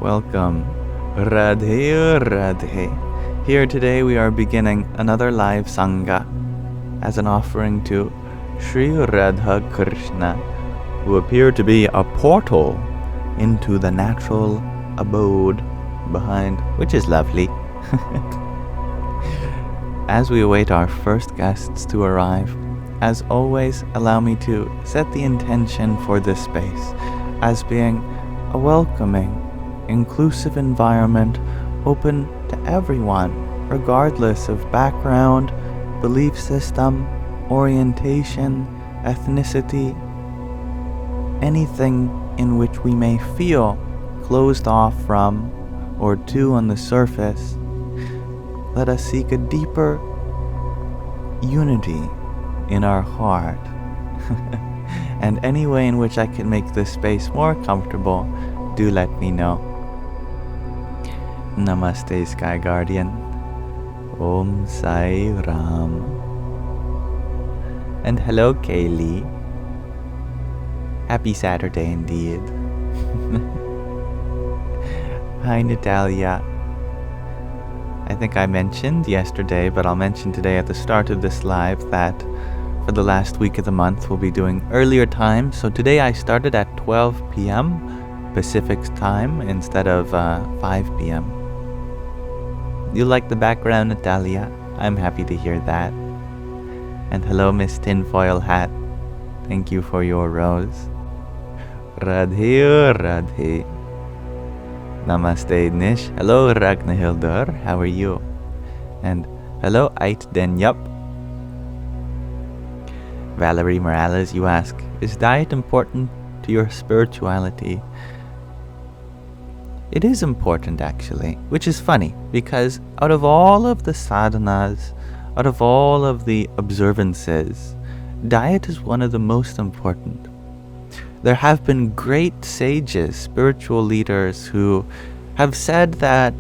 Welcome. Radhe Radhe. Here today we are beginning another live Sangha as an offering to Sri Radha Krishna, who appear to be a portal into the natural abode behind, which is lovely. As we await our first guests to arrive, as always, allow me to set the intention for this space as being a welcoming, inclusive environment open to everyone, regardless of background, belief system, orientation, ethnicity, anything in which we may feel closed off from or to on the surface. Let us seek a deeper unity in our heart. And any way in which I can make this space more comfortable, do let me know. Namaste, Sky Guardian. Om Sai Ram. And hello, Kaylee. Happy Saturday indeed. Hi, Natalia. I think I mentioned yesterday, but I'll mention today at the start of this live that for the last week of the month we'll be doing earlier time. So today I started at 12 p.m. Pacific time instead of 5 p.m. You like the background, Natalia? I'm happy to hear that. And hello, Miss Tinfoil Hat. Thank you for your rose. Radhe Radhe. Namaste, Nish. Hello, Ragnahildur. How are you? And hello, Ait Denyup. Valerie Morales, you ask, is diet important to your spirituality? It is important, actually, which is funny, because out of all of the sadhanas, out of all of the observances, diet is one of the most important. There have been great sages, spiritual leaders who have said that,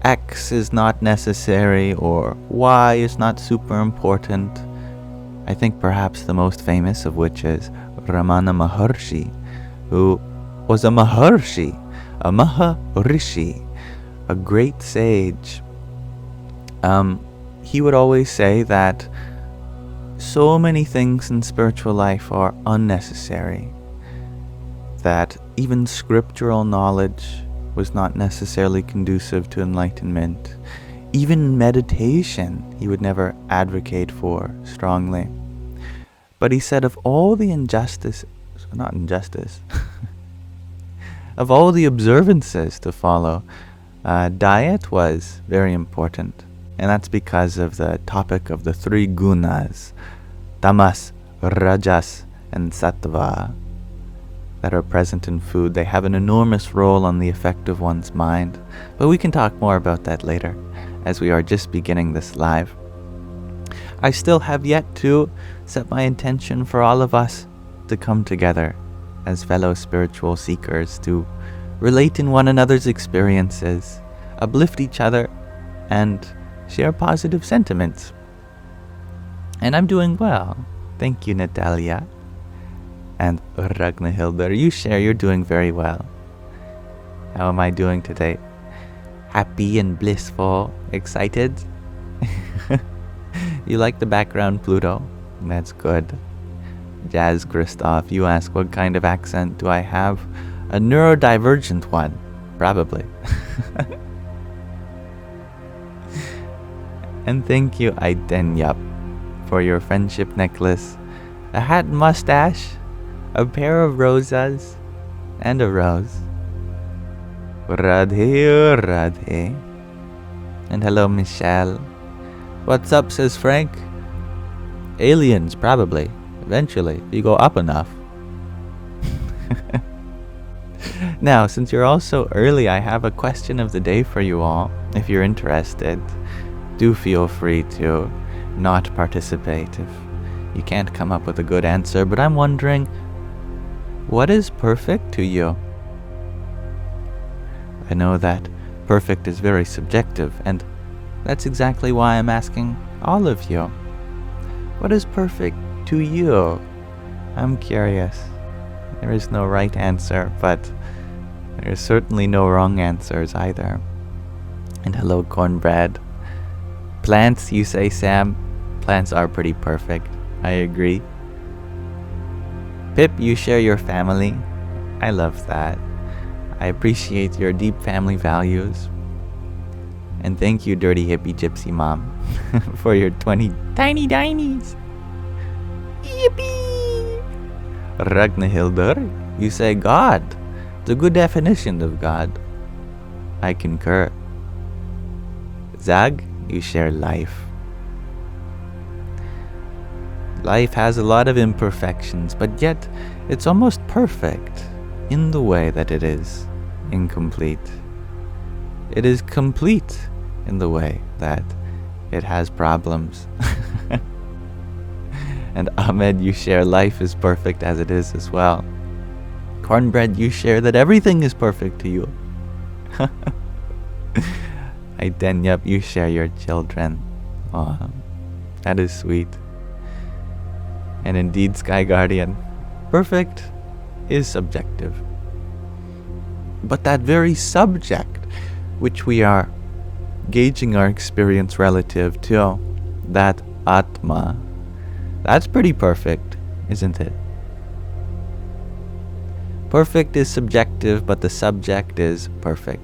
X is not necessary or Y is not super important. I think perhaps the most famous of which is Ramana Maharshi, who was a Maharshi, a Maharishi, a great sage. He would always say that so many things in spiritual life are unnecessary, that even scriptural knowledge was not necessarily conducive to enlightenment. Even meditation he would never advocate for strongly. But he said of all the of all the observances to follow, diet was very important. And that's because of the topic of the three gunas, tamas, rajas, and sattva, that are present in food. They have an enormous role on the effect of one's mind. But we can talk more about that later, as we are just beginning this live. I still have yet to set my intention for all of us to come together as fellow spiritual seekers, to relate in one another's experiences, uplift each other, and share positive sentiments. And I'm doing well. Thank you, Natalia. And Ragnahildur, you're doing very well. How am I doing today? Happy and blissful, excited? You like the background, Pluto? That's good. Jazz Christoph, you ask, what kind of accent do I have? A neurodivergent one, probably. And thank you, Aitenyap, for your friendship necklace, a hat and mustache, a pair of rosas, and a rose. Radhe Radhe. And hello, Michelle. What's up, says Frank? Aliens, probably. Eventually, if you go up enough. Now, since you're all so early, I have a question of the day for you all. If you're interested, do feel free to not participate if you can't come up with a good answer. But I'm wondering, what is perfect to you? I know that perfect is very subjective, and that's exactly why I'm asking all of you. What is perfect to you? I'm curious. There is no right answer, but There's certainly no wrong answers either. And hello, cornbread. Plants, you say, Sam? Plants are pretty perfect. I agree. Pip, you share your family. I love that. I appreciate your deep family values. And thank you, Dirty Hippie Gypsy Mom, for your 20 tiny dinies. Yippee! Ragnahildur, you say God. It's a good definition of God. I concur. Zag, you share life. Life has a lot of imperfections, but yet it's almost perfect in the way that it is incomplete. It is complete in the way that it has problems. And Ahmed, you share life is perfect as it is as well. Cornbread, you share that everything is perfect to you. Yup, you share your children. Aw, that is sweet. And indeed, Sky Guardian, perfect is subjective. But that very subject which we are gauging our experience relative to, that Atma, that's pretty perfect, isn't it? Perfect is subjective, but the subject is perfect.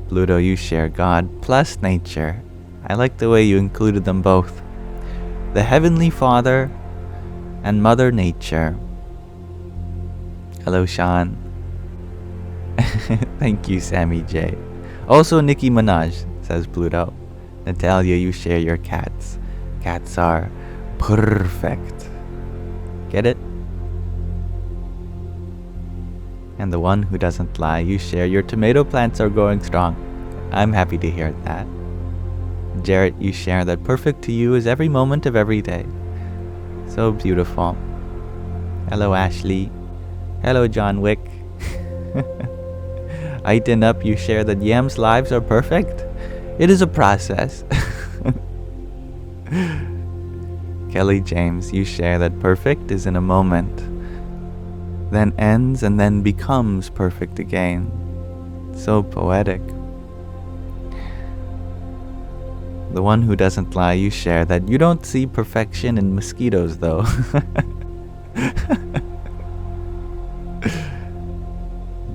Pluto, you share God plus nature. I like the way you included them both. The Heavenly Father and Mother Nature. Hello, Sean. Thank you, Sammy J. Also, Nicki Minaj, says Pluto. Natalia, you share your cats. Cats are perfect. Get it? And the one who doesn't lie, you share your tomato plants are growing strong. I'm happy to hear that. Jarrett, you share that perfect to you is every moment of every day. So beautiful. Hello, Ashley. Hello, John Wick. Iten up, you share that Yam's lives are perfect. It is a process. Kelly James, you share that perfect is in a moment, then ends and then becomes perfect again. So poetic. The one who doesn't lie, you share that you don't see perfection in mosquitoes, though.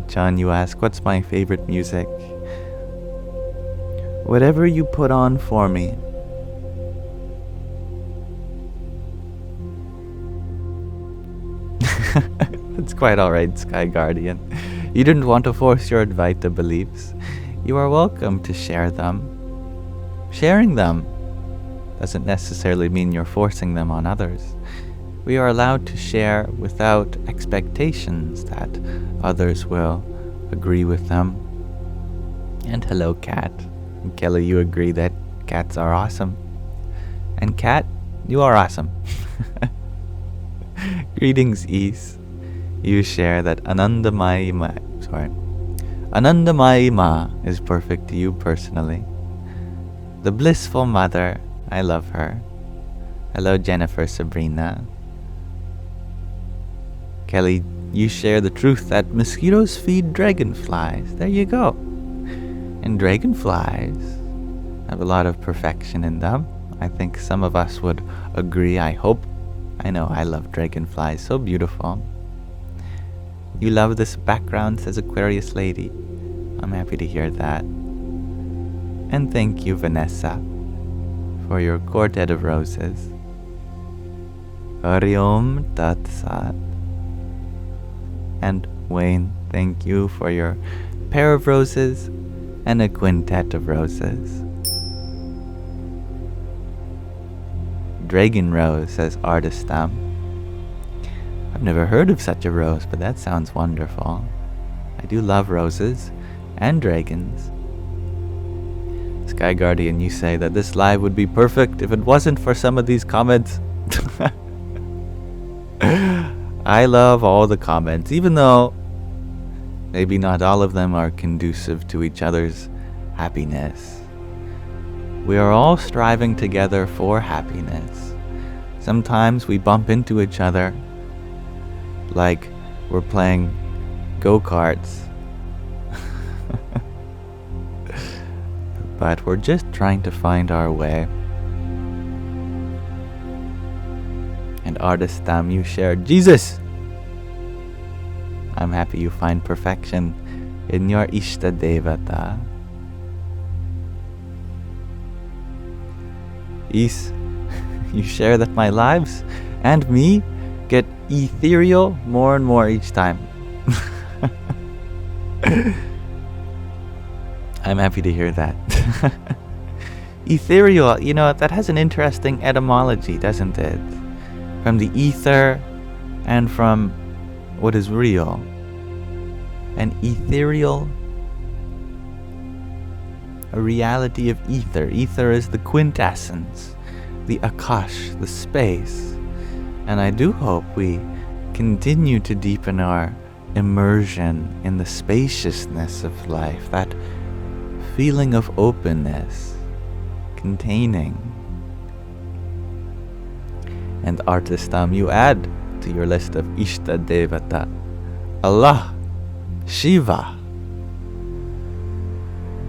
John, you ask, what's my favorite music? Whatever you put on for me. That's quite alright, Sky Guardian. You didn't want to force your Advaita beliefs. You are welcome to share them. Sharing them doesn't necessarily mean you're forcing them on others. We are allowed to share without expectations that others will agree with them. And hello, Cat. And Kelly, you agree that cats are awesome. And Cat, you are awesome. Greetings, Ease. You share that Anandamayi Ma is perfect to you personally. The blissful mother, I love her. Hello, Jennifer Sabrina. Kelly, you share the truth that mosquitoes feed dragonflies. There you go. And dragonflies have a lot of perfection in them. I think some of us would agree, I hope. I know I love dragonflies, so beautiful. You love this background, says Aquarius Lady. I'm happy to hear that. And thank you, Vanessa, for your quartet of roses. Hariom Tat Sat. And Wayne, thank you for your pair of roses and a quintet of roses. Dragon Rose, says Artistam. I've never heard of such a rose, but that sounds wonderful. I do love roses and dragons. Sky Guardian, you say that this live would be perfect if it wasn't for some of these comments. I love all the comments, even though maybe not all of them are conducive to each other's happiness. We are all striving together for happiness. Sometimes we bump into each other like we're playing go-karts. But we're just trying to find our way. And Artist you shared, Jesus! I'm happy you find perfection in your Ishta Devata. Is, you share that my lives and me get ethereal more and more each time. I'm happy to hear that. Ethereal, that has an interesting etymology, doesn't it? From the ether and from what is real. An ethereal, a reality of ether. Ether is the quintessence, the akash, the space. And I do hope we continue to deepen our immersion in the spaciousness of life, that feeling of openness, containing. And Artist you add to your list of Ishta Devata, Allah, Shiva.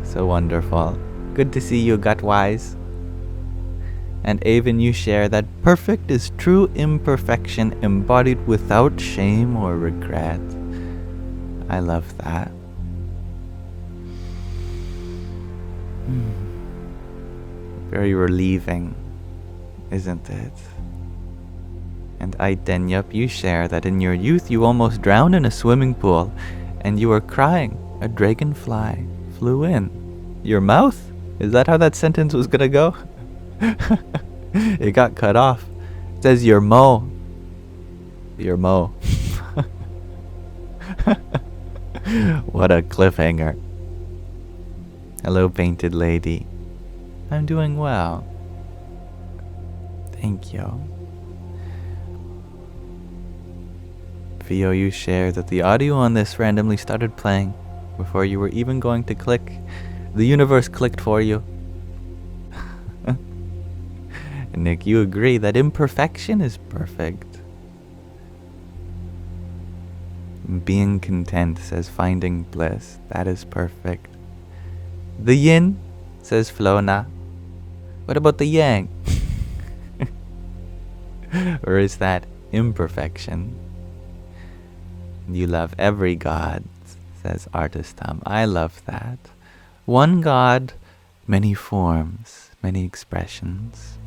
So wonderful. Good to see you got wise. And Avon, you share that perfect is true imperfection embodied without shame or regret. I love that. Very relieving, isn't it? And Aitenyup, you share that in your youth you almost drowned in a swimming pool and you were crying. A dragonfly flew in your mouth? Is that how that sentence was gonna go? It got cut off. It says your mo. Your mo. What a cliffhanger. Hello, Painted Lady. I'm doing well. Thank you. Theo, you shared that the audio on this randomly started playing before you were even going to click. The universe clicked for you. Nick, you agree that imperfection is perfect. Being content says finding bliss. That is perfect. The yin, says Flona. What about the yang? Or is that imperfection? You love every God, says Artist I love that. One God, many forms, many expressions.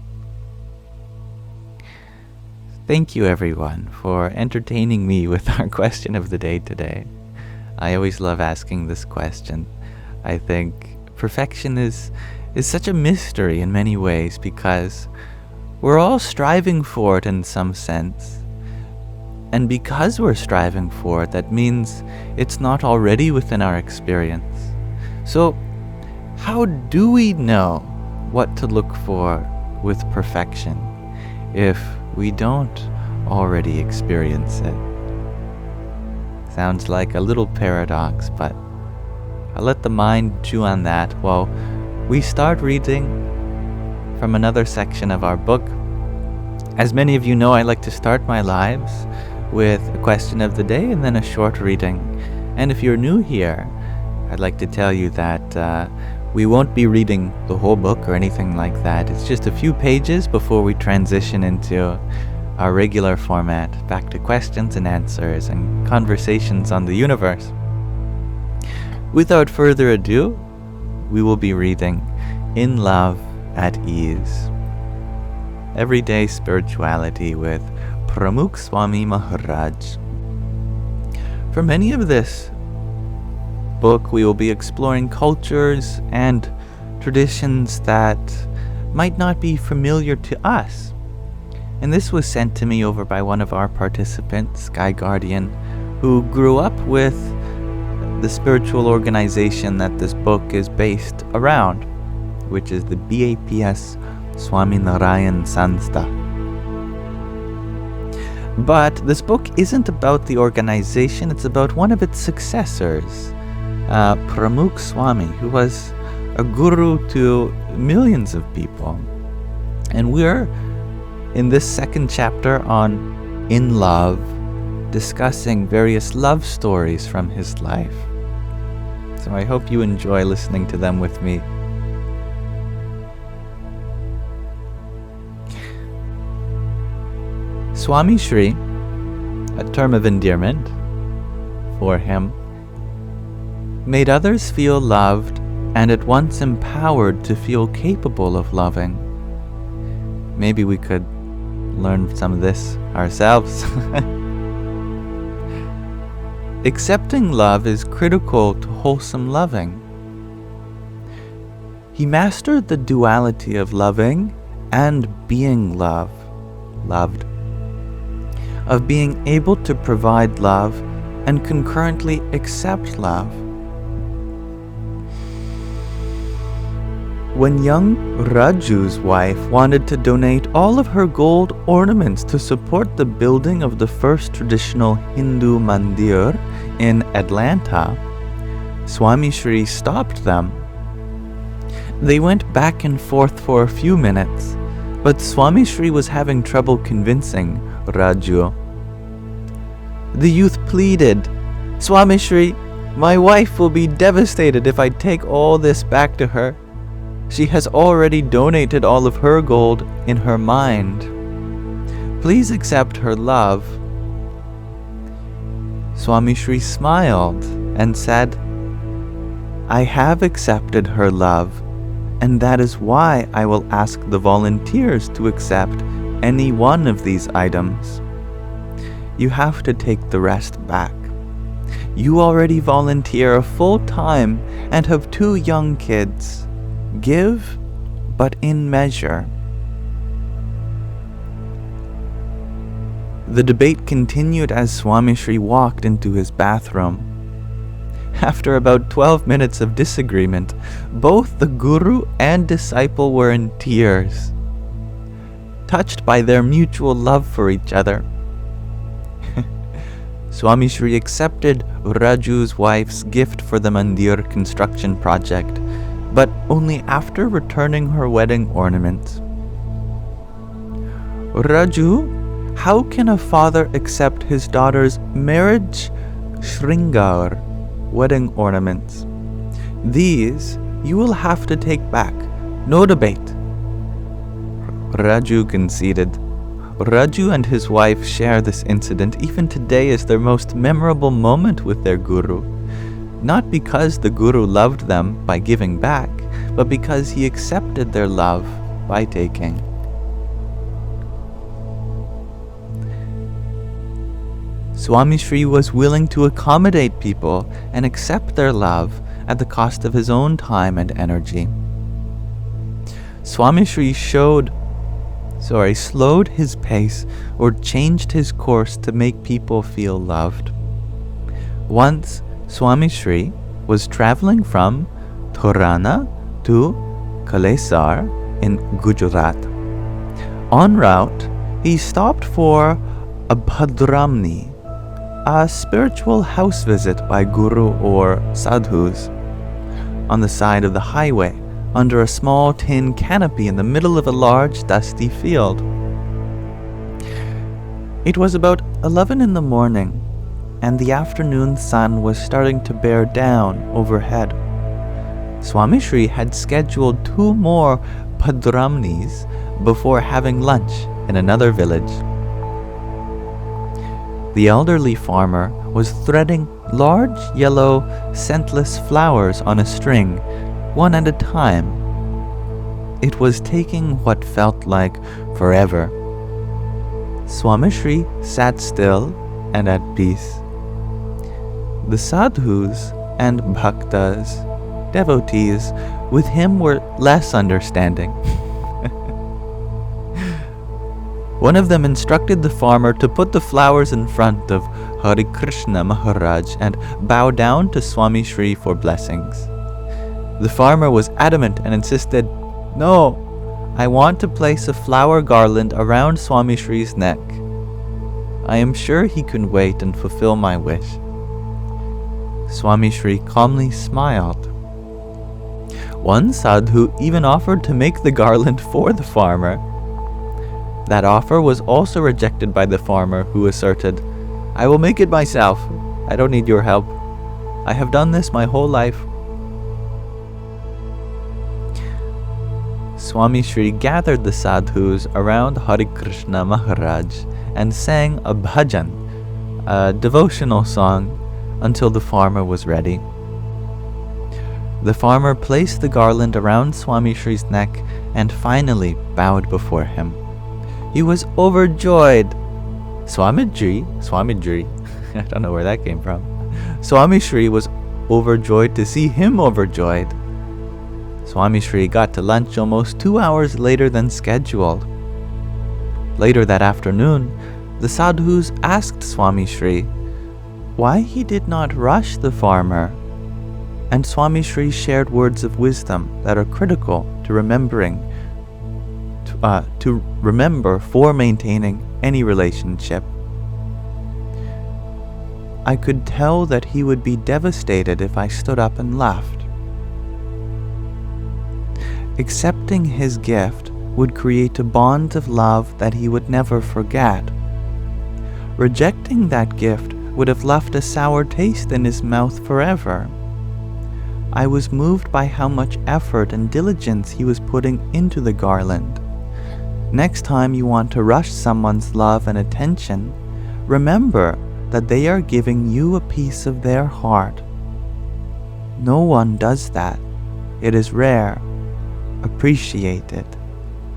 Thank you, everyone, for entertaining me with our question of the day today. I always love asking this question. I think perfection is such a mystery in many ways because we're all striving for it in some sense. And because we're striving for it, that means it's not already within our experience. So, how do we know what to look for with perfection if we don't already experience it? Sounds like a little paradox, but I'll let the mind chew on that while we start reading from another section of our book. As many of you know, I like to start my lives with a question of the day and then a short reading. And if you're new here, I'd like to tell you that we won't be reading the whole book or anything like that. It's just a few pages before we transition into our regular format, back to questions and answers and conversations on the universe. Without further ado, we will be reading In Love at Ease. Everyday Spirituality with Pramukh Swami Maharaj. For many of this book, we will be exploring cultures and traditions that might not be familiar to us. And this was sent to me over by one of our participants, Sky Guardian, who grew up with the spiritual organization that this book is based around, which is the BAPS Swaminarayan Sanstha. But this book isn't about the organization, it's about one of its successors, Pramukh Swami, who was a guru to millions of people. And we're in this second chapter on In Love discussing various love stories from his life. So I hope you enjoy listening to them with me. Swamishri, a term of endearment for him, made others feel loved and at once empowered to feel capable of loving. Maybe we could learn some of this ourselves. Accepting love is critical to wholesome loving. He mastered the duality of loving and being loved, of being able to provide love and concurrently accept love. When young Raju's wife wanted to donate all of her gold ornaments to support the building of the first traditional Hindu mandir in Atlanta, Swamishri stopped them. They went back and forth for a few minutes, but Swamishri was having trouble convincing Raju. The youth pleaded, "Swamishri, my wife will be devastated if I take all this back to her. She has already donated all of her gold in her mind. Please accept her love." Swamishri smiled and said, "I have accepted her love, and that is why I will ask the volunteers to accept any one of these items. You have to take the rest back. You already volunteer full time and have 2 young kids. Give, but in measure." The debate continued as Swamishri walked into his bathroom. After about 12 minutes of disagreement, both the guru and disciple were in tears, touched by their mutual love for each other. Swamishri accepted Raju's wife's gift for the mandir construction project, but only after returning her wedding ornament. "Raju, how can a father accept his daughter's marriage shringar, wedding ornaments? These you will have to take back. No debate." Raju conceded. Raju and his wife share this incident even today as their most memorable moment with their guru. Not because the guru loved them by giving back, but because he accepted their love by taking. Swamishri was willing to accommodate people and accept their love at the cost of his own time and energy. Swamishri slowed his pace or changed his course to make people feel loved. Once, Swamishri was traveling from Thorana to Kalesar in Gujarat. En route, he stopped for a bhadramni, a spiritual house visit by guru or sadhus, on the side of the highway under a small tin canopy in the middle of a large dusty field. It was about 11 in the morning, and the afternoon sun was starting to bear down overhead. Swamishri had scheduled 2 more bhadramnis before having lunch in another village. The elderly farmer was threading large yellow scentless flowers on a string, one at a time. It was taking what felt like forever. Swamishri sat still and at peace. The sadhus and bhaktas, devotees, with him were less understanding. One of them instructed the farmer to put the flowers in front of Hari Krishna Maharaj and bow down to Swamishri for blessings. The farmer was adamant and insisted, "No, I want to place a flower garland around Swamishri's neck. I am sure he can wait and fulfill my wish." Swamishri calmly smiled. One sadhu even offered to make the garland for the farmer. That offer was also rejected by the farmer, who asserted, I will make it myself. I don't need your help. I have done this my whole life. Swamishri gathered the sadhus around Hare Krishna Maharaj and sang a bhajan, a devotional song, until the farmer was ready. The farmer placed the garland around Swamishri's neck and finally bowed before him. He was overjoyed. Swamishri, I don't know where that came from. Swamishri was overjoyed to see him overjoyed. Swamishri got to lunch almost 2 hours later than scheduled. Later that afternoon, the sadhus asked Swamishri why he did not rush the farmer, and Swamishri shared words of wisdom that are critical to remember for maintaining any relationship. I could tell that he would be devastated if I stood up and left. Accepting his gift would create a bond of love that he would never forget. Rejecting that gift would have left a sour taste in his mouth forever. I was moved by how much effort and diligence he was putting into the garland. Next time you want to rush someone's love and attention, remember that they are giving you a piece of their heart. No one does that. It is rare. Appreciate it.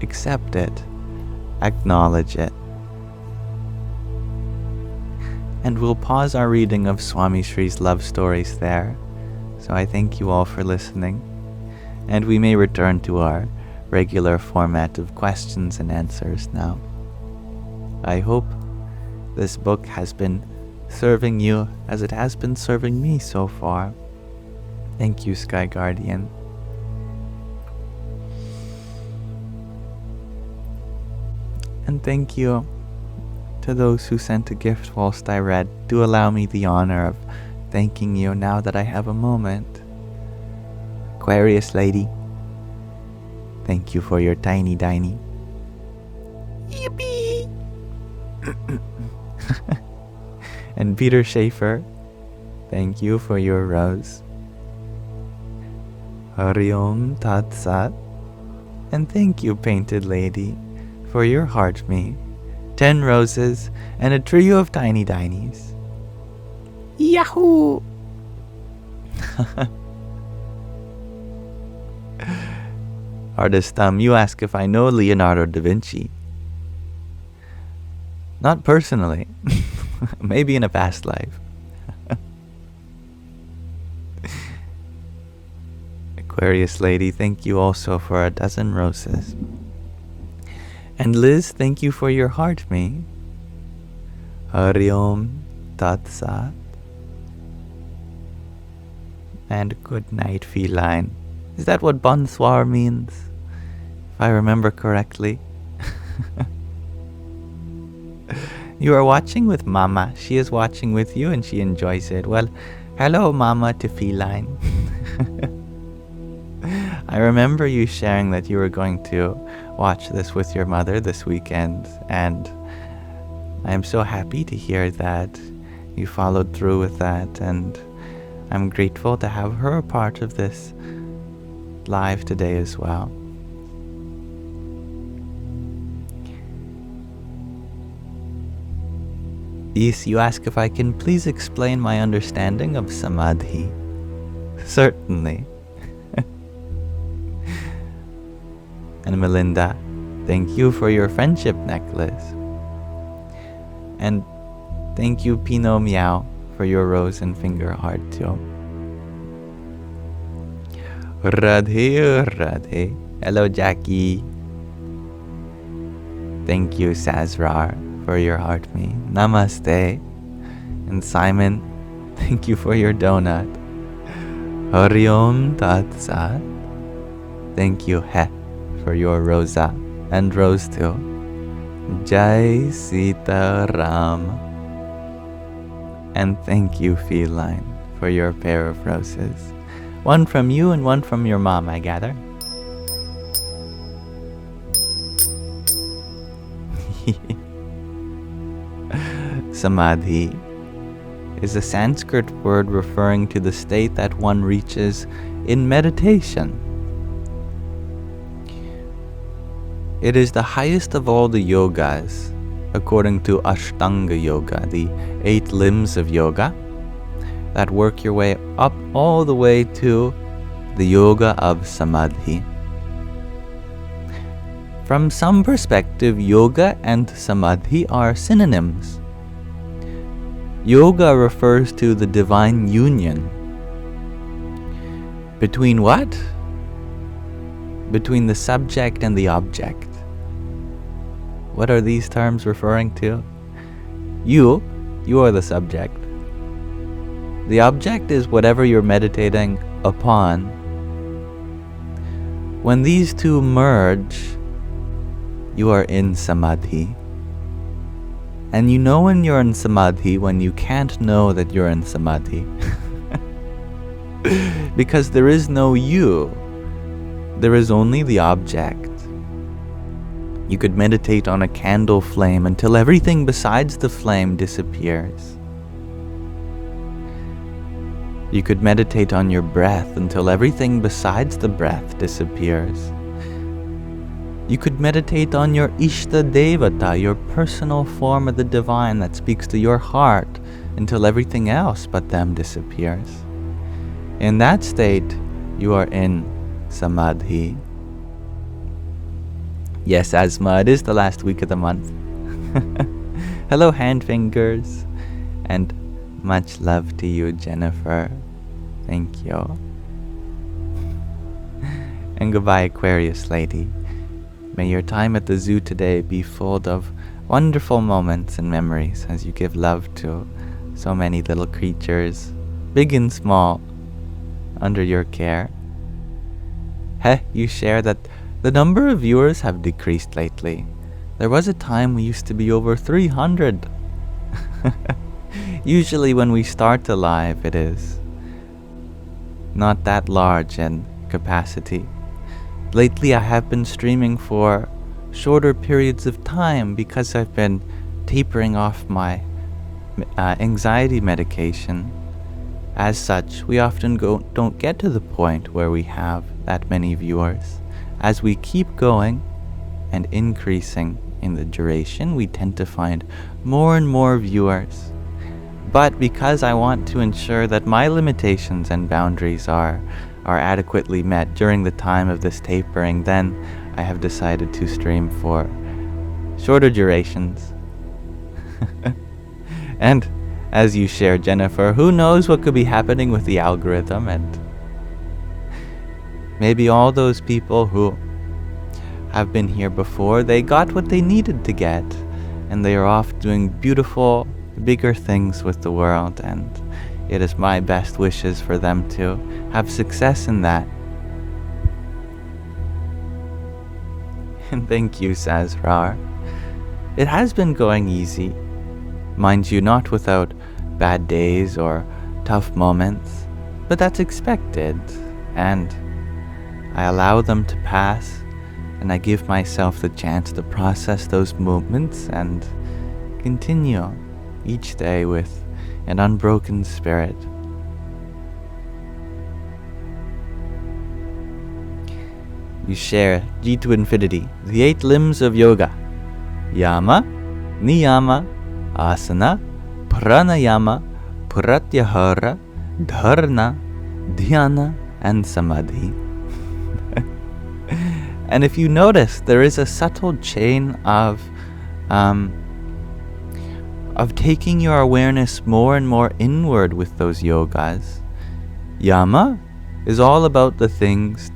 Accept it. Acknowledge it. And we'll pause our reading of Swamishri's love stories there. So I thank you all for listening. And we may return to our regular format of questions and answers now. I hope this book has been serving you as it has been serving me so far. Thank you, Sky Guardian. And thank you to those who sent a gift whilst I read. Do allow me the honor of thanking you now that I have a moment. Aquarius Lady, thank you for your tiny diny. Yippee! And Peter Schaefer, thank you for your rose. Hari Om Tat Sat. And thank you, Painted Lady, for your heart me. 10 roses and a trio of tiny dinies. Yahoo! Artist you ask if I know Leonardo da Vinci. Not personally. Maybe in a past life. Aquarius Lady, thank you also for a 12 roses. And Liz, thank you for your heart me. Hari Om Tat Sat. And good night, feline. Is that what bonsoir means? If I remember correctly. You are watching with Mama. She is watching with you and she enjoys it. Well, hello Mama to feline. I remember you sharing that you were going to watch this with your mother this weekend, and I am so happy to hear that you followed through with that, and I'm grateful to have her a part of this live today as well. Yes, you ask if I can please explain my understanding of Samadhi. Certainly. And Melinda, thank you for your friendship necklace. And thank you, Pino Meow, for your rose and finger heart too. Radhe, Radhe. Hello, Jackie. Thank you, Sazrar, for your heart me. Namaste. And Simon, thank you for your donut. Hari Om Tat Sat. Thank you, He, for your rosa and rose too. Jai Sita Ram. And thank you, Feline, for your pair of roses. One from you and one from your mom, I gather. Samadhi. is a Sanskrit word referring to the state that one reaches in meditation. It is the highest of all the yogas, according to Ashtanga Yoga, the 8 limbs of yoga, that work your way up all the way to the yoga of Samadhi. From some perspective, yoga and Samadhi are synonyms. Yoga refers to the divine union. Between what? Between the subject and the object. What are these terms referring to? You are the subject. The object is whatever you're meditating upon. When these two merge, you are in Samadhi. And you know when you're in Samadhi when you can't know that you're in Samadhi. Because there is no you. There is only the object. You could meditate on a candle flame until everything besides the flame disappears. You could meditate on your breath until everything besides the breath disappears. You could meditate on your Ishta Devata, your personal form of the divine that speaks to your heart, until everything else but them disappears. In that state, you are in Samadhi. Yes, Asma, it is the last week of the month. Hello, hand fingers. And much love to you, Jennifer. Thank you. And goodbye, Aquarius lady. May your time at the zoo today be full of wonderful moments and memories as you give love to so many little creatures, big and small, under your care. You share that the number of viewers have decreased lately. There was a time we used to be over 300. Usually when we start a live, it is not that large in capacity. Lately I have been streaming for shorter periods of time because I've been tapering off my anxiety medication. As such, we often don't get to the point where we have that many viewers. As we keep going and increasing in the duration, we tend to find more and more viewers. But because I want to ensure that my limitations and boundaries are adequately met during the time of this tapering, then I have decided to stream for shorter durations. And as you share, Jennifer, who knows what could be happening with the algorithm, and maybe all those people who have been here before, they got what they needed to get, and they are off doing beautiful, bigger things with the world, and it is my best wishes for them to have success in that. And thank you, Sazrar. It has been going easy. Mind you, not without bad days or tough moments, but that's expected, and I allow them to pass, and I give myself the chance to process those moments and continue each day with an unbroken spirit. You share G to infinity, the 8 limbs of yoga: Yama, Niyama, Asana, Pranayama, Pratyahara, Dharana, Dhyana, and Samadhi. And if you notice, there is a subtle chain of taking your awareness more and more inward with those yogas. Yama is all about the things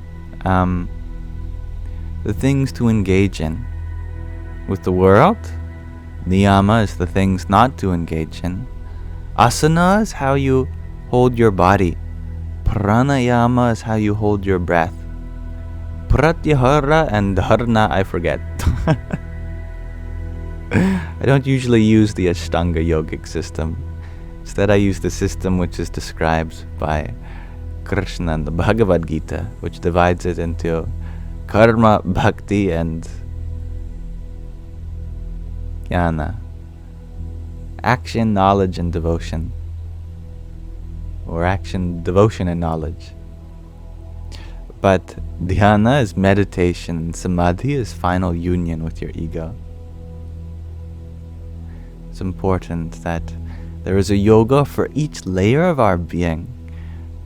to engage in with the world. Niyama is the things not to engage in. Asana is how you hold your body. Pranayama is how you hold your breath. Pratyahara and Dharana, I forget. I don't usually use the Ashtanga yogic system. Instead, I use the system which is described by Krishna in the Bhagavad Gita, which divides it into karma, bhakti, and jnana. Action, knowledge, and devotion. or action, devotion, and knowledge. But dhyana is meditation, and samadhi is final union with your ego. It's important that there is a yoga for each layer of our being,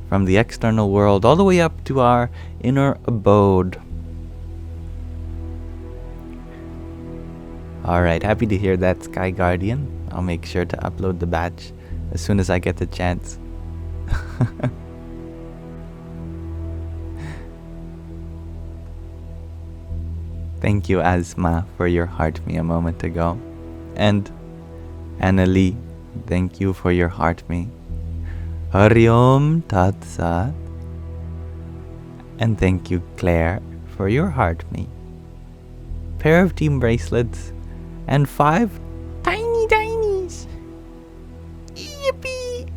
from the external world all the way up to our inner abode. Alright, happy to hear that, Sky Guardian. I'll make sure to upload the batch as soon as I get the chance. Thank you, Asma, for your heart me a moment ago. And Annalie, thank you for your heart me. Hari Om Tat Sat. And thank you, Claire, for your heart me. Pair of team bracelets and 5 tiny tinies. Yippee!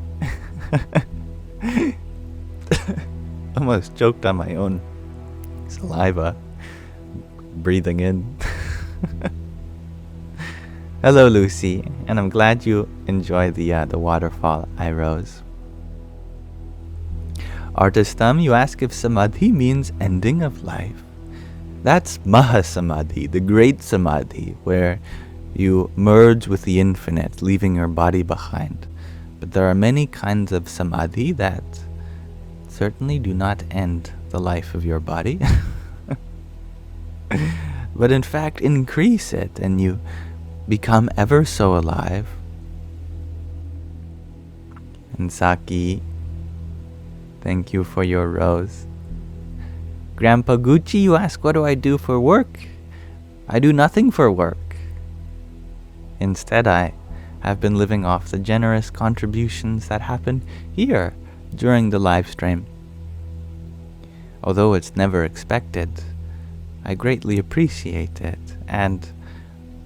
Almost choked on my own saliva, breathing in. Hello, Lucy, and I'm glad you enjoy the waterfall I rose. Artistum, you ask if samadhi means ending of life. That's Mahasamadhi, the great samadhi, where you merge with the infinite, leaving your body behind. But there are many kinds of samadhi that certainly do not end the life of your body, but in fact increase it, and you become ever so alive. And Saki, thank you for your rose. Grandpa Gucci, you ask, what do I do for work? I do nothing for work. Instead, I have been living off the generous contributions that happen here during the live stream. Although it's never expected, I greatly appreciate it, and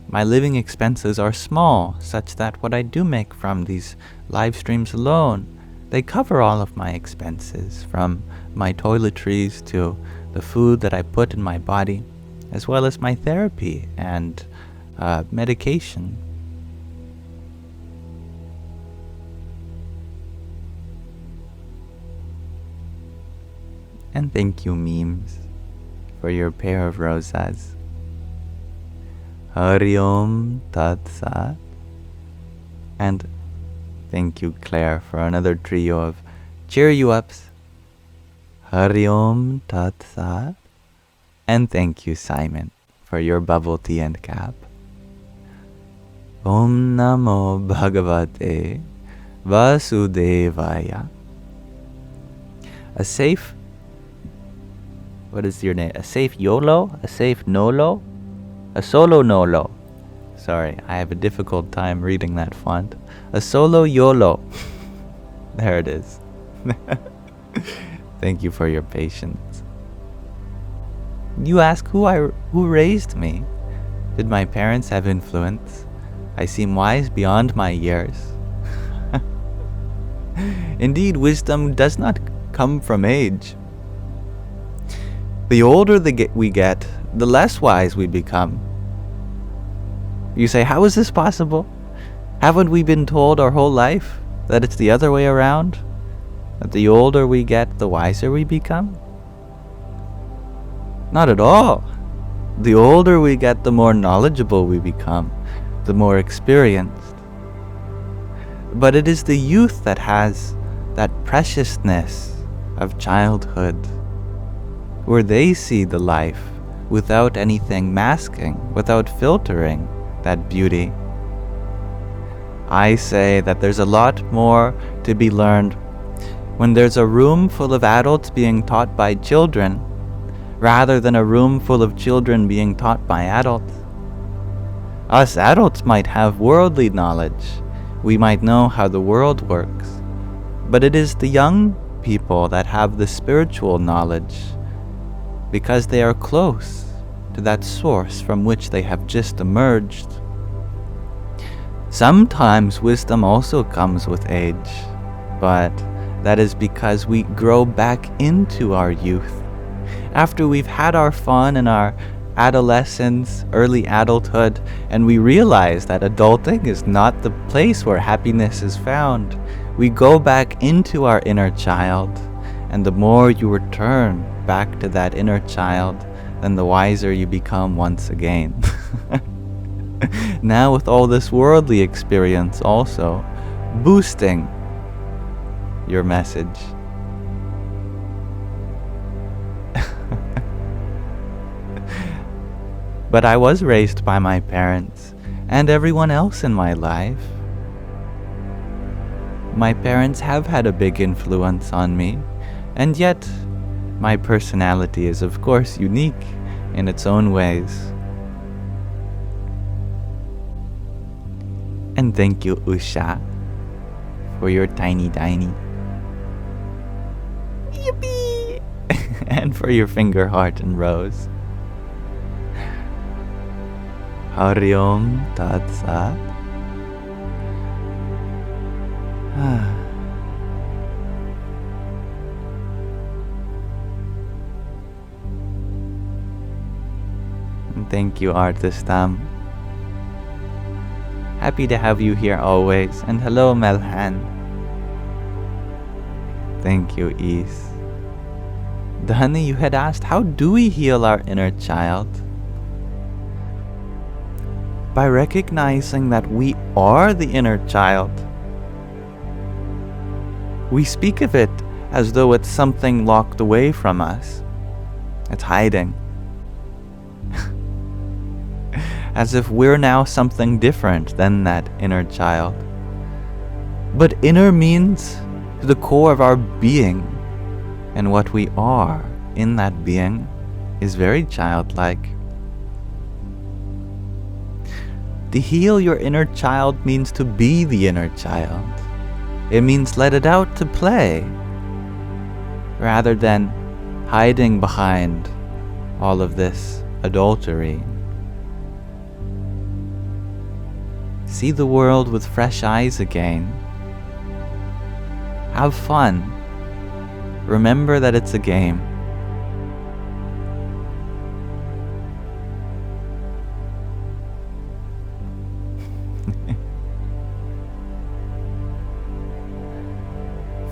my living expenses are small, such that what I do make from these live streams alone, they cover all of my expenses, from my toiletries to the food that I put in my body, as well as my therapy and medication. And thank you, Memes, for your pair of rosas. Hari Om Tat Sat. And thank you, Claire, for another trio of cheer you ups. Hari Om Tat Sat. And thank you, Simon, for your bubble tea and cap. Om Namo Bhagavate Vasudevaya. A safe, what is your name? A safe YOLO? A safe NOLO? A solo NOLO. Sorry, I have a difficult time reading that font. A solo YOLO. There it is. Thank you for your patience. You ask who raised me. Did my parents have influence? I seem wise beyond my years. Indeed, wisdom does not come from age. The older we get, the less wise we become. You say, how is this possible? Haven't we been told our whole life that it's the other way around? That the older we get, the wiser we become? Not at all. The older we get, the more knowledgeable we become, the more experienced. But it is the youth that has that preciousness of childhood, where they see the life without anything masking, without filtering that beauty. I say that there's a lot more to be learned when there's a room full of adults being taught by children, rather than a room full of children being taught by adults. Us adults might have worldly knowledge. We might know how the world works. But it is the young people that have the spiritual knowledge, because they are close to that source from which they have just emerged. Sometimes wisdom also comes with age, but that is because we grow back into our youth. After we've had our fun in our adolescence, early adulthood, and we realize that adulting is not the place where happiness is found, We go back into our inner child, and the more you return back to that inner child, then the wiser you become once again. Now with all this worldly experience also boosting your message. But I was raised by my parents and everyone else in my life. My parents have had a big influence on me, and yet my personality is of course unique in its own ways. And thank you, Usha, for your tiny. Yippee! And for your finger heart and rose. Hari Om Tat Sat. Thank you, Artistam. Happy to have you here always. And hello, Melhan. Thank you, Ease. Dhani, you had asked, how do we heal our inner child? By recognizing that we are the inner child. We speak of it as though it's something locked away from us. It's hiding. As if we're now something different than that inner child. But inner means to the core of our being, and what we are in that being is very childlike. To heal your inner child means to be the inner child. It means let it out to play, rather than hiding behind all of this adultery. See the world with fresh eyes again. Have fun. Remember that it's a game.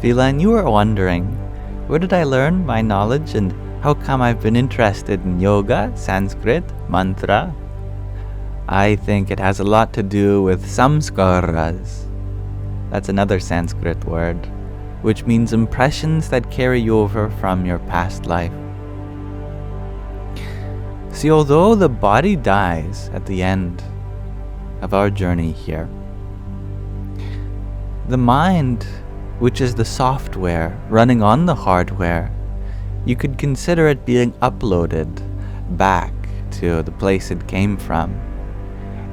Philan, you were wondering, where did I learn my knowledge and how come I've been interested in yoga, Sanskrit, mantra? I think it has a lot to do with Samskaras. That's another Sanskrit word, which means impressions that carry over from your past life. See, although the body dies at the end of our journey here, the mind, which is the software running on the hardware, you could consider it being uploaded back to the place it came from.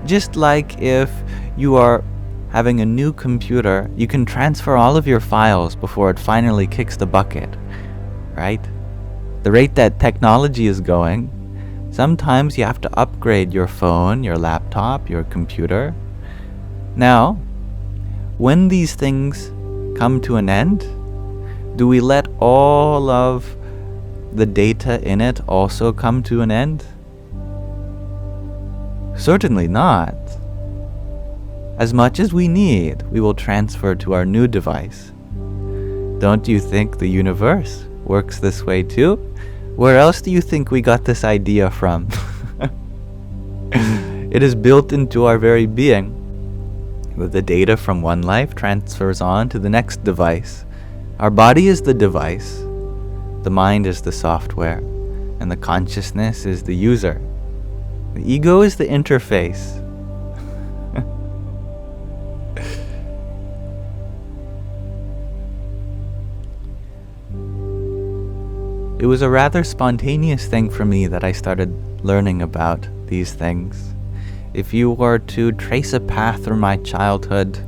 Just like if you are having a new computer, you can transfer all of your files before it finally kicks the bucket, right? The rate that technology is going, sometimes you have to upgrade your phone, your laptop, your computer. Now, when these things come to an end, do we let all of the data in it also come to an end? Certainly not. As much as we need, we will transfer to our new device. Don't you think the universe works this way too? Where else do you think we got this idea from? It is built into our very being. The data from one life transfers on to the next device. Our body is the device, the mind is the software, and the consciousness is the user. The ego is the interface. It was a rather spontaneous thing for me that I started learning about these things. If you were to trace a path through my childhood,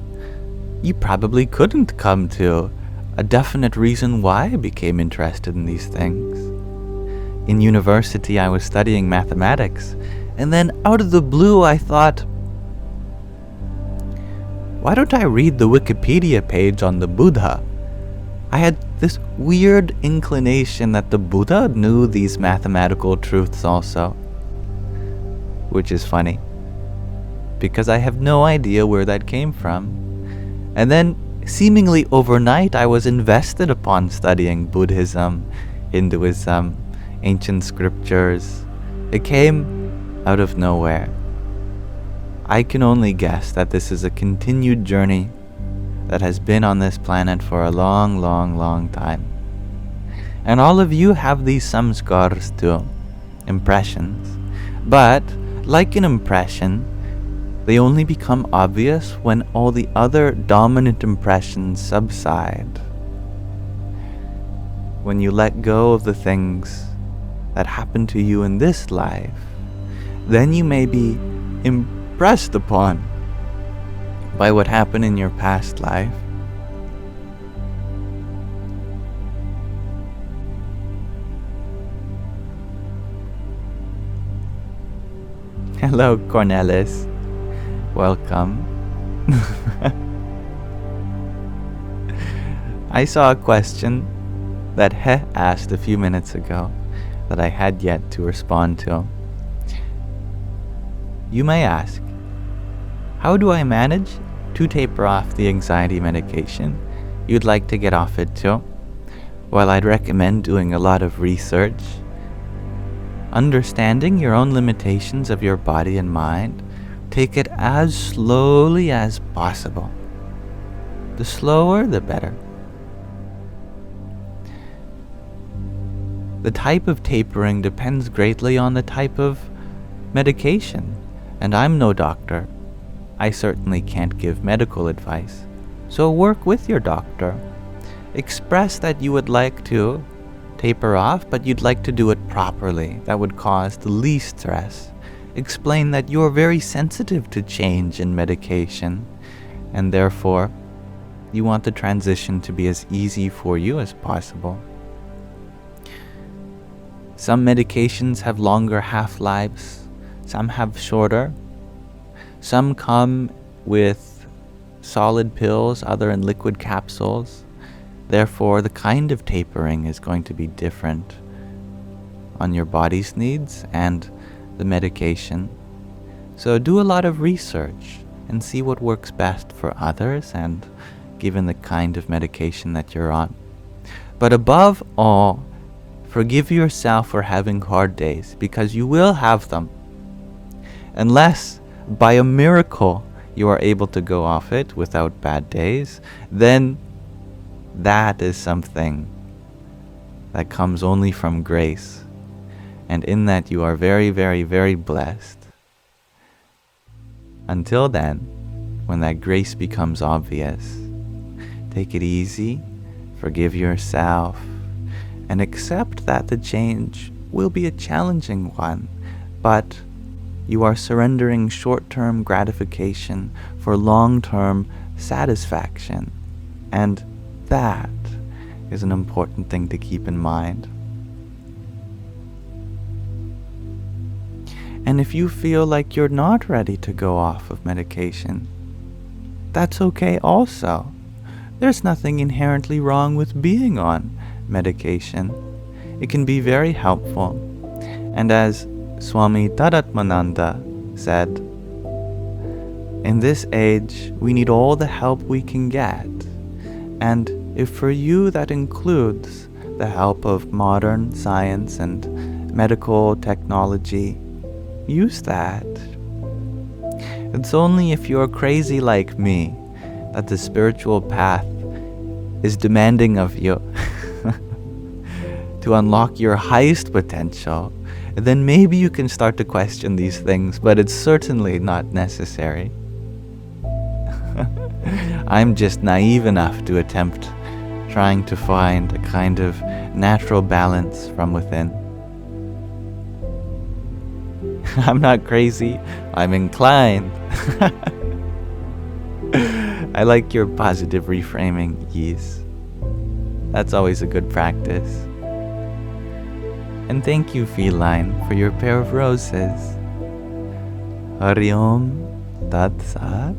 you probably couldn't come to a definite reason why I became interested in these things. In university, I was studying mathematics, and then out of the blue I thought, why don't I read the Wikipedia page on the Buddha? I had this weird inclination that the Buddha knew these mathematical truths also. Which is funny, because I have no idea where that came from. And then seemingly overnight, I was invested upon studying Buddhism, Hinduism, ancient scriptures. It came out of nowhere. I can only guess that this is a continued journey that has been on this planet for a long, long, long time. And all of you have these samskaras too, impressions. But, like an impression, they only become obvious when all the other dominant impressions subside. When you let go of the things that happen to you in this life, then you may be impressed upon by what happened in your past life. Hello, Cornelis. Welcome. I saw a question that He asked a few minutes ago that I had yet to respond to. You may ask, how do I manage to taper off the anxiety medication you'd like to get off it too? Well, I'd recommend doing a lot of research, understanding your own limitations of your body and mind. Take it as slowly as possible. The slower, the better. The type of tapering depends greatly on the type of medication, and I'm no doctor. I certainly can't give medical advice, so work with your doctor. Express that you would like to taper off, but you'd like to do it properly. That would cause the least stress. Explain that you're very sensitive to change in medication, and therefore you want the transition to be as easy for you as possible. Some medications have longer half-lives, some have shorter. Some come with solid pills, other in liquid capsules. Therefore, the kind of tapering is going to be different on your body's needs and the medication. So do a lot of research and see what works best for others and given the kind of medication that you're on. But above all, forgive yourself for having hard days, because you will have them. Unless by a miracle you are able to go off it without bad days, then that is something that comes only from grace. And in that you are very, very, very blessed. Until then, when that grace becomes obvious, take it easy, forgive yourself, and accept that the change will be a challenging one, but you are surrendering short-term gratification for long-term satisfaction. And that is an important thing to keep in mind. And if you feel like you're not ready to go off of medication, that's okay also. There's nothing inherently wrong with being on medication. It can be very helpful. And as Swami Tadatmananda said, in this age, we need all the help we can get. And if for you that includes the help of modern science and medical technology, use that. It's only if you're crazy like me that the spiritual path is demanding of you to unlock your highest potential. Then maybe you can start to question these things, but it's certainly not necessary. I'm just naive enough to attempt trying to find a kind of natural balance from within. I'm not crazy, I'm inclined. I like your positive reframing, Yis. That's always a good practice. And thank you, Feline, for your pair of roses. Hari Om Tat Sat.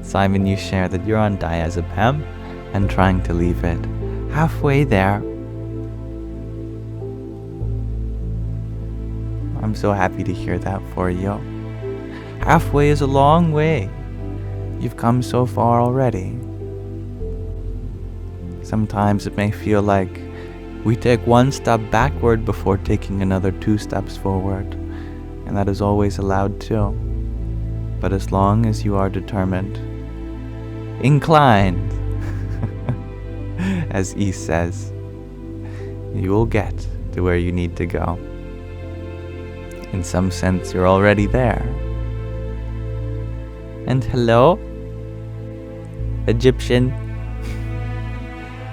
Simon, you share that you're on diazepam and trying to leave it. Halfway there. I'm so happy to hear that for you. Halfway is a long way. You've come so far already. Sometimes it may feel like we take one step backward before taking another 2 steps forward, and that is always allowed too. But as long as you are determined, inclined, as E says, you will get to where you need to go. In some sense, you're already there. And hello, Egyptian.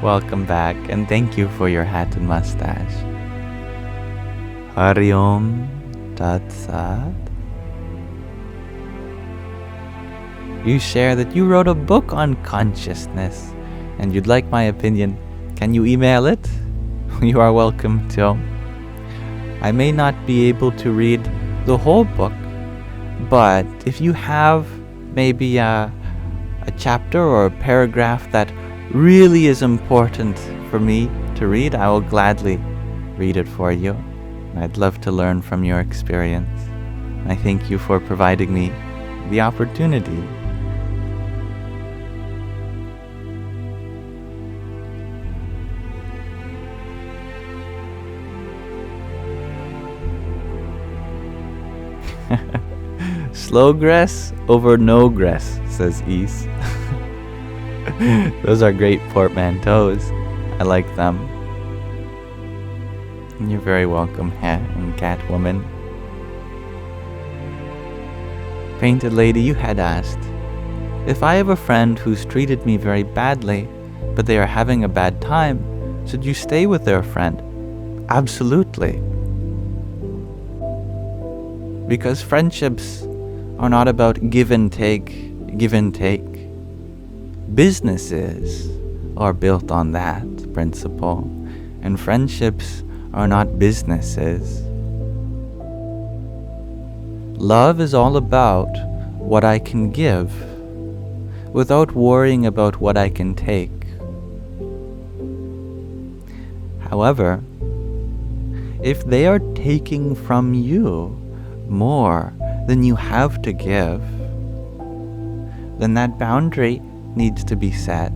Welcome back, and thank you for your hat and mustache. Hari Om Tat Sat. You share that you wrote a book on consciousness, and you'd like my opinion. Can you email it? You are welcome to. I may not be able to read the whole book, but if you have maybe a chapter or a paragraph that really is important for me to read, I will gladly read it for you. I'd love to learn from your experience. I thank you for providing me the opportunity. Slow grass over no grass, says East. Those are great portmanteaus. I like them. You're very welcome, Hat and Catwoman. Painted Lady, you had asked, if I have a friend who's treated me very badly, but they are having a bad time, should you stay with their friend? Absolutely. Because friendships are not about give and take, give and take. Businesses are built on that principle, and friendships are not businesses. Love is all about what I can give, without worrying about what I can take. However, if they are taking from you more than you have to give, then that boundary needs to be set.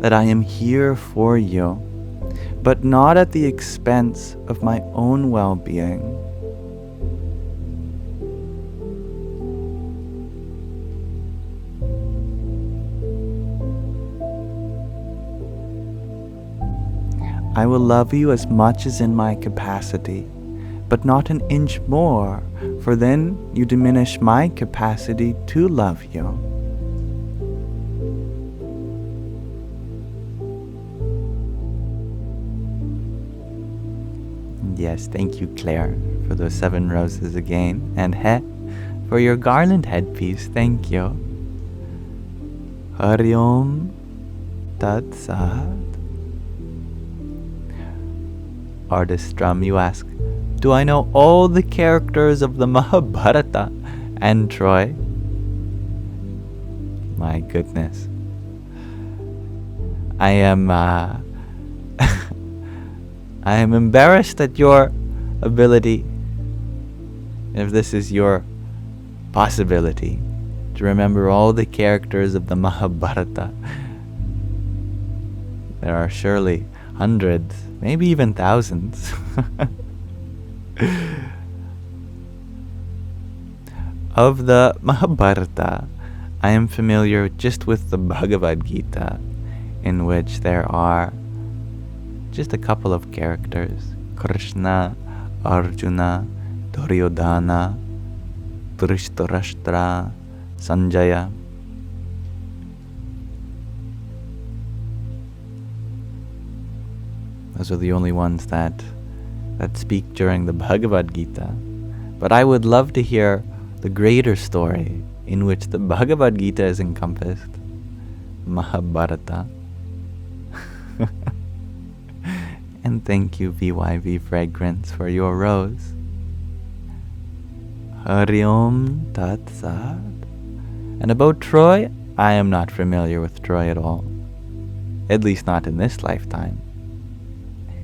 That I am here for you, but not at the expense of my own well-being. I will love you as much as in my capacity, but not an inch more, for then you diminish my capacity to love you. Yes, thank you, Claire, for those 7 roses again, and Het, for your garland headpiece, thank you. Hari Om Tat Sat. Artist Drum, you ask, do I know all the characters of the Mahabharata and Troy? My goodness. I am embarrassed at your ability, if this is your possibility, to remember all the characters of the Mahabharata. There are surely hundreds, maybe even thousands. Of the Mahabharata, I am familiar just with the Bhagavad Gita, in which there are just a couple of characters: Krishna, Arjuna, Duryodhana, Dhritarashtra, Sanjaya. Those are the only ones that speak during the Bhagavad Gita. But I would love to hear the greater story in which the Bhagavad Gita is encompassed. Mahabharata. And thank you, VYV Fragrance, for your rose. Hari Om Tat Sat. And about Troy, I am not familiar with Troy at all. At least not in this lifetime.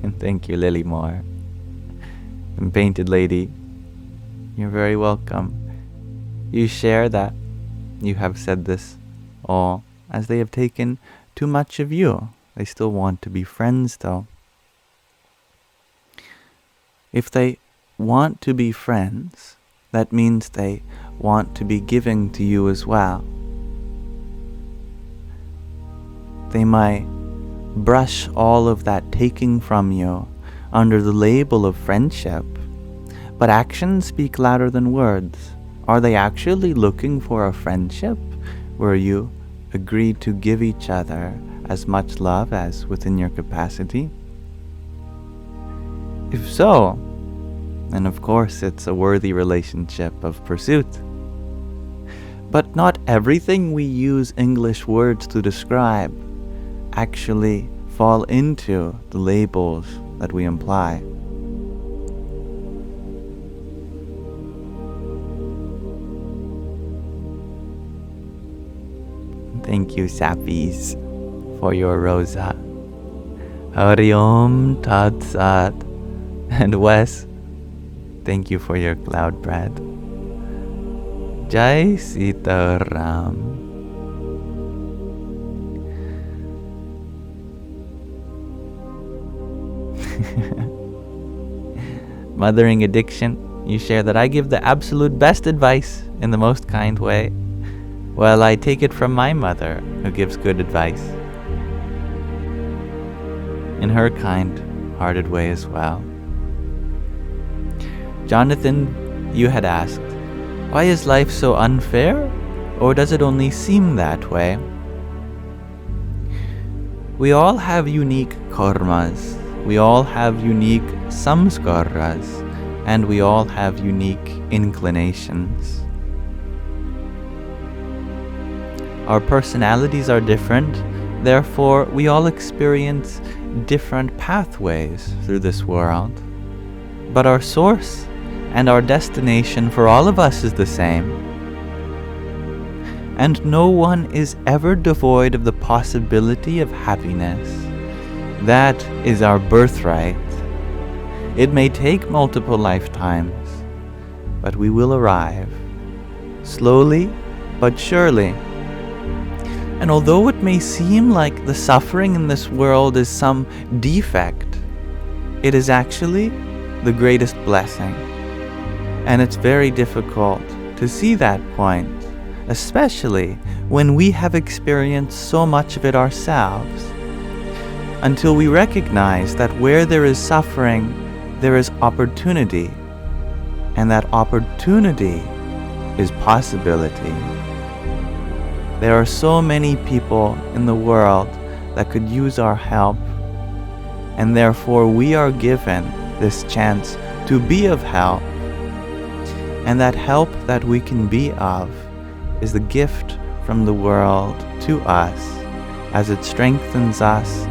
And thank you, Lily Moore. And Painted Lady, you're very welcome. You share that you have said this all as they have taken too much of you. They still want to be friends, though. If they want to be friends, that means they want to be giving to you as well. They might brush all of that taking from you under the label of friendship, but actions speak louder than words. Are they actually looking for a friendship where you agree to give each other as much love as within your capacity? If so, then of course it's a worthy relationship of pursuit. But not everything we use English words to describe actually fall into the labels that we imply. Thank you, Sappies, for your rosa. Hari Om Tat Sat. And Wes, thank you for your cloud bread. Jai Sita Ram. Mothering addiction, you share that I give the absolute best advice in the most kind way. Well, I take it from my mother, who gives good advice in her kind-hearted way as well. Jonathan, you had asked, why is life so unfair? Or does it only seem that way? We all have unique karmas. We all have unique samskaras. And we all have unique inclinations. Our personalities are different. Therefore, we all experience different pathways through this world. But our source and our destination for all of us is the same. And no one is ever devoid of the possibility of happiness. That is our birthright. It may take multiple lifetimes, but we will arrive, slowly but surely. And although it may seem like the suffering in this world is some defect, it is actually the greatest blessing. And it's very difficult to see that point, especially when we have experienced so much of it ourselves. Until we recognize that where there is suffering, there is opportunity, and that opportunity is possibility. There are so many people in the world that could use our help, and therefore we are given this chance to be of help. And that help that we can be of is the gift from the world to us, as it strengthens us,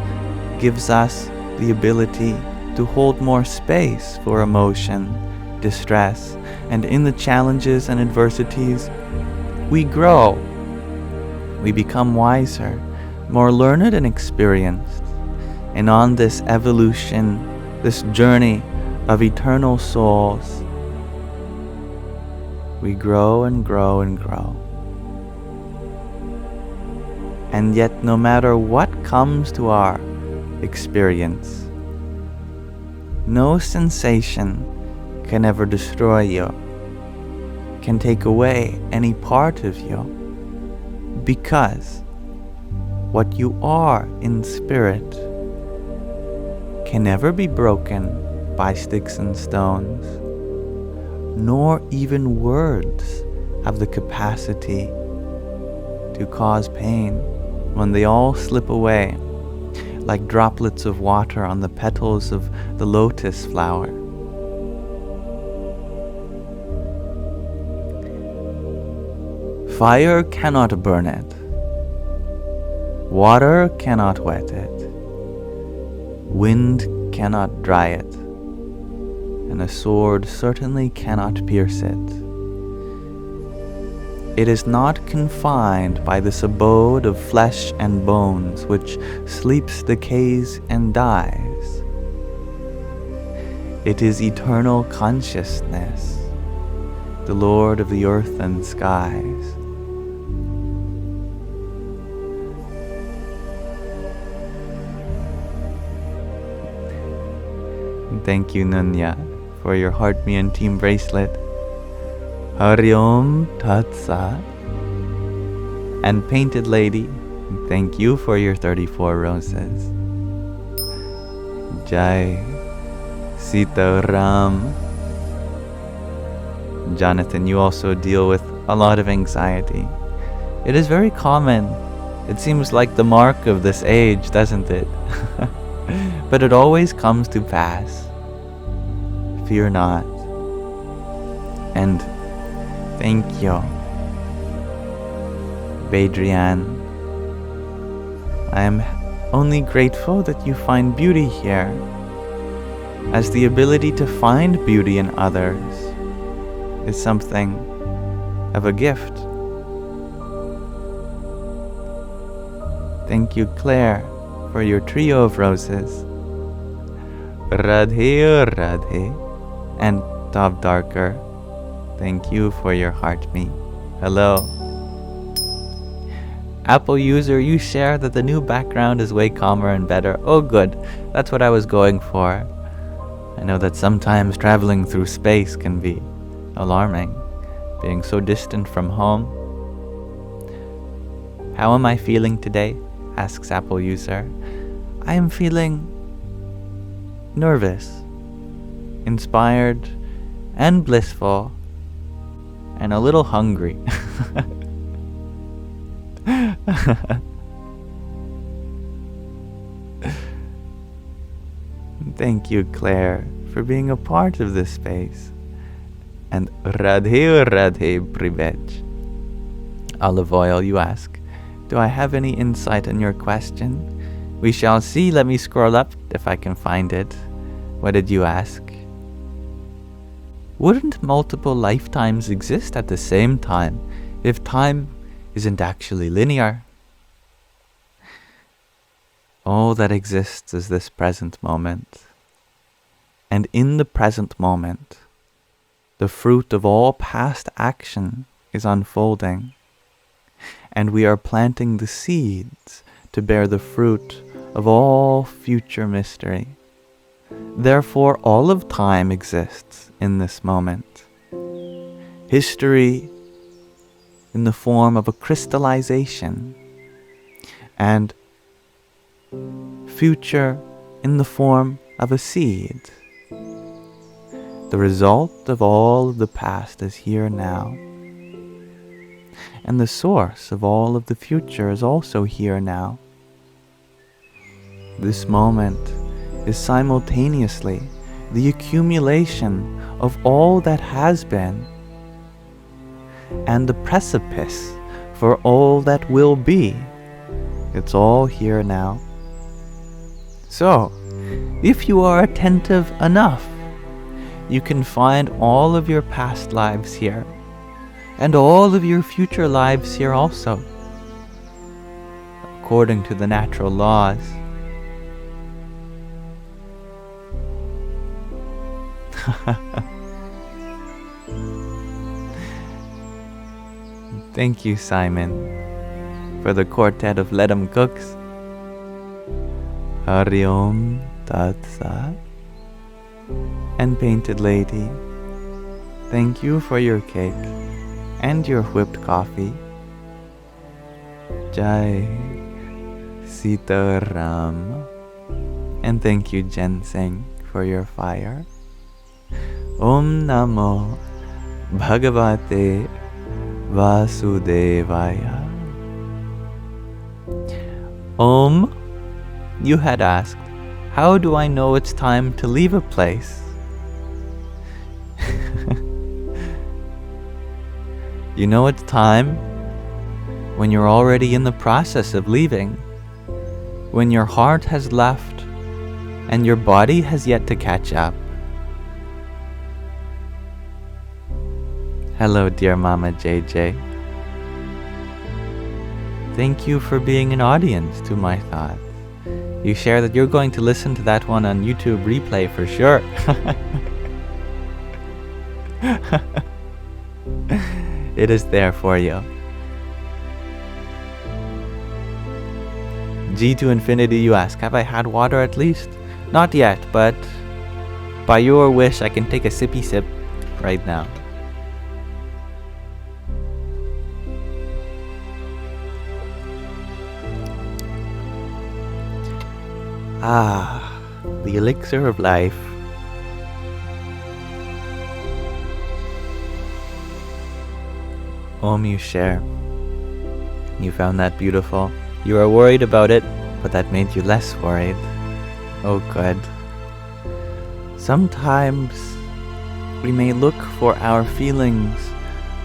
gives us the ability to hold more space for emotion, distress, and in the challenges and adversities, we grow. We become wiser, more learned and experienced. And on this evolution, this journey of eternal souls, we grow and grow and grow. And yet, no matter what comes to our experience, no sensation can ever destroy you, can take away any part of you, because what you are in spirit can never be broken by sticks and stones, nor even words have the capacity to cause pain when they all slip away like droplets of water on the petals of the lotus flower. Fire cannot burn it. Water cannot wet it. Wind cannot dry it. And a sword certainly cannot pierce it. It is not confined by this abode of flesh and bones, which sleeps, decays, and dies. It is eternal consciousness, the Lord of the earth and skies. thank you, Nunya, for your Heart Me and Team bracelet. Hari Om Tat Sat. And Painted Lady, thank you for your 34 roses. Jai Sita Ram. Jonathan, you also deal with a lot of anxiety. It is very common. It seems like the mark of this age, doesn't it? But it always comes to pass. Fear not. And thank you, Badrian. I am only grateful that you find beauty here, as the ability to find beauty in others is something of a gift. Thank you, Claire, for your trio of roses. Radhe Radhe. And Top Darker, thank you for your heart me. Hello. Apple user, you share that the new background is way calmer and better. Oh good, that's what I was going for. I know that sometimes traveling through space can be alarming, being so distant from home. How am I feeling today? Asks Apple user. I am feeling nervous, inspired, and blissful, and a little hungry. Thank you, Claire, for being a part of this space. And Radhe Radhe Privej. Olive Oil, you ask, do I have any insight on your question? We shall see. Let me scroll up if I can find it. What did you ask? Wouldn't multiple lifetimes exist at the same time if time isn't actually linear? All that exists is this present moment. And in the present moment, the fruit of all past action is unfolding. And we are planting the seeds to bear the fruit of all future mystery. Therefore, all of time exists in this moment. History in the form of a crystallization, and future in the form of a seed. The result of all of the past is here now. And the source of all of the future is also here now. This moment is simultaneously the accumulation of all that has been and the precipice for all that will be. It's all here now. So, if you are attentive enough, you can find all of your past lives here, and all of your future lives here also, according to the natural laws. Thank you, Simon, for the quartet of Let 'em Cooks. Hari Om Tat Sat. And Painted Lady, thank you for your cake and your whipped coffee. Jai Sita Ram. And thank you, Ginseng, for your fire. Om Namo Bhagavate Vasudevaya. Om, you had asked, how do I know it's time to leave a place? You know it's time when you're already in the process of leaving, when your heart has left and your body has yet to catch up. Hello, dear Mama JJ. Thank you for being an audience to my thoughts. You share that you're going to listen to that one on YouTube replay for sure. It is there for you. G to Infinity, you ask, have I had water at least? Not yet, but By your wish, I can take a sippy sip right now. Ah, the elixir of life. Om, you share. You found that beautiful. You were worried about it, but that made you less worried. Oh, good. Sometimes we may look for our feelings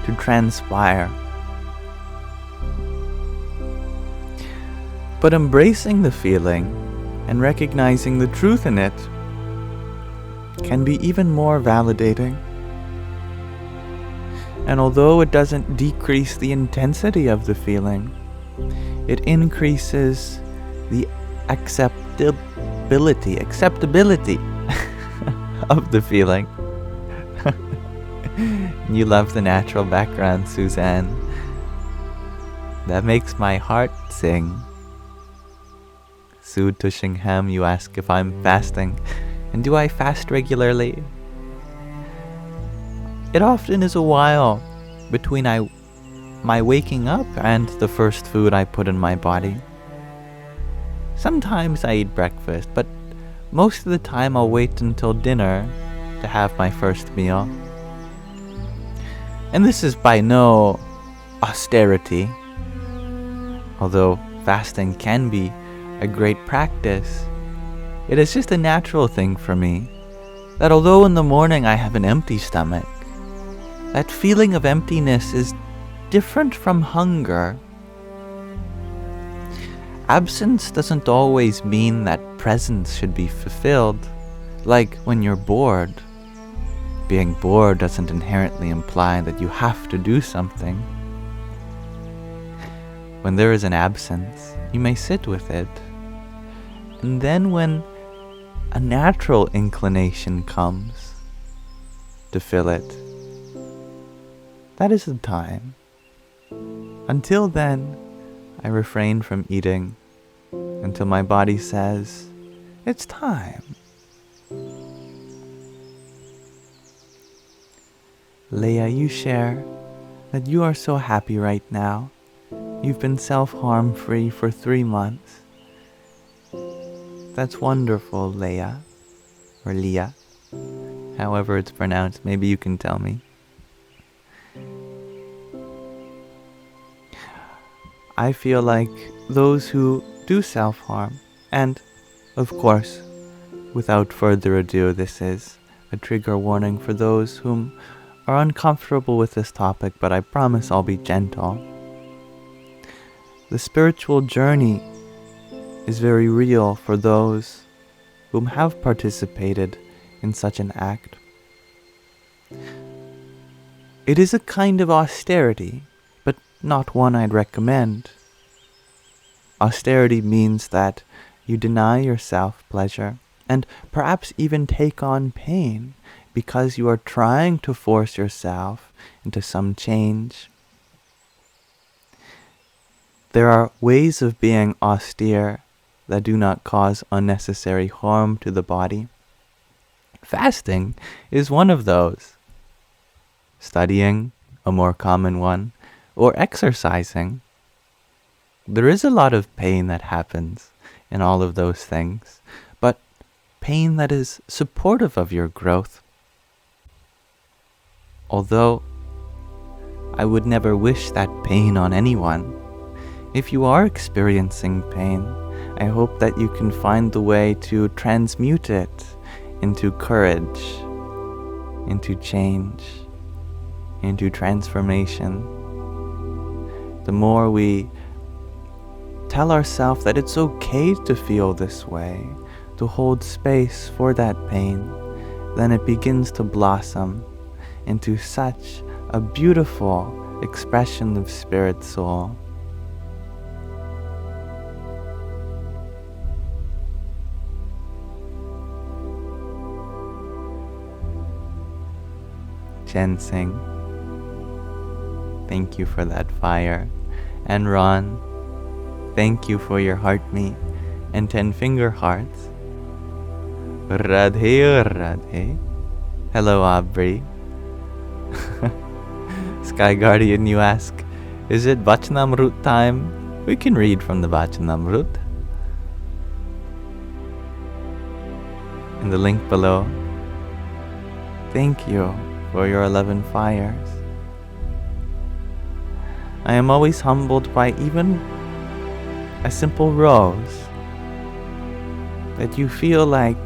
to transpire. But embracing the feeling and recognizing the truth in it can be even more validating. And although it doesn't decrease the intensity of the feeling, it increases the acceptability of the feeling. You love the natural background, Suzanne. That makes my heart sing. Sue Tushingham, you ask if I'm fasting, and do I fast regularly? It often is a while between my waking up and the first food I put in my body. Sometimes I eat breakfast, but most of the time I'll wait until dinner to have my first meal. And this is by no austerity, although fasting can be a great practice. It is just a natural thing for me, that although in the morning I have an empty stomach, that feeling of emptiness is different from hunger. Absence doesn't always mean that presence should be fulfilled, like when you're bored. Being bored doesn't inherently imply that you have to do something. When there is an absence, you may sit with it. And then when a natural inclination comes to fill it, that is the time. Until then, I refrain from eating until my body says, it's time. Leah, you share that you are so happy right now. You've been self-harm free for 3 months. That's wonderful, Leah. Or Leah. However it's pronounced, maybe you can tell me. I feel like those who do self-harm, and of course, without further ado, this is a trigger warning for those whom are uncomfortable with this topic, but I promise I'll be gentle. The spiritual journey is very real for those whom have participated in such an act. It is a kind of austerity, but not one I'd recommend. Austerity means that you deny yourself pleasure, and perhaps even take on pain, because you are trying to force yourself into some change. There are ways of being austere that do not cause unnecessary harm to the body. Fasting is one of those. Studying, a more common one, or exercising. There is a lot of pain that happens in all of those things, but pain that is supportive of your growth. Although I would never wish that pain on anyone, if you are experiencing pain, I hope that you can find the way to transmute it into courage, into change, into transformation. The more we tell ourselves that it's okay to feel this way, to hold space for that pain, then it begins to blossom into such a beautiful expression of spirit soul. Jen Singh, thank you for that fire. And Ron, thank you for your heart meat and 10 finger hearts. Radhe Radhe. Hello, Aubrey. Sky Guardian, you ask, is it Vachanamrut time? We can read from the Vachanamrut in the link below. Thank you for your 11 fires. I am always humbled by even a simple rose, that you feel like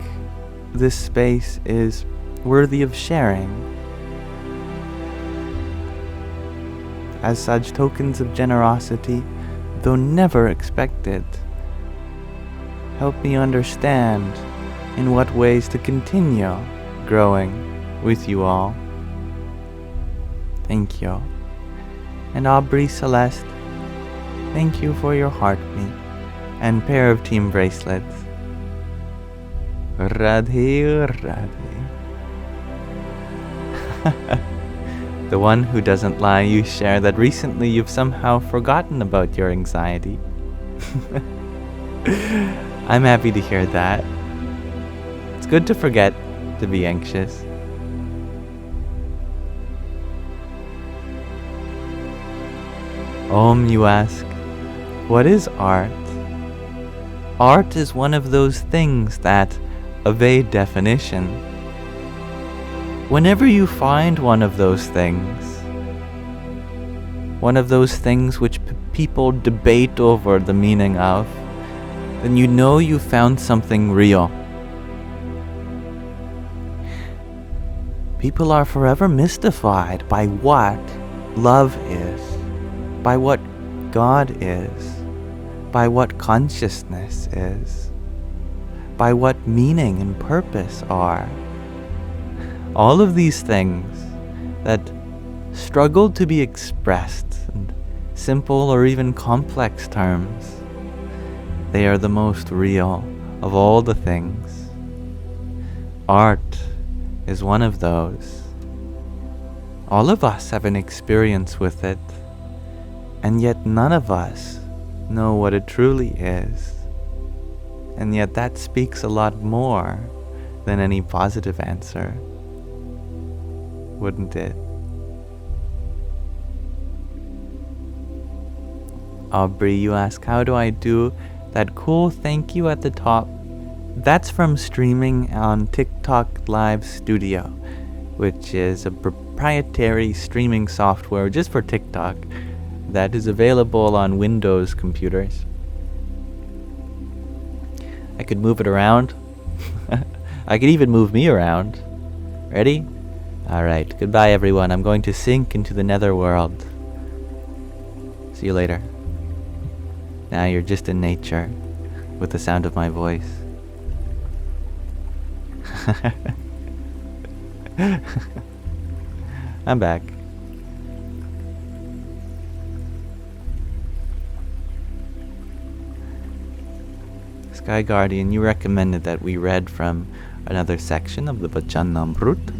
this space is worthy of sharing. As such tokens of generosity, though never expected, help me understand in what ways to continue growing with you all. Thank you. And Aubrey Celeste, thank you for your heartbeat and pair of team bracelets. Radhe Radhe. The one who doesn't lie, you share that recently you've somehow forgotten about your anxiety. I'm happy to hear that. It's good to forget to be anxious. Om, you ask, what is art? Art is one of those things that evade definition. Whenever you find one of those things which people debate over the meaning of, then you know you found something real. People are forever mystified by what love is, by what God is, by what consciousness is, by what meaning and purpose are. All of these things that struggle to be expressed in simple or even complex terms, they are the most real of all the things. Art is one of those. All of us have an experience with it, and yet none of us know what it truly is. And yet that speaks a lot more than any positive answer, wouldn't it? Aubrey, you ask, how do I do that cool thank you at the top? That's from streaming on TikTok Live Studio, which is a proprietary streaming software just for TikTok that is available on Windows computers. I could move it around. I could even move me around. Ready? Alright, goodbye everyone. I'm going to sink into the netherworld. See you later. Now you're just in nature with the sound of my voice. I'm back. Sky Guardian, you recommended that we read from another section of the Vachanamrut,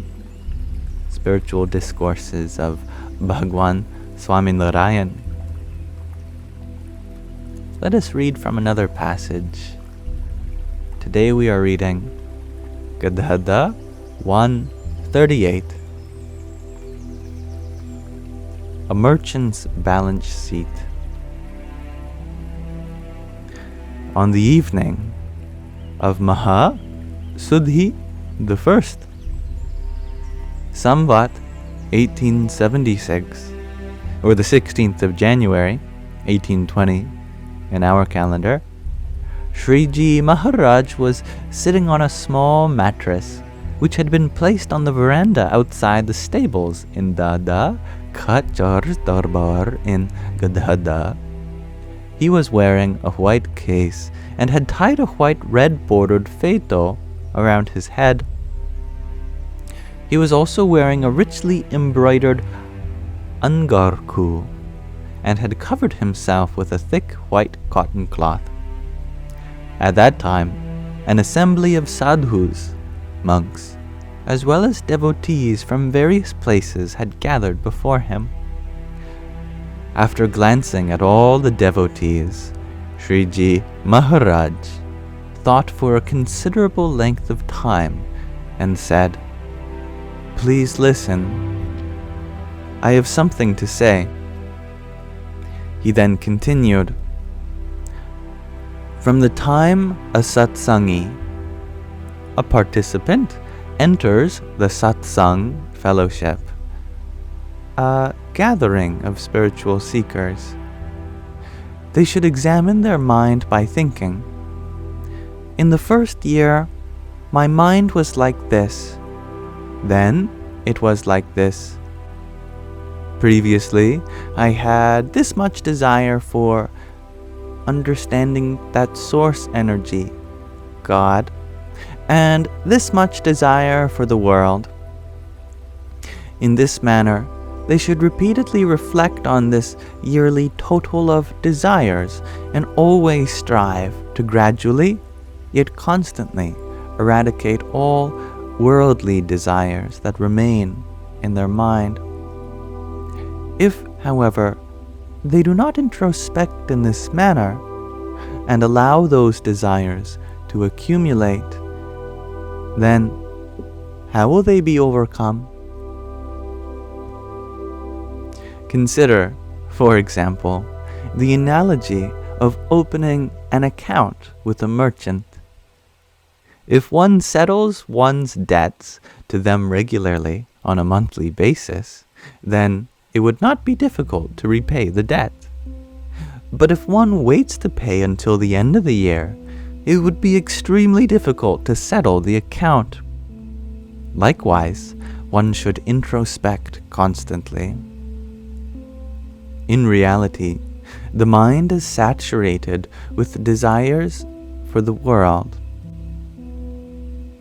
Spiritual Discourses of Bhagwan Swaminarayan. Let us read from another passage. Today we are reading Gadhada 1:38. A merchant's balance sheet. On the evening of Maha Sudhi the First, Samvat 1876, or the 16th of January 1820 in our calendar, Shriji Maharaj was sitting on a small mattress which had been placed on the veranda outside the stables in Dada Khachar's Darbar in Gadhada. He was wearing a white case and had tied a white red-bordered phaeto around his head. He was also wearing a richly embroidered angarku and had covered himself with a thick white cotton cloth. At that time, an assembly of sadhus, monks, as well as devotees from various places had gathered before him. After glancing at all the devotees, Shriji Maharaj thought for a considerable length of time and said, "Please listen. I have something to say." He then continued, "From the time a satsangi, a participant, enters the satsang fellowship, a gathering of spiritual seekers, they should examine their mind by thinking, 'In the first year, my mind was like this. Then it was like this. Previously, I had this much desire for understanding that source energy, God, and this much desire for the world.' In this manner, they should repeatedly reflect on this yearly total of desires and always strive to gradually, yet constantly, eradicate all worldly desires that remain in their mind. If, however, they do not introspect in this manner and allow those desires to accumulate, then how will they be overcome? Consider, for example, the analogy of opening an account with a merchant. If one settles one's debts to them regularly on a monthly basis, then it would not be difficult to repay the debt. But if one waits to pay until the end of the year, it would be extremely difficult to settle the account. Likewise, one should introspect constantly. In reality, the mind is saturated with desires for the world.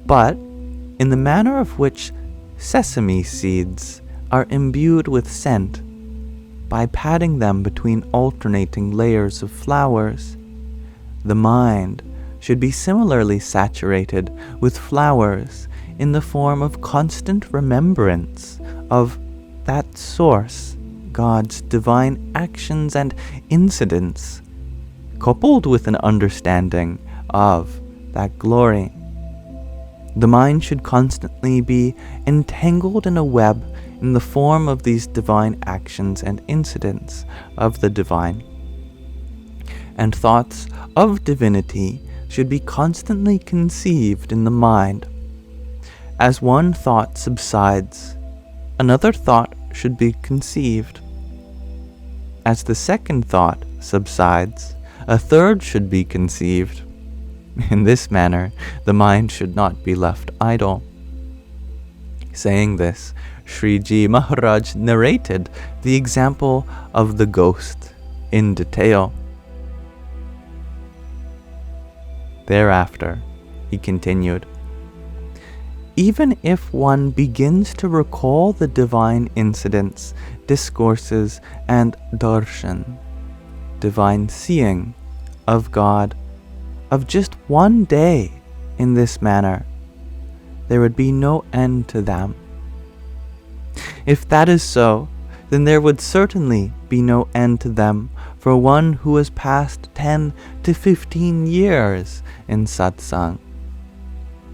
But in the manner of which sesame seeds are imbued with scent, by patting them between alternating layers of flowers, the mind should be similarly saturated with flowers in the form of constant remembrance of that source, God's divine actions and incidents, coupled with an understanding of that glory. The mind should constantly be entangled in a web in the form of these divine actions and incidents of the divine. And thoughts of divinity should be constantly conceived in the mind. As one thought subsides, another thought should be conceived. As the second thought subsides, a third should be conceived. In this manner, the mind should not be left idle. Saying this, Sriji Maharaj narrated the example of the ghost in detail. Thereafter, he continued, "Even if one begins to recall the divine incidents, discourses, and darshan, divine seeing of God, of just one day in this manner, there would be no end to them. If that is so, then there would certainly be no end to them for one who has passed 10 to 15 years in satsang,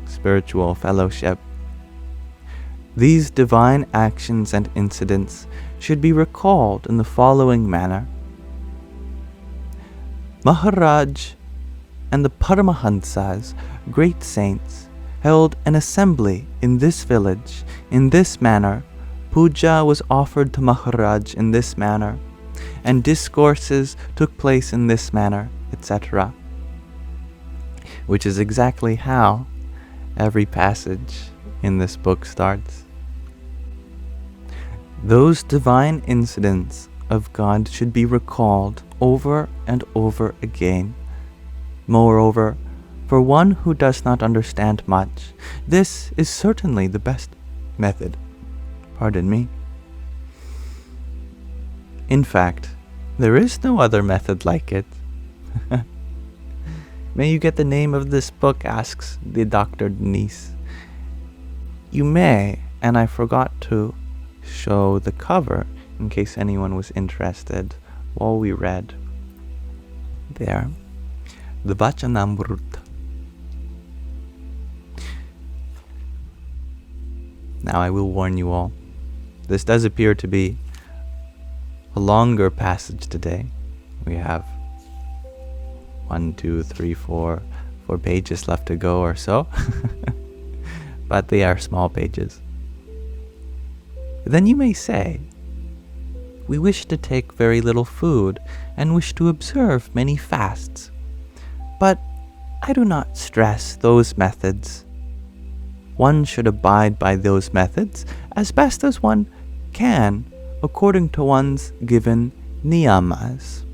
spiritual fellowship. These divine actions and incidents should be recalled in the following manner. Maharaj and the Paramahansas, great saints, held an assembly in this village. In this manner, puja was offered to Maharaj in this manner, and discourses took place in this manner, etc. Which is exactly how every passage in this book starts. Those divine incidents of God should be recalled over and over again. Moreover, for one who does not understand much, this is certainly the best method. Pardon me. In fact, there is no other method like it. May you get the name of this book, asks the Dr. Denise. You may, and I forgot to show the cover in case anyone was interested while we read there. The Vachanamrut, Now I will warn you all, this does appear to be a longer passage today. We have 4 pages left to go or so. But they are small pages. Then you may say, we wish to take very little food and wish to observe many fasts. But I do not stress those methods. One should abide by those methods as best as one can according to one's given niyamas,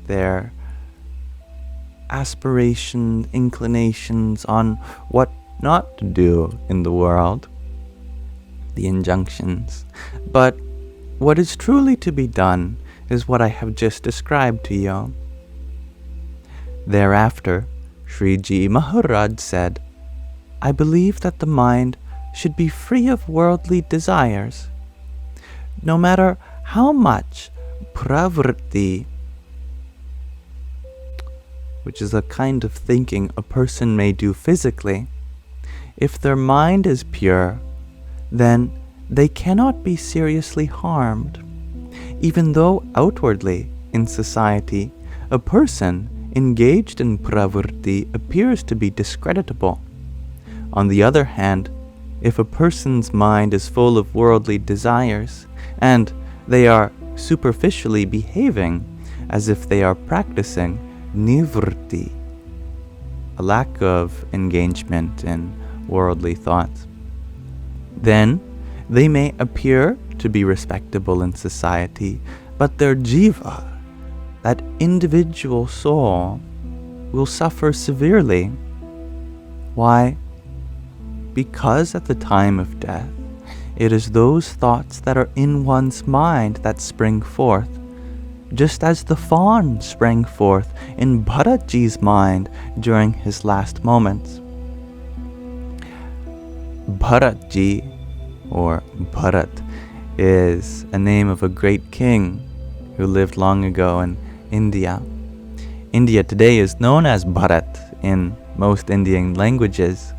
their aspirations, inclinations on what not to do in the world, the injunctions. But what is truly to be done is what I have just described to you. Thereafter, Sriji Maharaj said, I believe that the mind should be free of worldly desires. No matter how much pravritti, which is a kind of thinking a person may do physically, if their mind is pure, then they cannot be seriously harmed. Even though outwardly, in society, a person engaged in pravritti appears to be discreditable. On the other hand, if a person's mind is full of worldly desires, and they are superficially behaving as if they are practicing nivritti, a lack of engagement in worldly thoughts, then they may appear to be respectable in society, but their jiva, that individual soul, will suffer severely. Why? Because at the time of death, it is those thoughts that are in one's mind that spring forth, just as the fawn sprang forth in Bharatji's mind during his last moments. Bharatji, or Bharat, is a name of a great king who lived long ago in India. India today is known as Bharat in most Indian languages,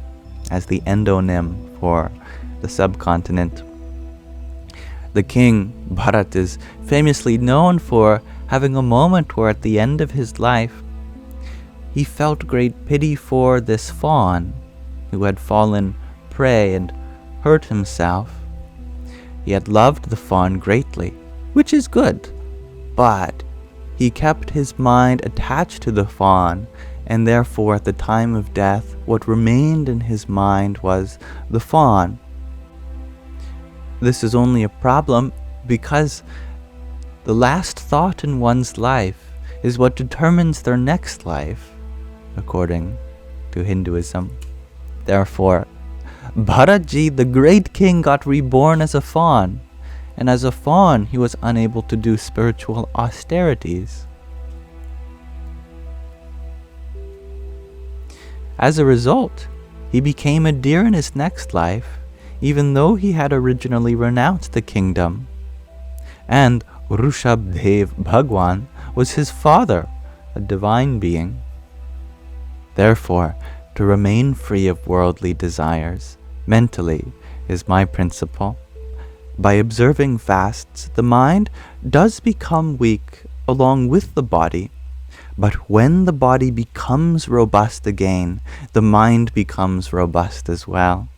as the endonym for the subcontinent. The king, Bharat, is famously known for having a moment where at the end of his life, he felt great pity for this fawn who had fallen prey and hurt himself. He had loved the fawn greatly, which is good, but he kept his mind attached to the fawn, and therefore at the time of death, what remained in his mind was the fawn. This is only a problem because the last thought in one's life is what determines their next life, according to Hinduism. Therefore, Bharatji, the great king, got reborn as a fawn, and as a fawn he was unable to do spiritual austerities. As a result, he became a deer in his next life, even though he had originally renounced the kingdom. And Rishabdev Bhagwan was his father, a divine being. Therefore, to remain free of worldly desires, mentally, is my principle. By observing fasts, the mind does become weak along with the body. But when the body becomes robust again, the mind becomes robust as well.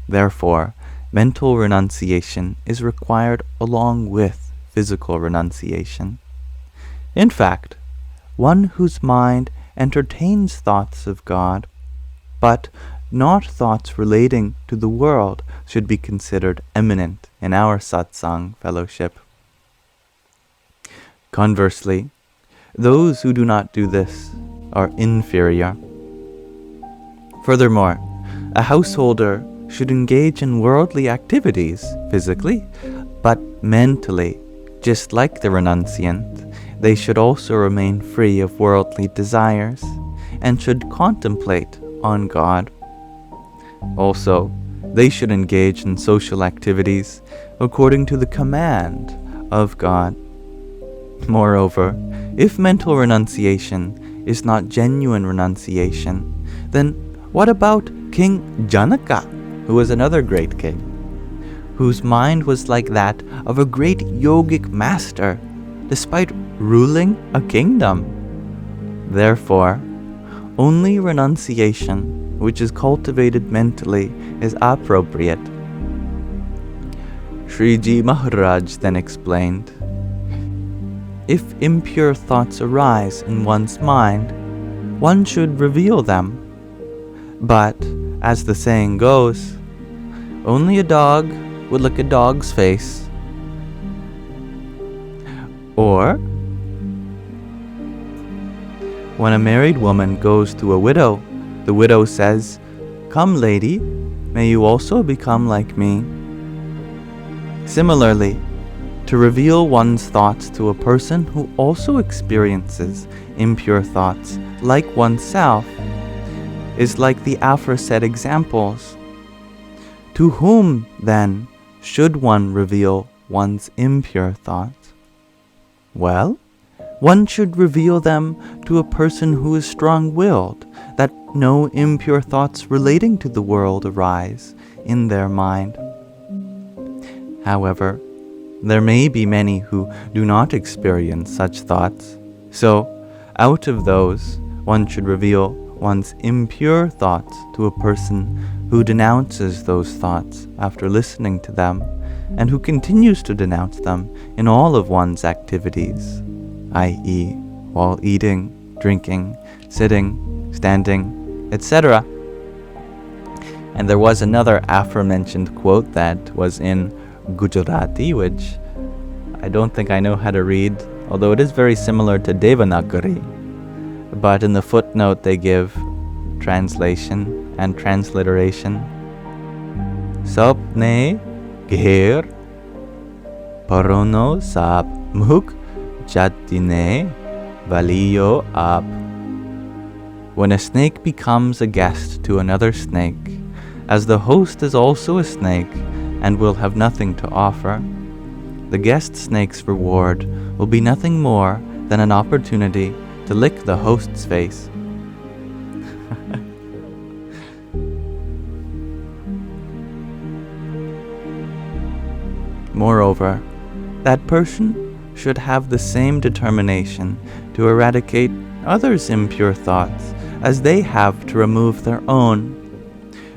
Therefore, mental renunciation is required along with physical renunciation. In fact, one whose mind entertains thoughts of God, but not thoughts relating to the world, should be considered eminent in our satsang fellowship. Conversely, those who do not do this are inferior. Furthermore, a householder should engage in worldly activities physically, but mentally, just like the renunciant, they should also remain free of worldly desires and should contemplate on God. Also, they should engage in social activities according to the command of God. Moreover, if mental renunciation is not genuine renunciation, then what about King Janaka, who was another great king? whose mind was like that of a great yogic master, despite ruling a kingdom. Therefore, only renunciation, which is cultivated mentally, is appropriate. Sriji Maharaj then explained, if impure thoughts arise in one's mind, one should reveal them. But, as the saying goes, only a dog would lick a dog's face. Or, when a married woman goes to a widow, the widow says, "Come, lady, may you also become like me." Similarly, to reveal one's thoughts to a person who also experiences impure thoughts like oneself is like the aforesaid examples. To whom, then, should one reveal one's impure thoughts? Well, one should reveal them to a person who is strong-willed, that no impure thoughts relating to the world arise in their mind. However, there may be many who do not experience such thoughts, so out of those, one should reveal one's impure thoughts to a person who denounces those thoughts after listening to them, and who continues to denounce them in all of one's activities, i.e., while eating, drinking, sitting, standing, etc. And there was another aforementioned quote that was in Gujarati, which I don't think I know how to read, although it is very similar to Devanagari. But in the footnote they give translation and transliteration. Sapne gher parono sap muk jatine valiyo ap. When a snake becomes a guest to another snake, as the host is also a snake and will have nothing to offer, the guest snake's reward will be nothing more than an opportunity to lick the host's face. Moreover, that person should have the same determination to eradicate others' impure thoughts as they have to remove their own.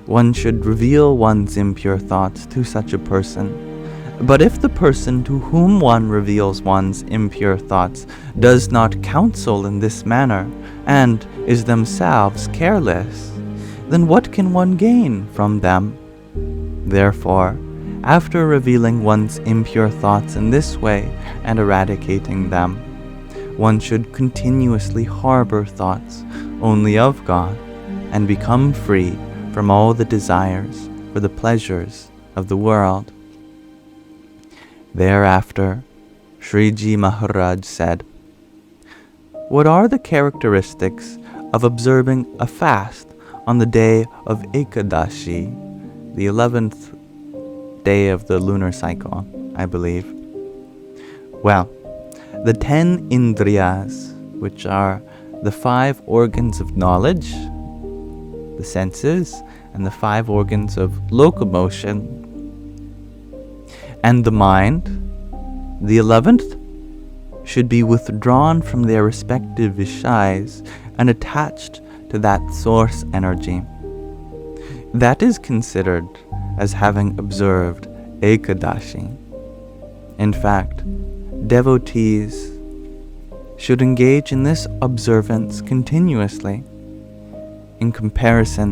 One should reveal one's impure thoughts to such a person. But if the person to whom one reveals one's impure thoughts does not counsel in this manner, and is themselves careless, then what can one gain from them? Therefore, after revealing one's impure thoughts in this way and eradicating them, one should continuously harbor thoughts only of God and become free from all the desires for the pleasures of the world. Thereafter, Sriji Maharaj said, "What are the characteristics of observing a fast on the day of Ekadashi, the 11th day of the lunar cycle, I believe?" Well, the 10 Indriyas, which are the 5 organs of knowledge, the senses, and the 5 organs of locomotion, and the mind, the 11th, should be withdrawn from their respective vishayas and attached to that source energy. That is considered as having observed Ekadashi. In fact, devotees should engage in this observance continuously. In comparison,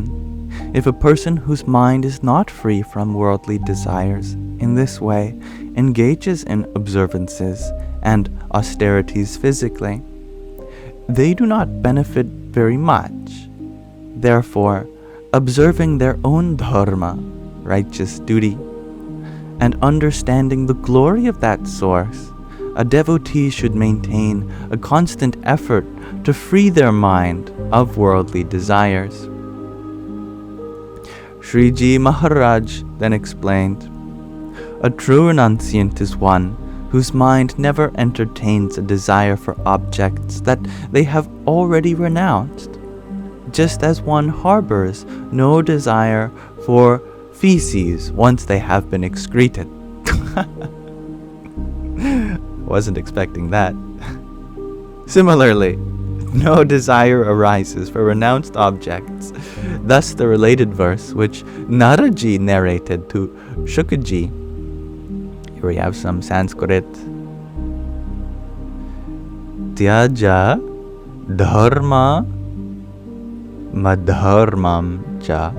if a person whose mind is not free from worldly desires in this way engages in observances and austerities physically, they do not benefit very much. Therefore, observing their own dharma, righteous duty, and understanding the glory of that source, a devotee should maintain a constant effort to free their mind of worldly desires. Sriji Maharaj then explained, "A true renunciant is one whose mind never entertains a desire for objects that they have already renounced, just as one harbors no desire for feces once they have been excreted. Wasn't expecting that. Similarly, no desire arises for renounced objects. Thus the related verse which Naraji narrated to Shukaji. Here we have some Sanskrit. Tyaja dharma madharmam cha.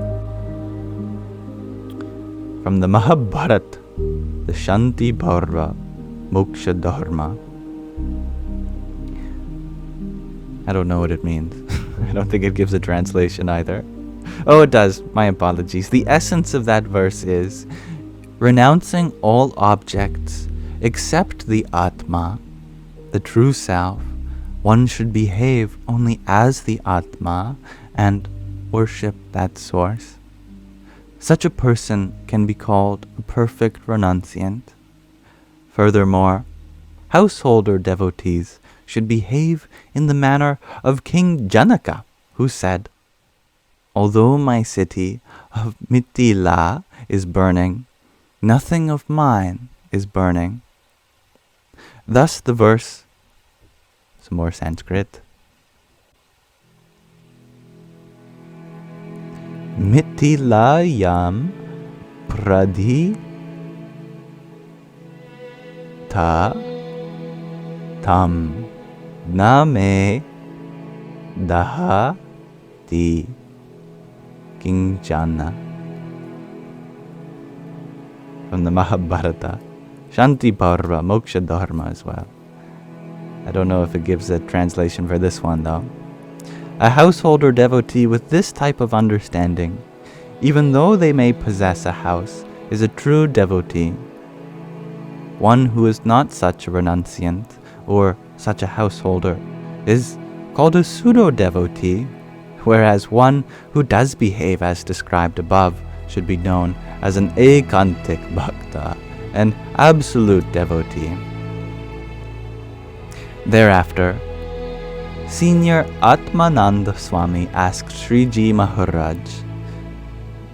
From the Mahabharata, the Shanti Bharva Moksha Dharma. I don't know what it means. I don't think it gives a translation either. Oh, it does. My apologies. The essence of that verse is renouncing all objects except the Atma, the true self. One should behave only as the Atma and worship that source. Such a person can be called a perfect renunciant. Furthermore, householder devotees should behave in the manner of King Janaka, who said, "Although my city of Mithila is burning, nothing of mine is burning." Thus the verse, some more Sanskrit, Mithilayam pradhi ta tam name dahati kinchana. From the Mahabharata, Shanti Parva Moksha Dharma as well. I don't know if it gives a translation for this one though. A householder devotee with this type of understanding, even though they may possess a house, is a true devotee. One who is not such a renunciant or such a householder is called a pseudo-devotee, whereas one who does behave as described above should be known as an ekantik bhakta, an absolute devotee. Thereafter, Senior Atmananda Swami asked Sriji Maharaj,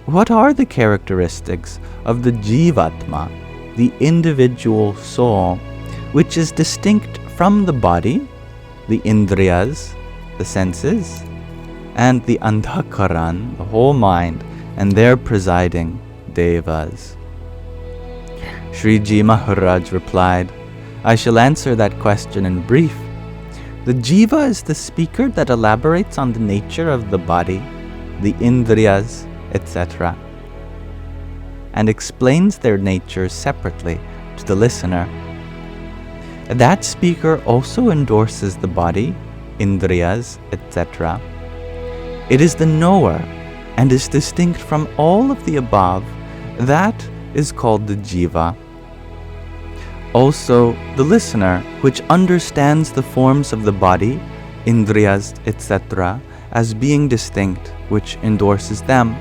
"What are the characteristics of the Jivatma, the individual soul, which is distinct from the body, the Indriyas, the senses, and the Andhakaran, the whole mind, and their presiding devas?" Sriji Maharaj replied, "I shall answer that question in brief. The jiva is the speaker that elaborates on the nature of the body, the indriyas, etc., and explains their natures separately to the listener. That speaker also endorses the body, indriyas, etc. It is the knower and is distinct from all of the above. That is called the jiva. Also, the listener, which understands the forms of the body, indriyas, etc., as being distinct, which endorses them,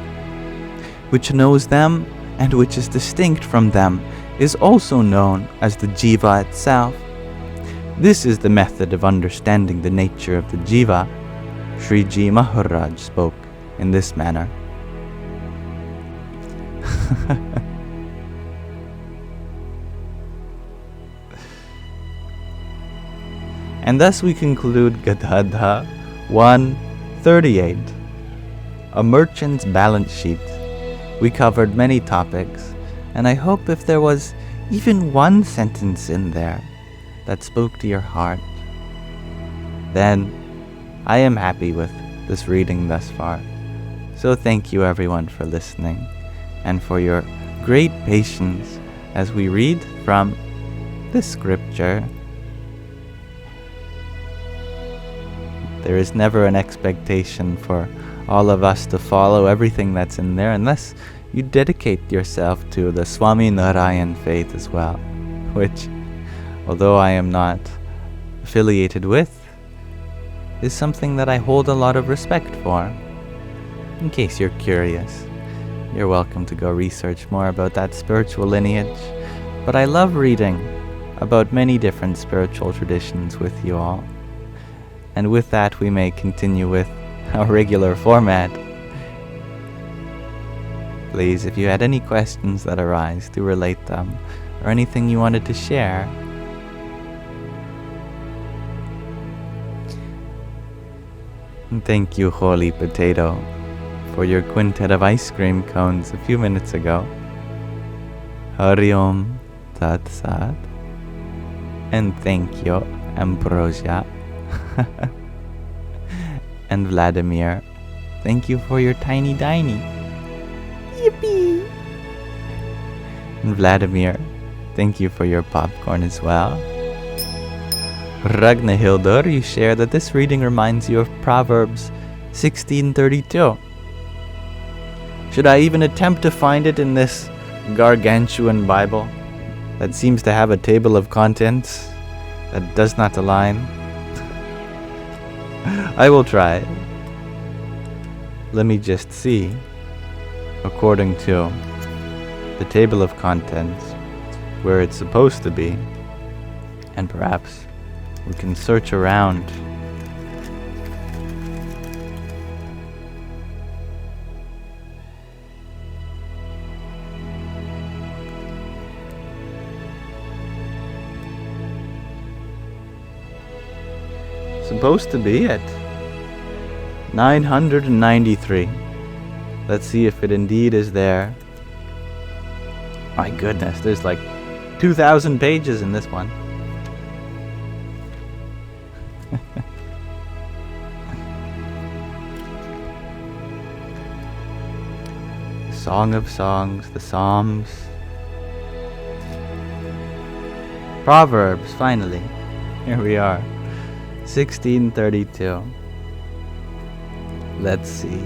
which knows them, and which is distinct from them, is also known as the jiva itself. This is the method of understanding the nature of the jiva." Sriji Maharaj spoke in this manner. And thus we conclude Gadadha 138, a merchant's balance sheet. We covered many topics, and I hope if there was even one sentence in there that spoke to your heart, then I am happy with this reading thus far. So thank you everyone for listening and for your great patience as we read from this scripture. There is never an expectation for all of us to follow everything that's in there unless you dedicate yourself to the Swami Narayan faith as well, which, although I am not affiliated with, is something that I hold a lot of respect for. In case you're curious, you're welcome to go research more about that spiritual lineage, but I love reading about many different spiritual traditions with you all. And with that, we may continue with our regular format. Please, if you had any questions that arise, to relate them, or anything you wanted to share. And thank you, Holy Potato, for your quintet of ice cream cones a few minutes ago. Hari Om Tat Sat. And thank you, Ambrosia. And Vladimir, thank you for your tiny diny. Yippee! And Vladimir, thank you for your popcorn as well. Ragnahildur, you share that this reading reminds you of Proverbs 16:32. Should I even attempt to find it in this gargantuan Bible that seems to have a table of contents that does not align? I will try. Let me just see. According to the table of contents, where it's supposed to be, and perhaps we can search around. Supposed to be at 993. Let's see if it indeed is there. My goodness, there's like 2,000 pages in this one. Song of Songs, the Psalms. Proverbs, finally. Here we are. 1632. Let's see.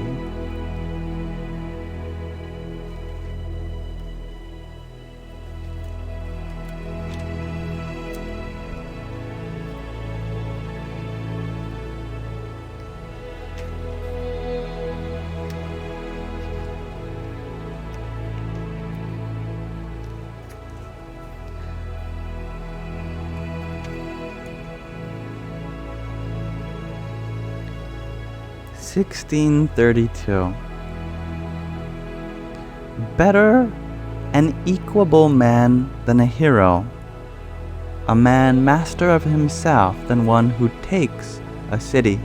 (1632). Better an equable man than a hero, a man master of himself than one who takes a city.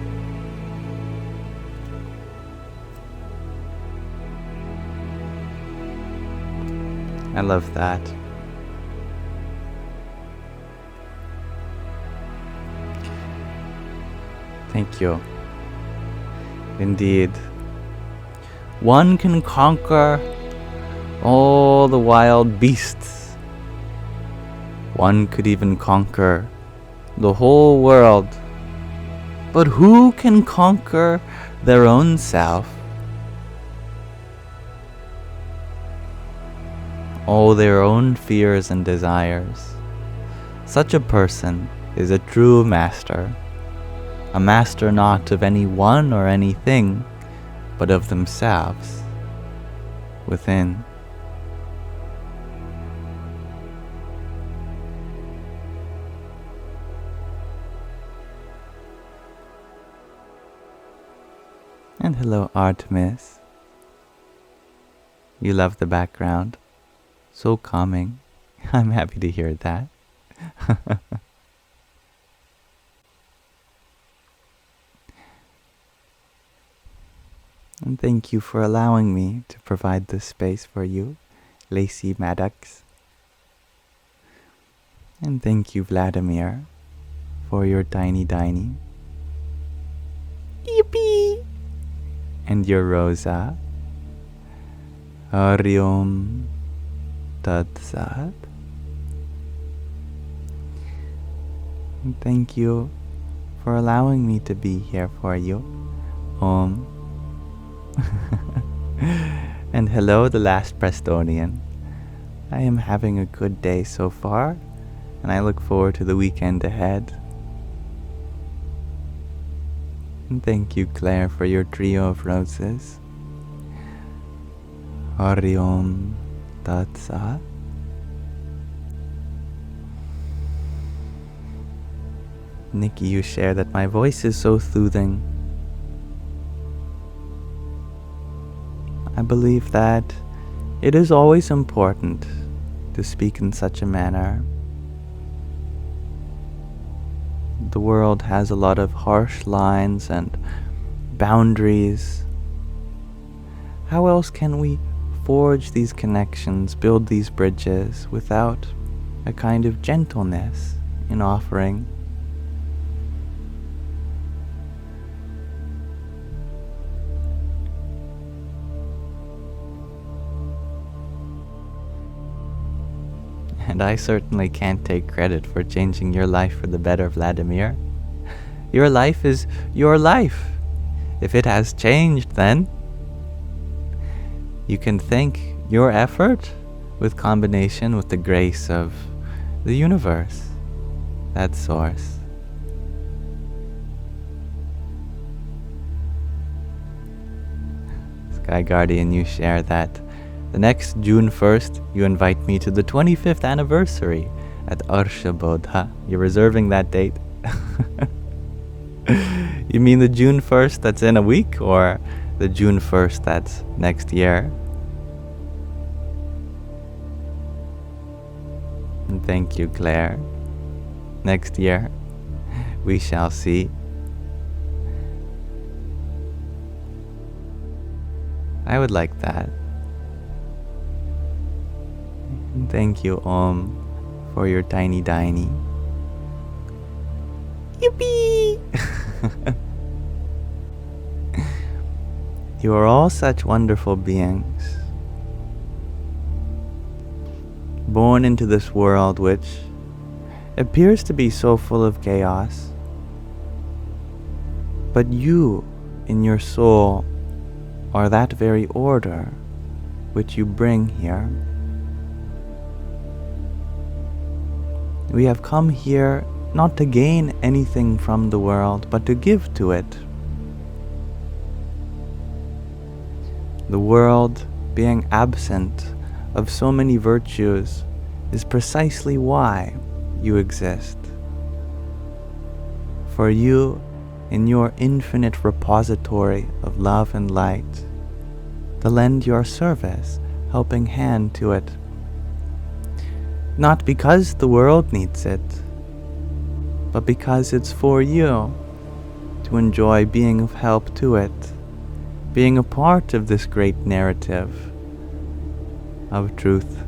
I love that. Thank you. Indeed. One can conquer all the wild beasts. One could even conquer the whole world. But who can conquer their own self? All their own fears and desires. Such a person is a true master. A master not of any one or anything, but of themselves within. And hello, Artemis. You love the background. So calming. I'm happy to hear that. And thank you for allowing me to provide this space for you, Lacey Maddox. And thank you, Vladimir, for your tiny diny. Yippee! And your Rosa. Hari Om Tat Sat. And thank you for allowing me to be here for you. Om. And hello, the last Prestonian. I am having a good day so far, and I look forward to the weekend ahead. And thank you, Claire, for your trio of roses. Hari Om Tat Sat. Nikki, you share that my voice is so soothing. I believe that It is always important to speak in such a manner. The world has a lot of harsh lines and boundaries. How else can we forge these connections, build these bridges without a kind of gentleness in offering? And I certainly can't take credit for changing your life for the better, Vladimir. Your life is your life. If it has changed, then you can thank your effort with combination with the grace of the universe, that source. Sky Guardian, you share that the next June 1st, you invite me to the 25th anniversary at Arshabodha. You're reserving that date? You mean the June 1st that's in a week, or the June 1st that's next year? And thank you, Claire. Next year, we shall see. I would like that. And thank you, Om, for your tiny diny. Yippee! You are all such wonderful beings, born into this world which appears to be so full of chaos. But you, in your soul, are that very order which you bring here. We have come here not to gain anything from the world, but to give to it. The world, being absent of so many virtues, is precisely why you exist. For you, in your infinite repository of love and light, to lend your service, helping hand to it. Not because the world needs it, but because it's for you to enjoy being of help to it, being a part of this great narrative of truth.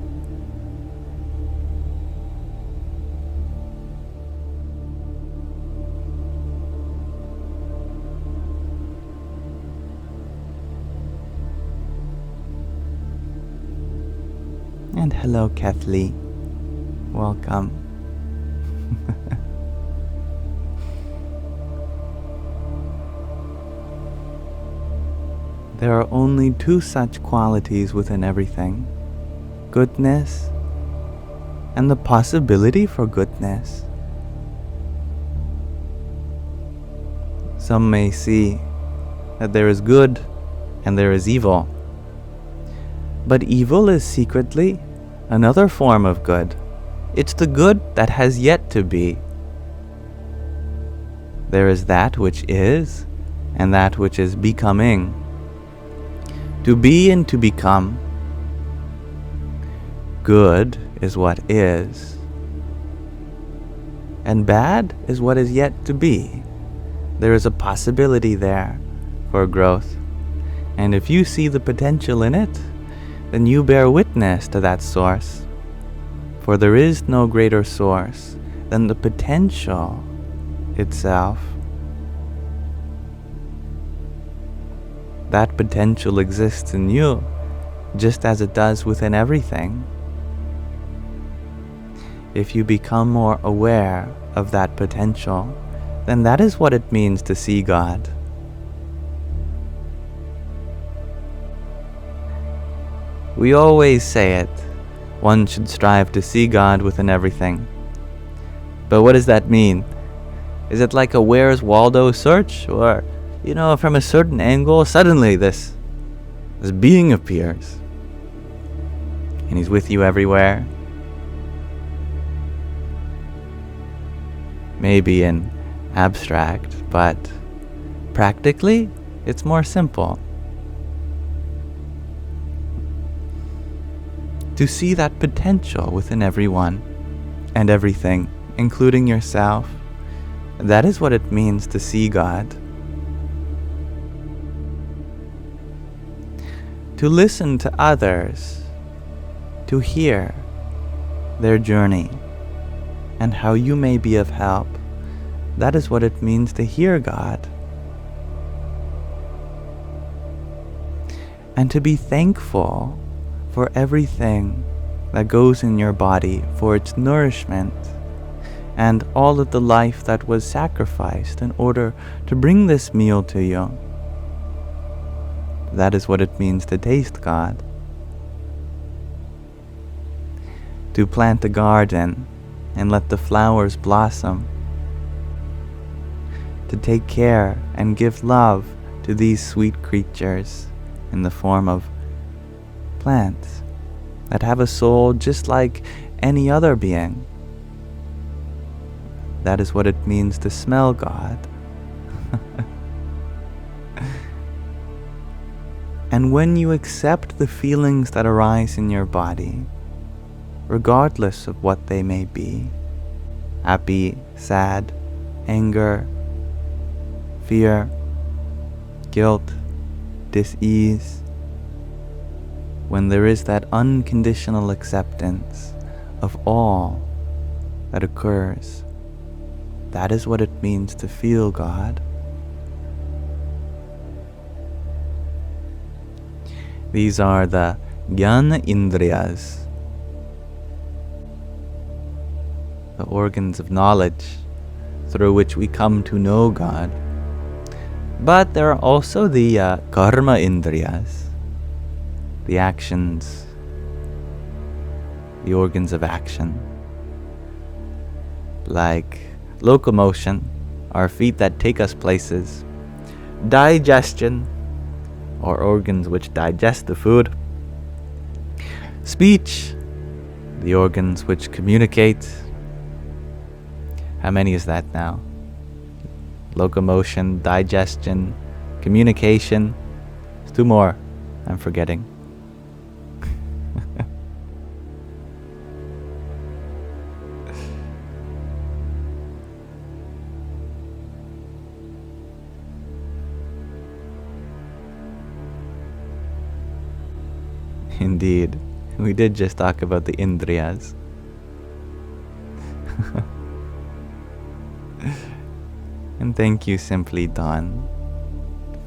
And hello, Kathleen. Welcome. There are only two such qualities within everything: goodness and the possibility for goodness. Some may see that there is good and there is evil, but evil is secretly another form of good. It's the good that has yet to be. There is that which is and that which is becoming. To be and to become. Good is what is, and bad is what is yet to be. There is a possibility there for growth, and if you see the potential in it, then you bear witness to that source. For there is no greater source than the potential itself. That potential exists in you, just as it does within everything. If you become more aware of that potential, then that is what it means to see God. We always say it, one should strive to see God within everything. But what does that mean? Is it like a Where's Waldo search? Or, from a certain angle, suddenly this being appears, and he's with you everywhere? Maybe in abstract, but practically, it's more simple. to see that potential within everyone and everything, including yourself. That is what it means to see God. To listen to others, to hear their journey and how you may be of help. That is what it means to hear God. And to be thankful for everything that goes in your body, for its nourishment, and all of the life that was sacrificed in order to bring this meal to you. That is what it means to taste God. To plant a garden and let the flowers blossom. To take care and give love to these sweet creatures in the form of plants that have a soul just like any other being. That is what it means to smell God. And when you accept the feelings that arise in your body, regardless of what they may be, happy, sad, anger, fear, guilt, dis-ease, when there is that unconditional acceptance of all that occurs, that is what it means to feel God. These are the Jnana-Indriyas, the organs of knowledge through which we come to know God. But there are also the Karma-Indriyas, the actions, the organs of action, like locomotion, our feet that take us places, digestion, or organs which digest the food, speech, the organs which communicate. How many is that now? Locomotion, digestion, communication. There's 2 more I'm forgetting. Indeed, we did just talk about the Indriyas. And thank you, Simply Dawn,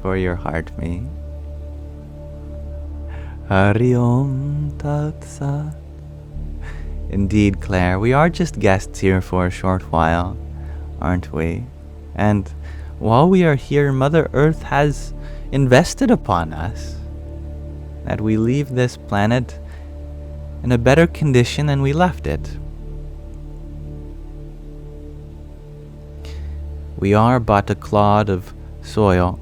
for your heart me. Hari Om Tat Sat. Indeed, Claire, we are just guests here for a short while, aren't we? And while we are here, Mother Earth has invested upon us that we leave this planet in a better condition than we left it. We are but a clod of soil,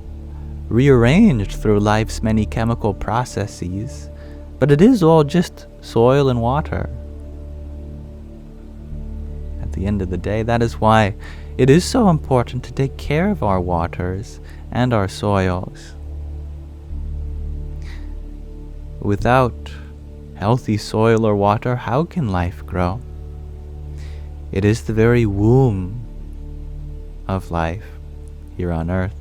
rearranged through life's many chemical processes, but it is all just soil and water. At the end of the day, that is why it is so important to take care of our waters and our soils. Without healthy soil or water, how can life grow? It is the very womb of life here on earth.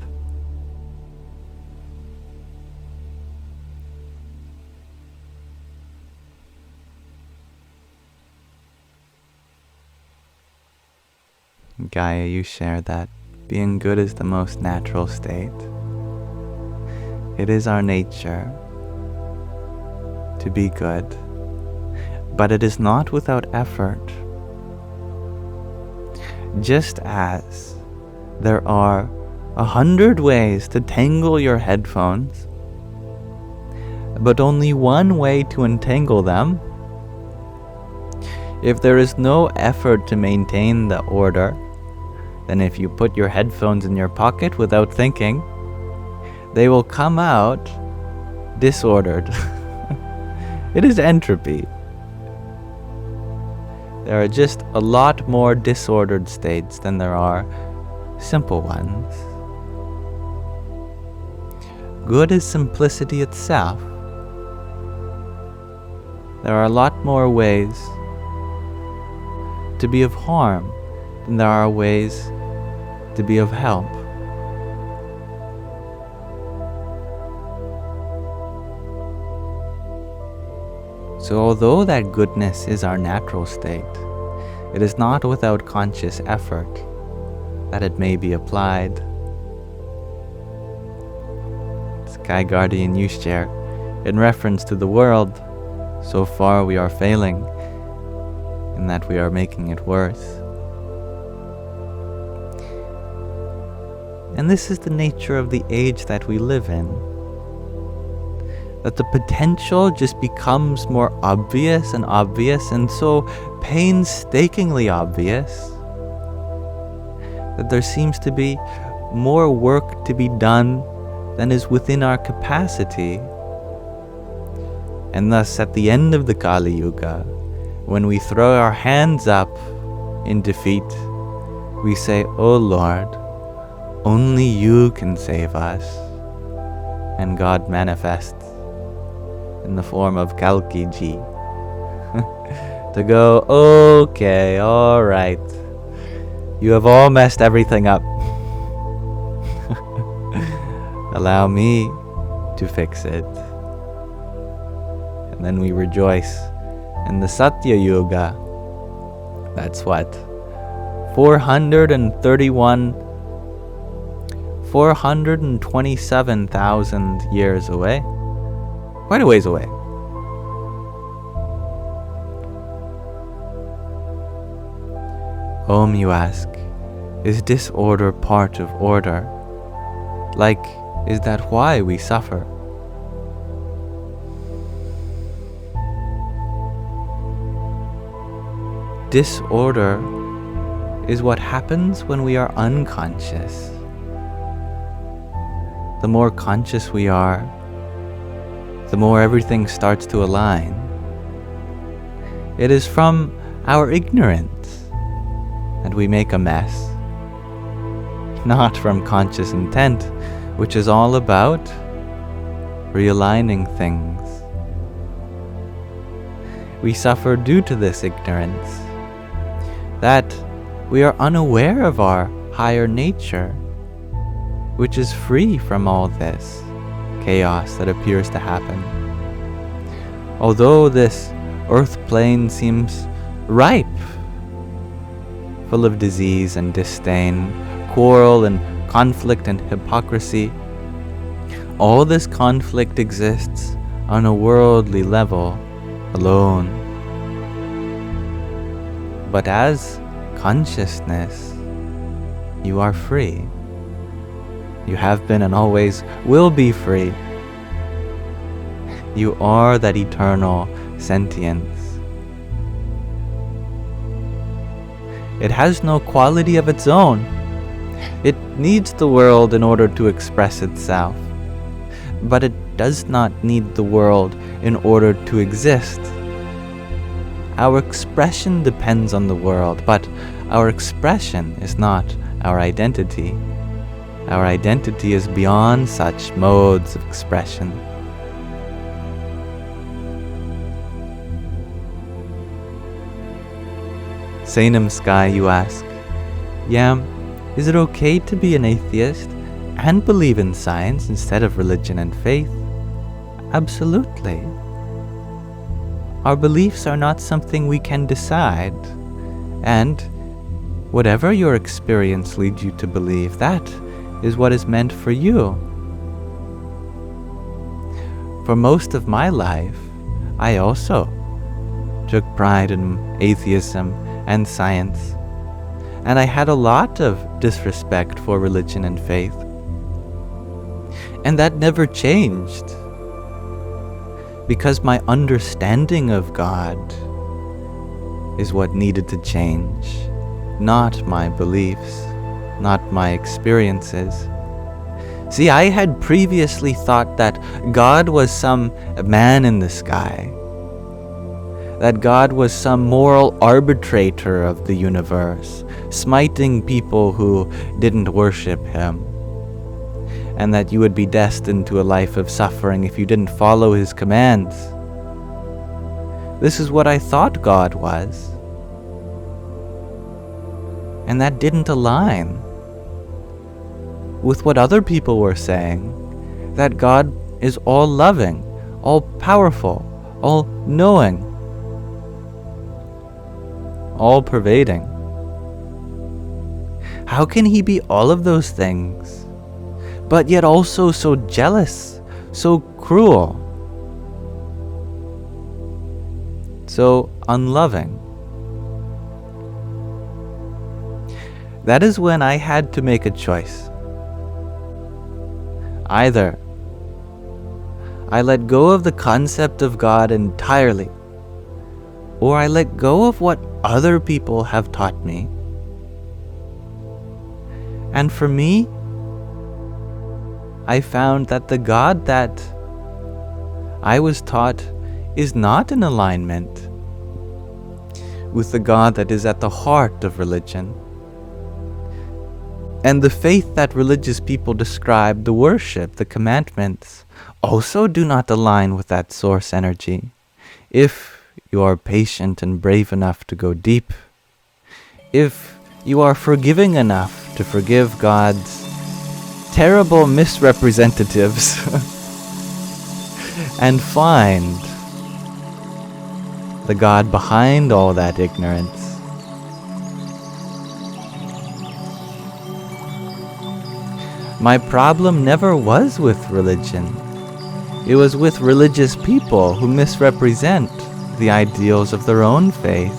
Gaia, you share that being good is the most natural state. It is our nature to be good, but it is not without effort. Just as there are 100 ways to tangle your headphones, but only one way to untangle them, if there is no effort to maintain the order, then if you put your headphones in your pocket without thinking, they will come out disordered. It is entropy. There are just a lot more disordered states than there are simple ones. Good is simplicity itself. there are a lot more ways to be of harm than there are ways to be of help. So although that goodness is our natural state, it is not without conscious effort that it may be applied. Sky Guardian Use Chair, in reference to the world, so far we are failing in that we are making it worse. And this is the nature of the age that we live in. That the potential just becomes more obvious and so painstakingly obvious that there seems to be more work to be done than is within our capacity. And thus at the end of the Kali Yuga, when we throw our hands up in defeat, we say, "Oh Lord, only you can save us." And God manifests in the form of Kalki Ji to go, "Okay, all right, you have all messed everything up. Allow me to fix it." And then we rejoice in the Satya Yuga. That's what? 427,000 years away. Quite a ways away. Om, you ask, is disorder part of order? Like, is that why we suffer? Disorder is what happens when we are unconscious. The more conscious we are, the more everything starts to align. It is from our ignorance that we make a mess, not from conscious intent, which is all about realigning things. We suffer due to this ignorance, that we are unaware of our higher nature, which is free from all this chaos that appears to happen. Although this earth plane seems ripe, full of disease and disdain, quarrel and conflict and hypocrisy, all this conflict exists on a worldly level alone. But as consciousness, you are free. You have been and always will be free. You are that eternal sentience. It has no quality of its own. It needs the world in order to express itself. But it does not need the world in order to exist. Our expression depends on the world, but our expression is not our identity. Our identity is beyond such modes of expression. Sanam Sky, you ask, Yam, is it okay to be an atheist and believe in science instead of religion and faith? Absolutely. Our beliefs are not something we can decide, and whatever your experience leads you to believe, that is what is meant for you. For most of my life, I also took pride in atheism and science, and I had a lot of disrespect for religion and faith. And that never changed, because my understanding of God is what needed to change, not my beliefs, not my experiences. See, I had previously thought that God was some man in the sky, that God was some moral arbitrator of the universe, smiting people who didn't worship Him, and that you would be destined to a life of suffering if you didn't follow His commands. This is what I thought God was. And that didn't align with what other people were saying, that God is all-loving, all-powerful, all-knowing, all-pervading. How can he be all of those things, but yet also so jealous, so cruel, so unloving? That is when I had to make a choice. Either I let go of the concept of God entirely, or I let go of what other people have taught me. And for me, I found that the God that I was taught is not in alignment with the God that is at the heart of religion. And the faith that religious people describe, the worship, the commandments, also do not align with that source energy. If you are patient and brave enough to go deep, if you are forgiving enough to forgive God's terrible misrepresentatives and find the God behind all that ignorance. My problem never was with religion. It was with religious people who misrepresent the ideals of their own faith.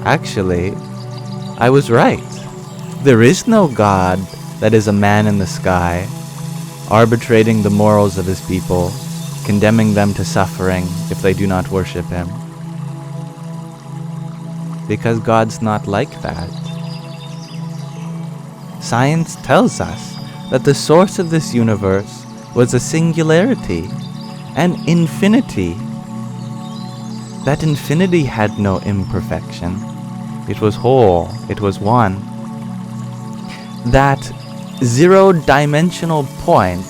Actually, I was right. There is no God that is a man in the sky, arbitrating the morals of his people, condemning them to suffering if they do not worship him. Because God's not like that. Science tells us that the source of this universe was a singularity, an infinity. That infinity had no imperfection. It was whole, it was one. That zero-dimensional point,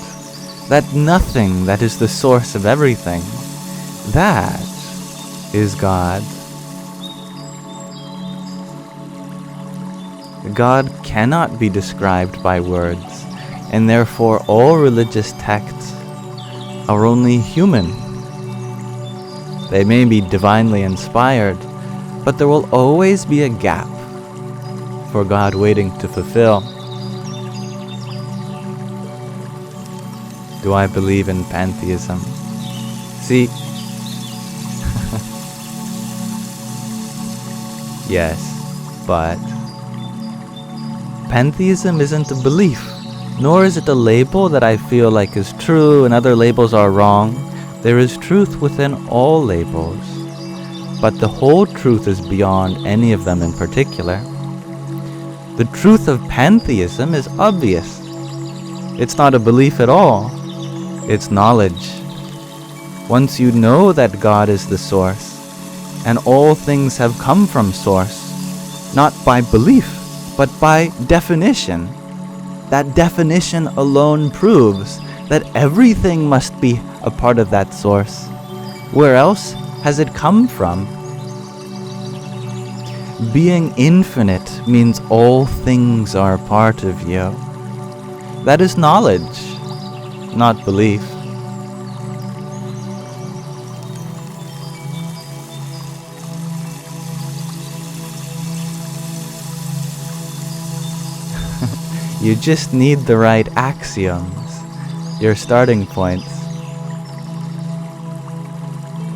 that nothing that is the source of everything, that is God. God cannot be described by words, and therefore all religious texts are only human. They may be divinely inspired, but there will always be a gap for God waiting to fulfill. Do I believe in pantheism? See, yes, but pantheism isn't a belief, nor is it a label that I feel like is true and other labels are wrong. There is truth within all labels, but the whole truth is beyond any of them in particular. The truth of pantheism is obvious. It's not a belief at all. It's knowledge. Once you know that God is the source, and all things have come from source, not by belief, but by definition, that definition alone proves that everything must be a part of that source. Where else has it come from? Being infinite means all things are a part of you. That is knowledge, not belief. You just need the right axioms, your starting points.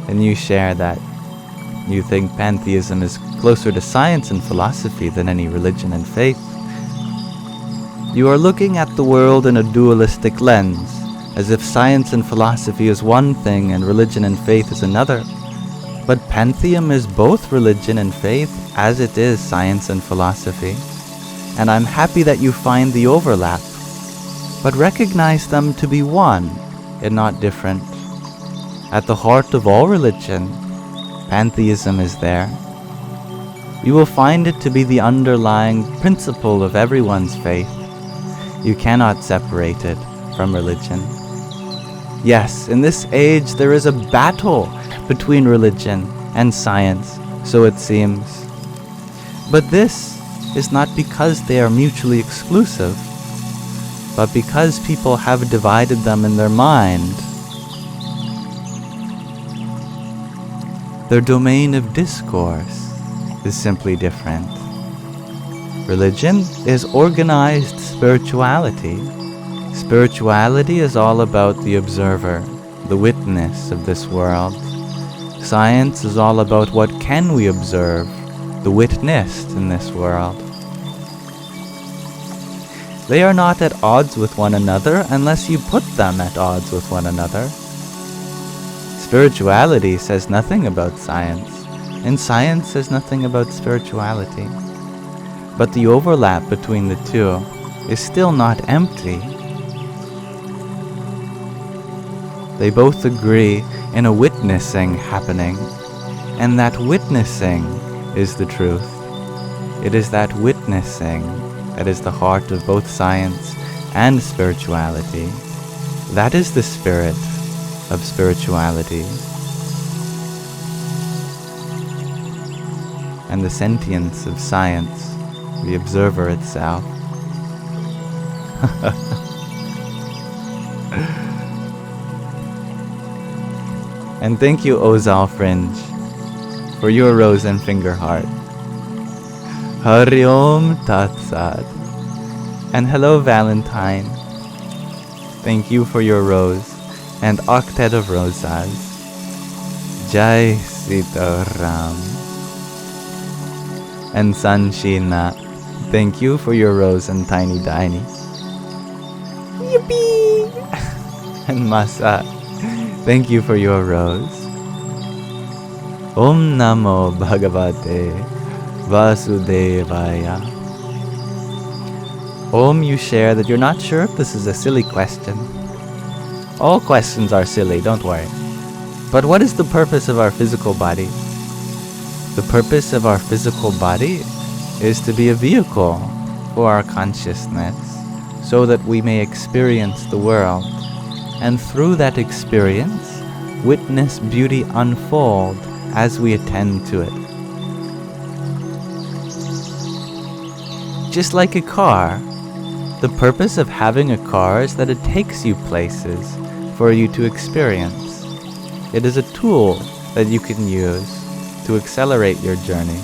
And you share that you think pantheism is closer to science and philosophy than any religion and faith. You are looking at the world in a dualistic lens, as if science and philosophy is one thing and religion and faith is another. But pantheism is both religion and faith as it is science and philosophy. And I'm happy that you find the overlap, but recognize them to be one and not different. At the heart of all religion, pantheism is there. You will find it to be the underlying principle of everyone's faith. You cannot separate it from religion. Yes, in this age there is a battle between religion and science, so it seems. But this is not because they are mutually exclusive, but because people have divided them in their mind. Their domain of discourse is simply different. Religion is organized spirituality. Spirituality is all about the observer, the witness of this world. Science is all about what can we observe, the witnessed in this world. They are not at odds with one another unless you put them at odds with one another. Spirituality says nothing about science, and science says nothing about spirituality. But the overlap between the two is still not empty. They both agree in a witnessing happening, and that witnessing is the truth. It is that witnessing that is the heart of both science and spirituality. That is the spirit of spirituality. And the sentience of science, the observer itself. And thank you, Ozal Fringe, for your rose and finger heart. Hari Om Tat Sat. And hello, Valentine. Thank you for your rose and octet of rosas. Jai Sita Ram. And Sanshina, thank you for your rose and tiny tiny. Yippee! And Masa, thank you for your rose. Om Namo Bhagavate Vasudevaya. Om, you share that you're not sure if this is a silly question. All questions are silly, don't worry. But what is the purpose of our physical body? The purpose of our physical body is to be a vehicle for our consciousness, so that we may experience the world, and through that experience, witness beauty unfold as we attend to it. Just like a car, the purpose of having a car is that it takes you places for you to experience. It is a tool that you can use to accelerate your journey.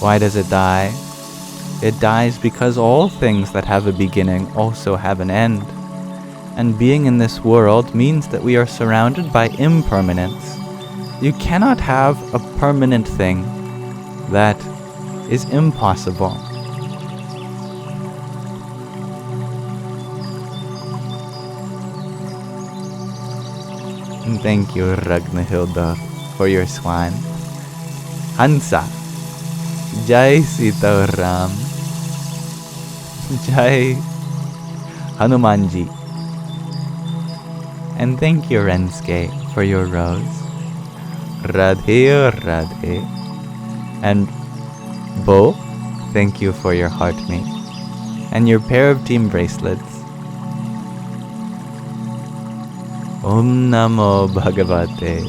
Why does it die? It dies because all things that have a beginning also have an end. And being in this world means that we are surrounded by impermanence. You cannot have a permanent thing. That is impossible. And thank you, Ragnhilda, for your swan. Hansa, Jai Sita Ram, Jai Hanumanji. And thank you, Rensuke, for your rose. Radhe Radhe. And Bo, thank you for your heart meat and your pair of team bracelets. Om Namo Bhagavate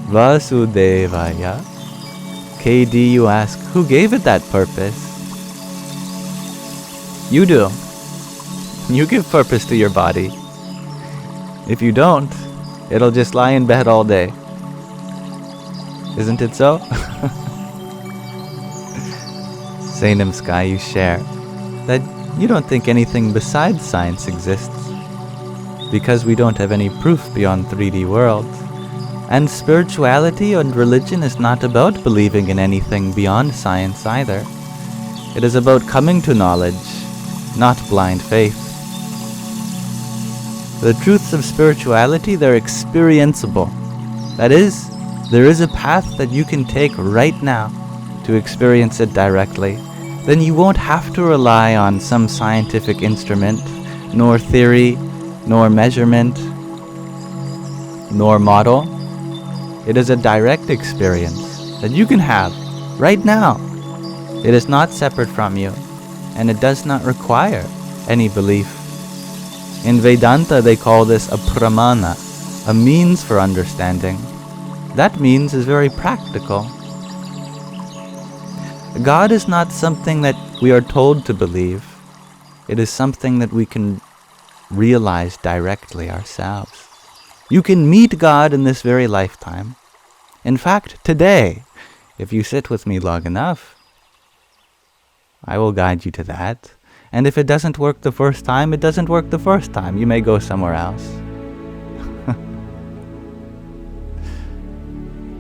Vasudevaya. KD, you ask, who gave it that purpose? You do. You give purpose to your body. If you don't, it'll just lie in bed all day. Isn't it so? Sainam Sky, you share that you don't think anything besides science exists, because we don't have any proof beyond 3D worlds. And spirituality and religion is not about believing in anything beyond science either. It is about coming to knowledge, not blind faith. The truths of spirituality, they're experienceable. That is, there is a path that you can take right now to experience it directly. Then you won't have to rely on some scientific instrument, nor theory, nor measurement, nor model. It is a direct experience that you can have right now. It is not separate from you, and it does not require any belief. In Vedanta, they call this a pramana, a means for understanding. That means is very practical. God is not something that we are told to believe. It is something that we can realize directly ourselves. You can meet God in this very lifetime. In fact, today, if you sit with me long enough, I will guide you to that. And if it doesn't work the first time, it doesn't work the first time. You may go somewhere else.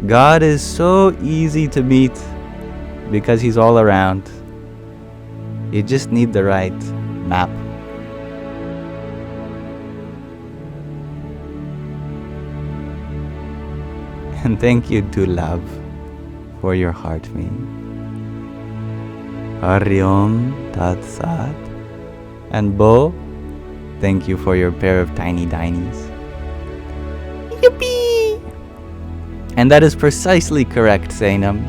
God is so easy to meet because He's all around. You just need the right map. And thank you to Love for your heart me. Hari Om Tat Sat. And Bo, thank you for your pair of tiny dinies. Yippee! And that is precisely correct, Zainam.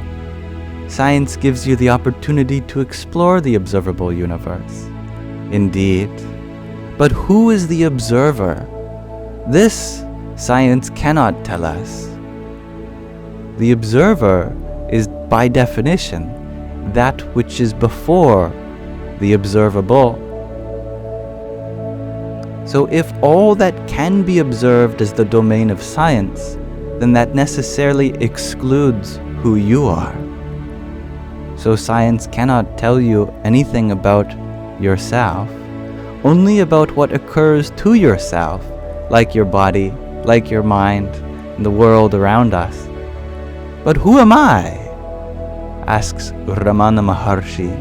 Science gives you the opportunity to explore the observable universe. Indeed. But who is the observer? This science cannot tell us. The observer is, by definition, that which is before the observable. So if all that can be observed is the domain of science, then that necessarily excludes who you are. So science cannot tell you anything about yourself, only about what occurs to yourself, like your body, like your mind, and the world around us. But who am I? Asks Ramana Maharshi.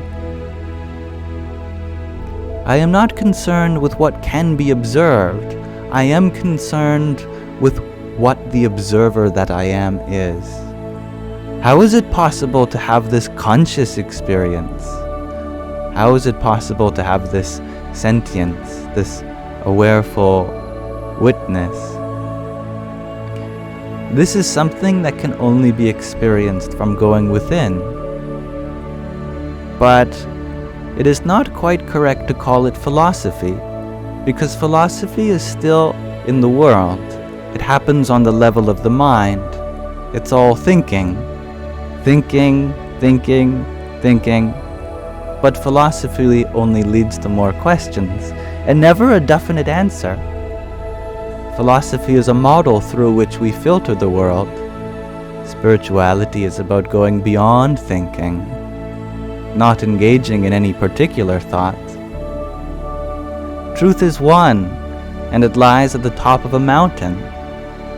I am not concerned with what can be observed. I am concerned with what the observer that I am is. How is it possible to have this conscious experience? How is it possible to have this sentience, this awareful witness? This is something that can only be experienced from going within. But it is not quite correct to call it philosophy, because philosophy is still in the world. It happens on the level of the mind. It's all thinking. Thinking. But philosophy only leads to more questions, and never a definite answer. Philosophy is a model through which we filter the world. Spirituality is about going beyond thinking, not engaging in any particular thought. Truth is one, and it lies at the top of a mountain.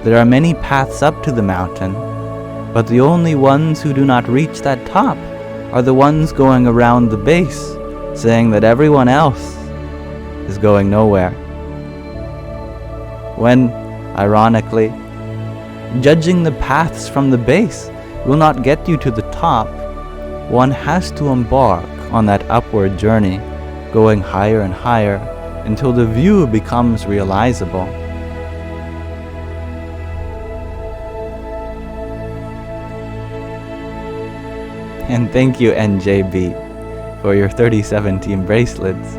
There are many paths up to the mountain, but the only ones who do not reach that top are the ones going around the base, saying that everyone else is going nowhere. When, ironically, judging the paths from the base will not get you to the top, one has to embark on that upward journey, going higher and higher until the view becomes realizable. And thank you, NJB, for your 3017 bracelets.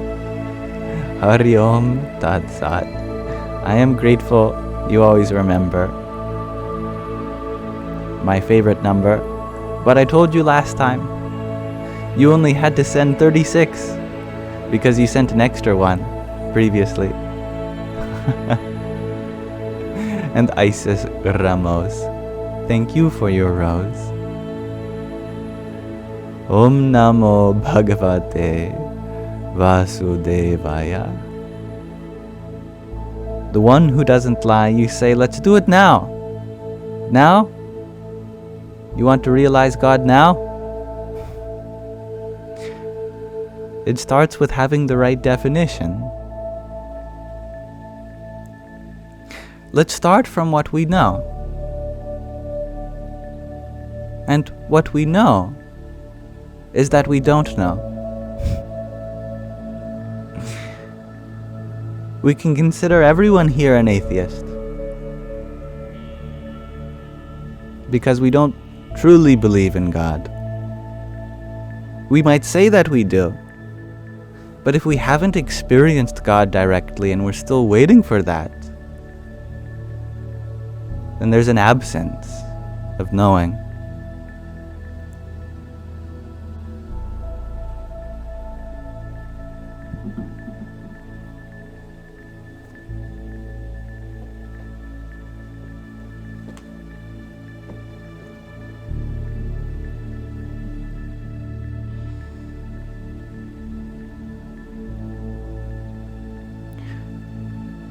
Hari Om Tat Sat. I am grateful you always remember my favorite number, but I told you last time, you only had to send 36 because you sent an extra one previously. And Isis Ramos, thank you for your rose. Om Namo Bhagavate Vasudevaya. The one who doesn't lie, you say, let's do it now. Now? You want to realize God now? It starts with having the right definition. Let's start from what we know. And what we know is that we don't know. We can consider everyone here an atheist because we don't truly believe in God. We might say that we do, but if we haven't experienced God directly and we're still waiting for that, then there's an absence of knowing.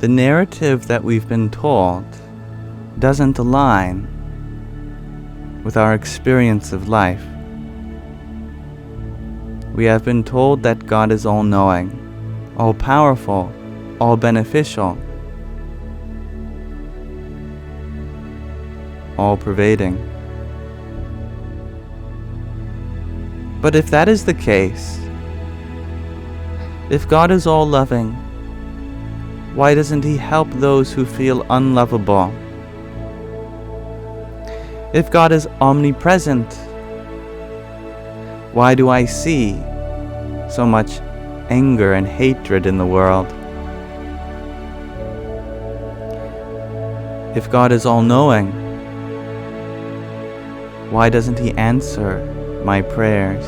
The narrative that we've been told doesn't align with our experience of life. We have been told that God is all-knowing, all-powerful, all-beneficial, all-pervading. But if that is the case, if God is all-loving, why doesn't He help those who feel unlovable? If God is omnipresent, why do I see so much anger and hatred in the world? If God is all-knowing, why doesn't He answer my prayers?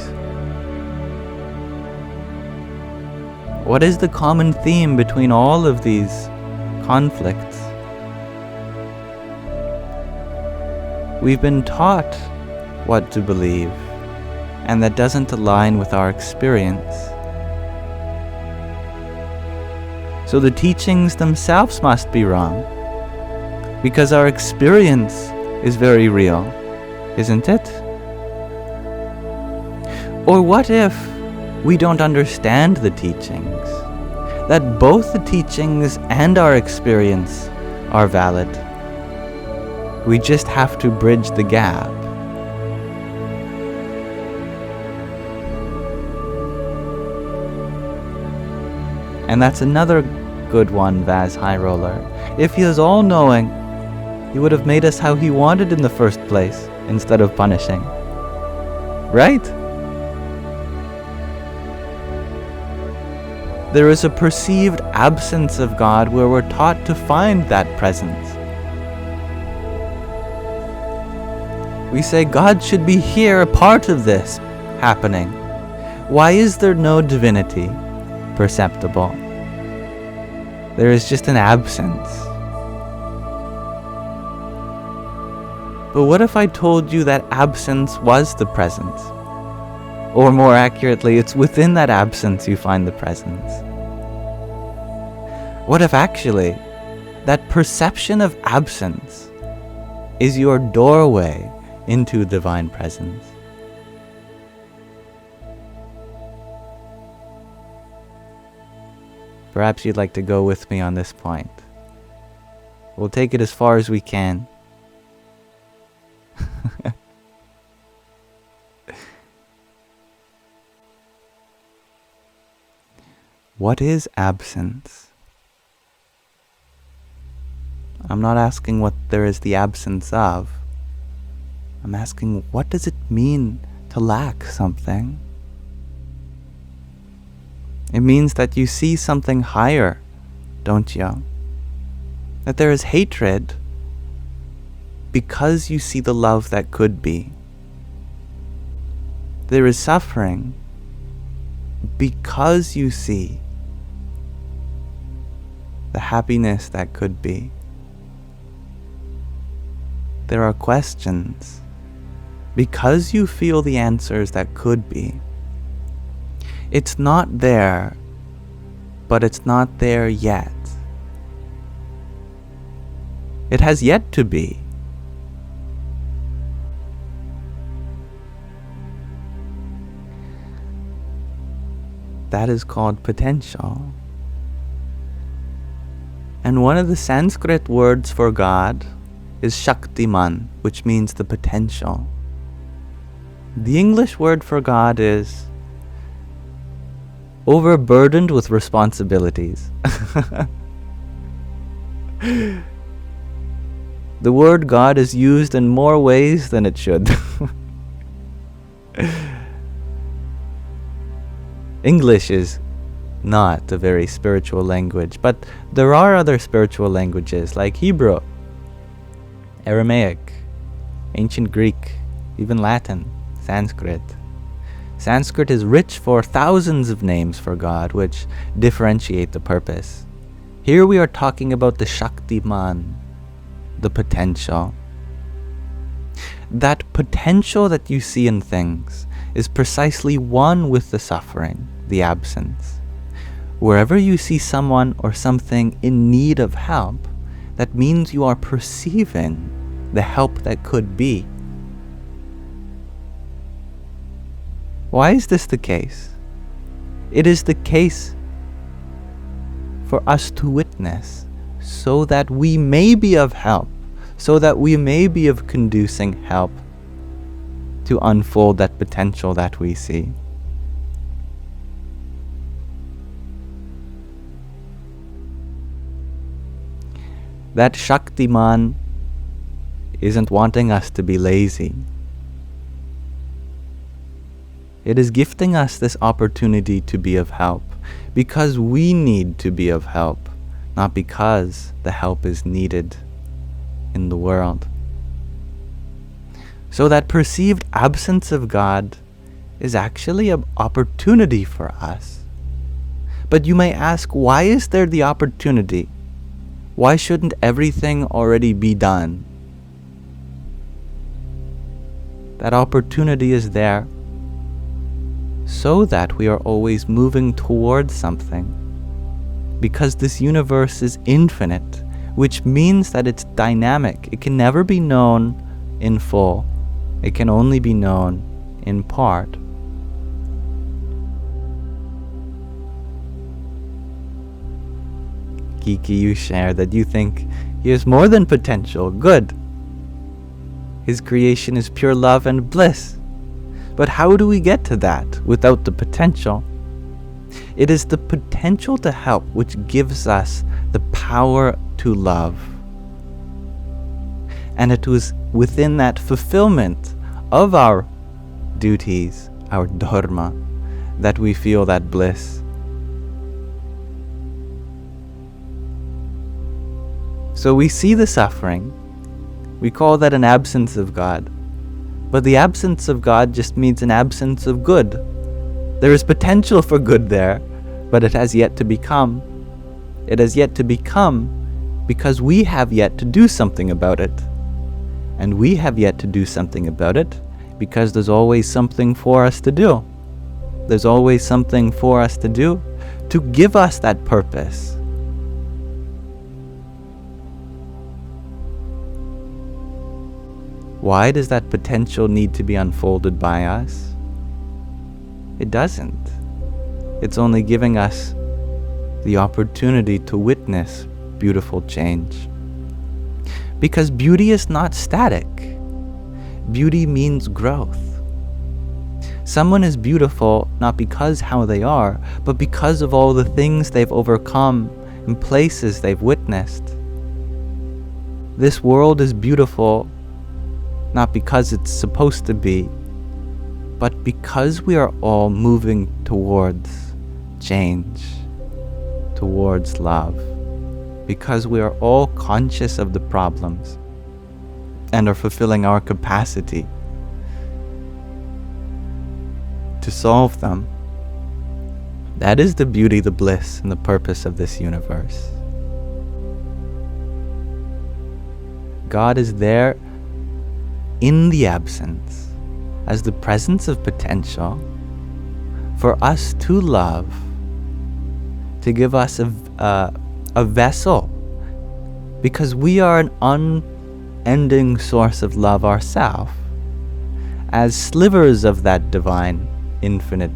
What is the common theme between all of these conflicts? We've been taught what to believe, and that doesn't align with our experience. So the teachings themselves must be wrong, because our experience is very real, isn't it? Or what if we don't understand the teachings, that both the teachings and our experience are valid? We just have to bridge the gap. And that's another good one, Vaz High Roller. If He is all-knowing, He would have made us how He wanted in the first place, instead of punishing. Right? There is a perceived absence of God where we're taught to find that presence. We say God should be here, a part of this happening. Why is there no divinity perceptible? There is just an absence. But what if I told you that absence was the presence? Or more accurately, it's within that absence you find the presence. What if actually that perception of absence is your doorway into divine presence? Perhaps you'd like to go with me on this point. We'll take it as far as we can. What is absence? I'm not asking what there is the absence of. I'm asking, what does it mean to lack something? It means that you see something higher, don't you? That there is hatred because you see the love that could be. There is suffering because you see the happiness that could be. There are questions because you feel the answers that could be. It's not there, but it's not there yet. It has yet to be. That is called potential. And one of the Sanskrit words for God is Shaktiman, which means the potential. The English word for God is overburdened with responsibilities. The word God is used in more ways than it should. English is not a very spiritual language, but there are other spiritual languages like Hebrew. Aramaic, ancient Greek, even Latin, Sanskrit. Sanskrit is rich for thousands of names for God, which differentiate the purpose. Here we are talking about the Shaktiman, the potential. That potential that you see in things is precisely one with the suffering, the absence. Wherever you see someone or something in need of help, that means you are perceiving the help that could be. Why is this the case? It is the case for us to witness, so that we may be of help, so that we may be of conducing help to unfold that potential that we see. That Shaktiman isn't wanting us to be lazy. It is gifting us this opportunity to be of help because we need to be of help, not because the help is needed in the world. So that perceived absence of God is actually an opportunity for us. But you may ask, why is there the opportunity? Why shouldn't everything already be done? That opportunity is there so that we are always moving towards something. Because this universe is infinite, which means that it's dynamic. It can never be known in full. It can only be known in part. Kiki, you share that you think he is more than potential, good. His creation is pure love and bliss. But how do we get to that without the potential? It is the potential to help which gives us the power to love. And it was within that fulfillment of our duties, our dharma, that we feel that bliss. So we see the suffering. We call that an absence of God. But the absence of God just means an absence of good. There is potential for good there, but it has yet to become. It has yet to become because we have yet to do something about it. And we have yet to do something about it because there's always something for us to do. There's always something for us to do to give us that purpose. Why does that potential need to be unfolded by us? It doesn't. It's only giving us the opportunity to witness beautiful change. Because beauty is not static. Beauty means growth. Someone is beautiful not because how they are, but because of all the things they've overcome and places they've witnessed. This world is beautiful not because it's supposed to be, but because we are all moving towards change, towards love, because we are all conscious of the problems and are fulfilling our capacity to solve them. That is the beauty, the bliss, and the purpose of this universe. God is there in the absence, as the presence of potential, for us to love, to give us a vessel, because we are an unending source of love ourselves, as slivers of that divine, infinite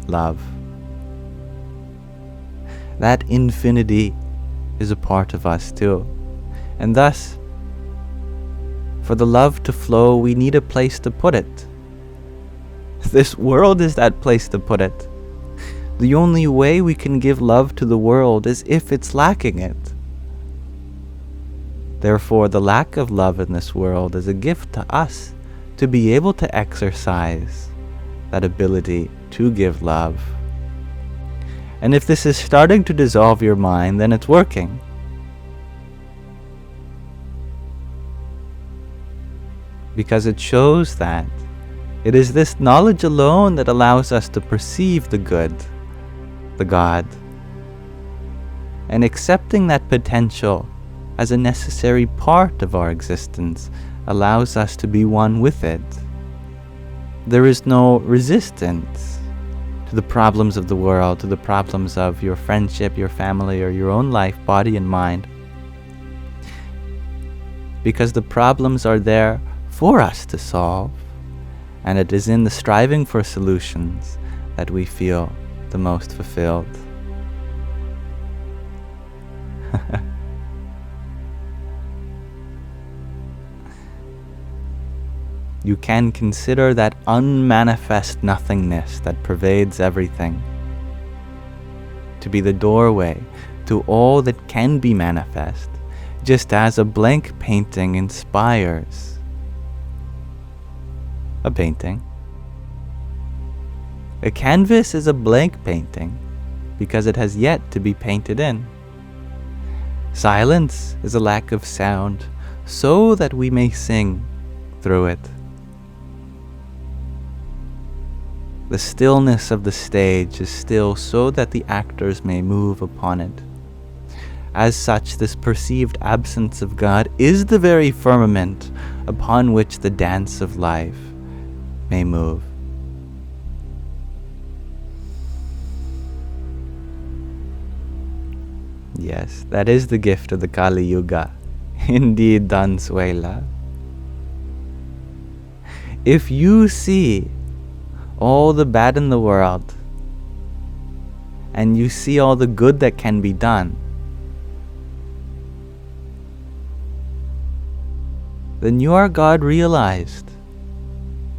love. That infinity is a part of us too, and thus, for the love to flow, we need a place to put it. This world is that place to put it. The only way we can give love to the world is if it's lacking it. Therefore, the lack of love in this world is a gift to us to be able to exercise that ability to give love. And if this is starting to dissolve your mind, then it's working. because it shows that it is this knowledge alone that allows us to perceive the good, the God, and accepting that potential as a necessary part of our existence allows us to be one with it. There is no resistance to the problems of the world, to the problems of your friendship, your family, or your own life, body and mind, because the problems are there for us to solve, and it is in the striving for solutions that we feel the most fulfilled. You can consider that unmanifest nothingness that pervades everything to be the doorway to all that can be manifest, just as a blank painting inspires a painting. A canvas is a blank painting because it has yet to be painted in. Silence is a lack of sound so that we may sing through it. The stillness of the stage is still so that the actors may move upon it. As such, this perceived absence of God is the very firmament upon which the dance of life may move. Yes, that is the gift of the Kali Yuga. Indeed, Dansuela. If you see all the bad in the world, and you see all the good that can be done, then you are God realized,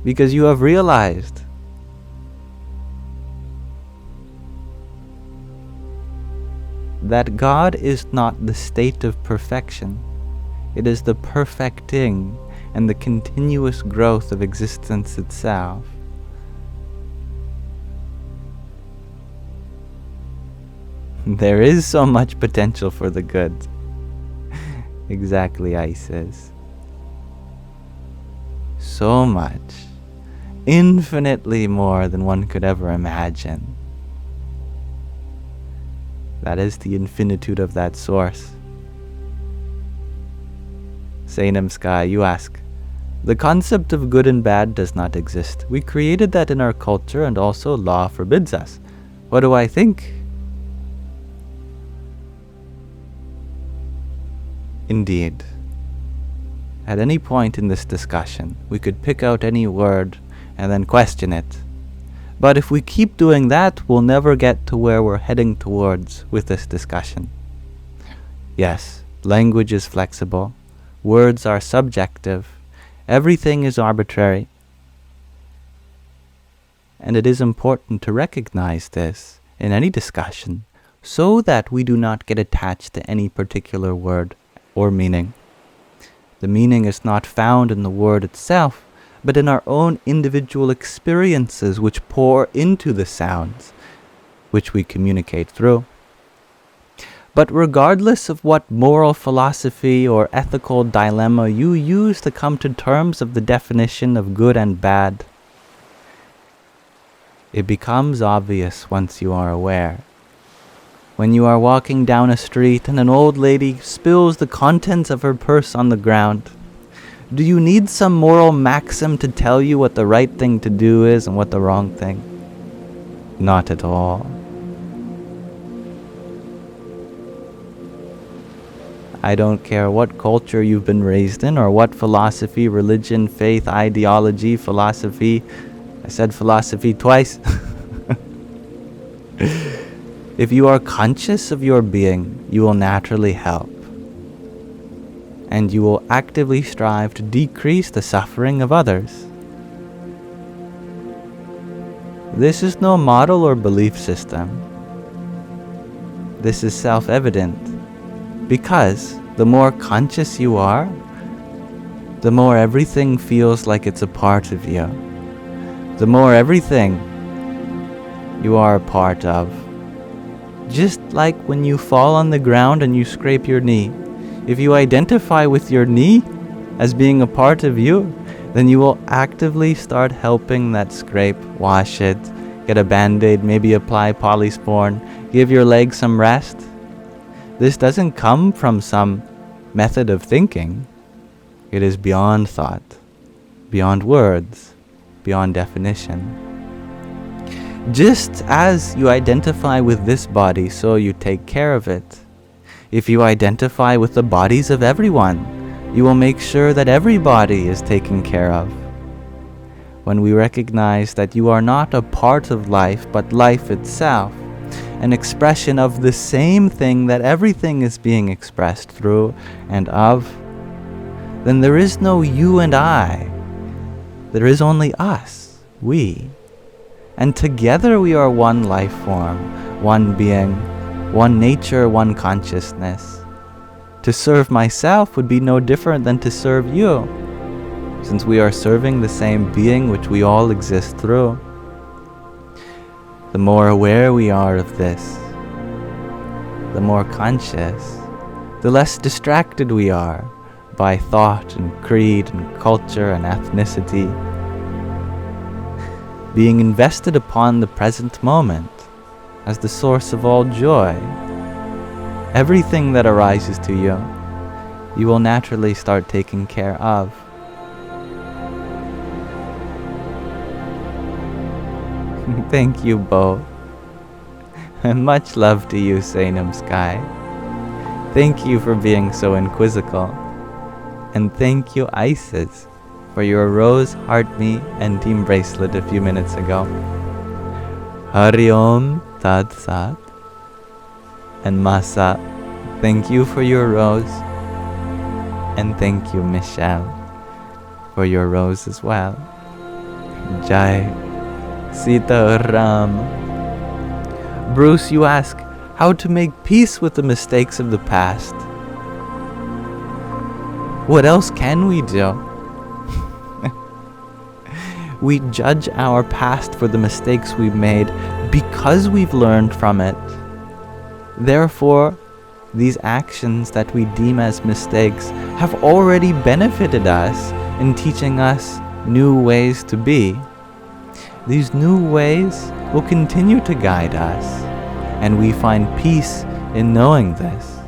because you have realized that God is not the state of perfection. It is the perfecting and the continuous growth of existence itself. There is so much potential for the good. Exactly, Isis. So much. Infinitely more than one could ever imagine. That is the infinitude of that source. Sainam Sky, you ask, the concept of good and bad does not exist. We created that in our culture, and also law forbids us. What do I think? Indeed. At any point in this discussion, we could pick out any word and then question it. But if we keep doing that, we'll never get to where we're heading towards with this discussion. Yes, language is flexible. Words are subjective. Everything is arbitrary. And it is important to recognize this in any discussion so that we do not get attached to any particular word or meaning. The meaning is not found in the word itself, but in our own individual experiences which pour into the sounds, which we communicate through. But regardless of what moral philosophy or ethical dilemma you use to come to terms of the definition of good and bad, it becomes obvious once you are aware. When you are walking down a street and an old lady spills the contents of her purse on the ground, do you need some moral maxim to tell you what the right thing to do is and what the wrong thing? Not at all. I don't care what culture you've been raised in or what philosophy, religion, faith, ideology, philosophy. I said philosophy twice. If you are conscious of your being, you will naturally help. And you will actively strive to decrease the suffering of others. This is no model or belief system. This is self-evident, because the more conscious you are, the more everything feels like it's a part of you. The more everything you are a part of. Just like when you fall on the ground and you scrape your knee. If you identify with your knee as being a part of you, then you will actively start helping that scrape, wash it, get a band-aid, maybe apply polysporin, give your leg some rest. This doesn't come from some method of thinking. It is beyond thought, beyond words, beyond definition. Just as you identify with this body, so you take care of it. If you identify with the bodies of everyone, you will make sure that everybody is taken care of. When we recognize that you are not a part of life, but life itself, an expression of the same thing that everything is being expressed through and of, then there is no you and I. There is only us, we. And together we are one life form, one being, one nature, one consciousness. To serve myself would be no different than to serve you, since we are serving the same being which we all exist through. The more aware we are of this, the more conscious, the less distracted we are by thought and creed and culture and ethnicity. Being invested upon the present moment as the source of all joy, everything that arises to you, you will naturally start taking care of. Thank you, Bo. And much love to you, Sanam Sky. Thank you for being so inquisical. And thank you, Isis, for your rose, heart me, and team bracelet a few minutes ago. Hari Om Tat Sat. And Masa, thank you for your rose. And thank you, Michelle, for your rose as well. Jai Sita Ram. Bruce, you ask how to make peace with the mistakes of the past. What else can we do? We judge our past for the mistakes we've made because we've learned from it. Therefore, these actions that we deem as mistakes have already benefited us in teaching us new ways to be. These new ways will continue to guide us, and we find peace in knowing this.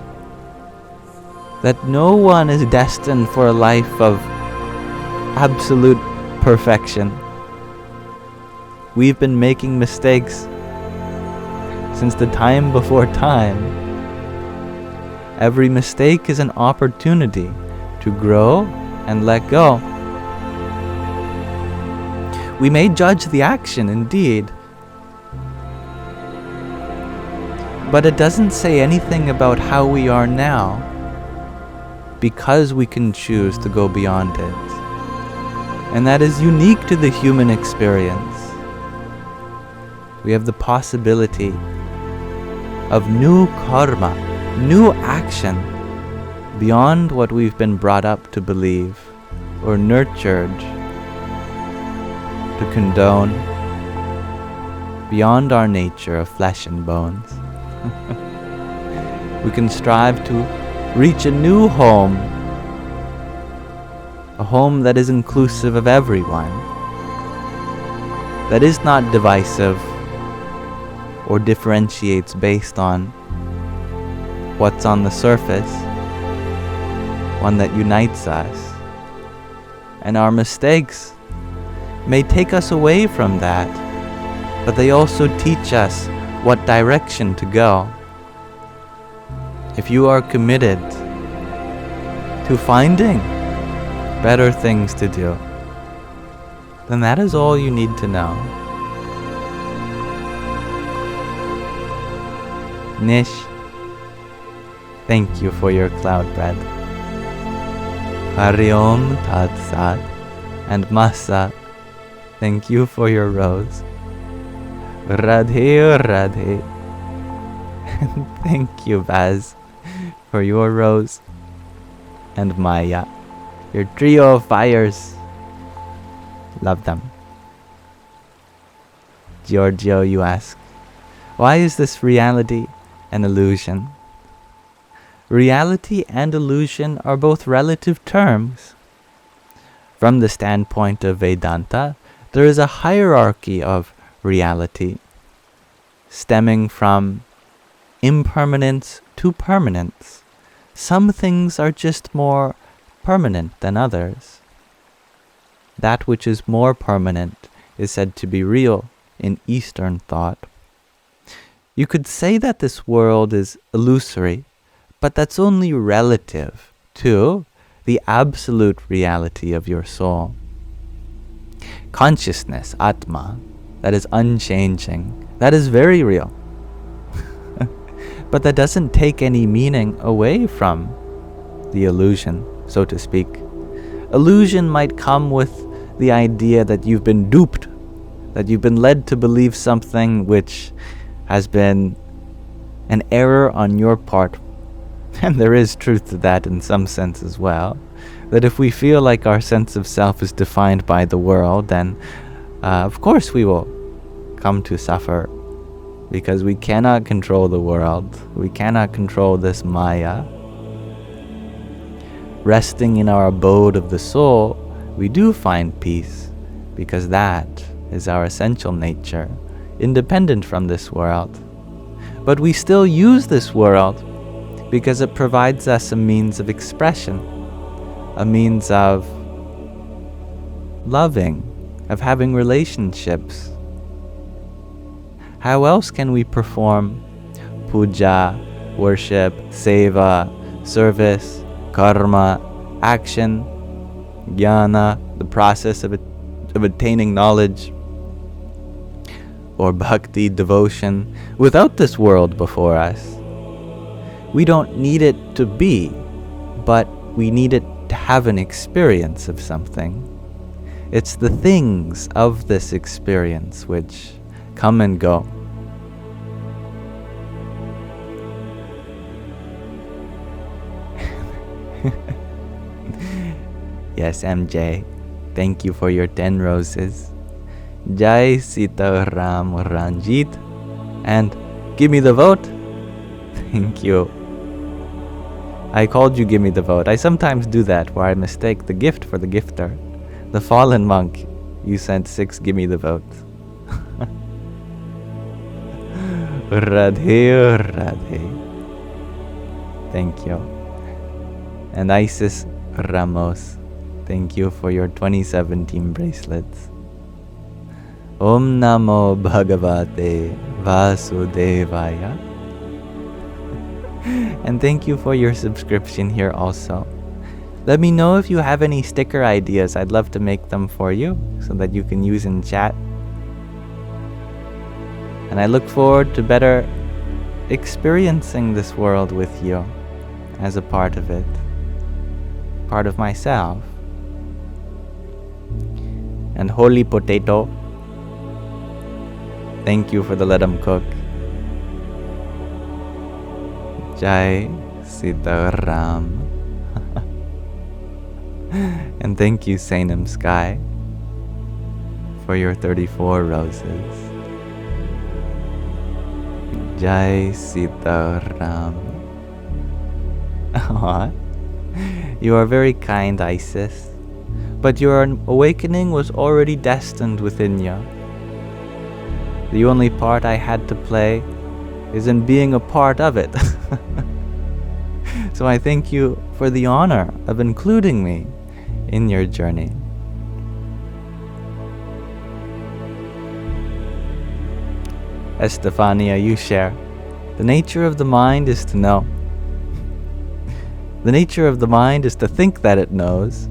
That no one is destined for a life of absolute perfection. We've been making mistakes since the time before time. Every mistake is an opportunity to grow and let go. We may judge the action, indeed, but it doesn't say anything about how we are now, because we can choose to go beyond it. And that is unique to the human experience. We have the possibility of new karma, new action, beyond what we've been brought up to believe or nurtured to condone, beyond our nature of flesh and bones. We can strive to reach a new home, a home that is inclusive of everyone, that is not divisive or differentiates based on what's on the surface, one that unites us. And our mistakes may take us away from that, but they also teach us what direction to go. If you are committed to finding better things to do, then that is all you need to know. Nish, thank you for your cloud bread. Hari Om Tat Sat. And Masa, thank you for your rose. Radhe Radhe. And thank you, Baz, for your rose. And Maya, your trio of fires. Love them. Giorgio, you ask, why is this reality an illusion? Reality and illusion are both relative terms. From the standpoint of Vedanta, there is a hierarchy of reality, stemming from impermanence to permanence. Some things are just more permanent than others. That which is more permanent is said to be real in Eastern thought. You could say that this world is illusory, but that's only relative to the absolute reality of your soul. Consciousness, Atma, that is unchanging, that is very real. But that doesn't take any meaning away from the illusion, so to speak. Illusion might come with the idea that you've been duped, that you've been led to believe something which has been an error on your part. And there is truth to that in some sense as well. That if we feel like our sense of self is defined by the world, then of course we will come to suffer, because we cannot control the world. We cannot control this Maya. Resting in our abode of the soul, we do find peace, because that is our essential nature, independent from this world. But we still use this world because it provides us a means of expression, a means of loving, of having relationships. How else can we perform puja, worship, seva, service, karma, action, jnana, the process of attaining knowledge, or bhakti, devotion, without this world before us? We don't need it to be, but we need it to have an experience of something. It's the things of this experience which come and go. Yes, MJ, thank you for your 10 roses. Jai Sita Ram Ranjit, and give me the vote. Thank you. I called you give me the vote. I sometimes do that, where I mistake the gift for the gifter. The fallen monk, you sent 6 give me the vote. Radhe Radhe. Thank you. And Isis Ramos, thank you for your 2017 bracelets. Om Namo Bhagavate Vasudevaya. And thank you for your subscription here also. Let me know if you have any sticker ideas. I'd love to make them for you so that you can use in chat. And I look forward to better experiencing this world with you as a part of it, part of myself. And Holy Potato, thank you for the let 'em cook. Jai Sitaram. And thank you, Sainam Sky, for your 34 roses. Jai Sitaram. Aww. You are very kind, Isis, but your awakening was already destined within you. The only part I had to play is in being a part of it. So I thank you for the honor of including me in your journey. Estefania, you share. The nature of the mind is to know. The nature of the mind is to think that it knows.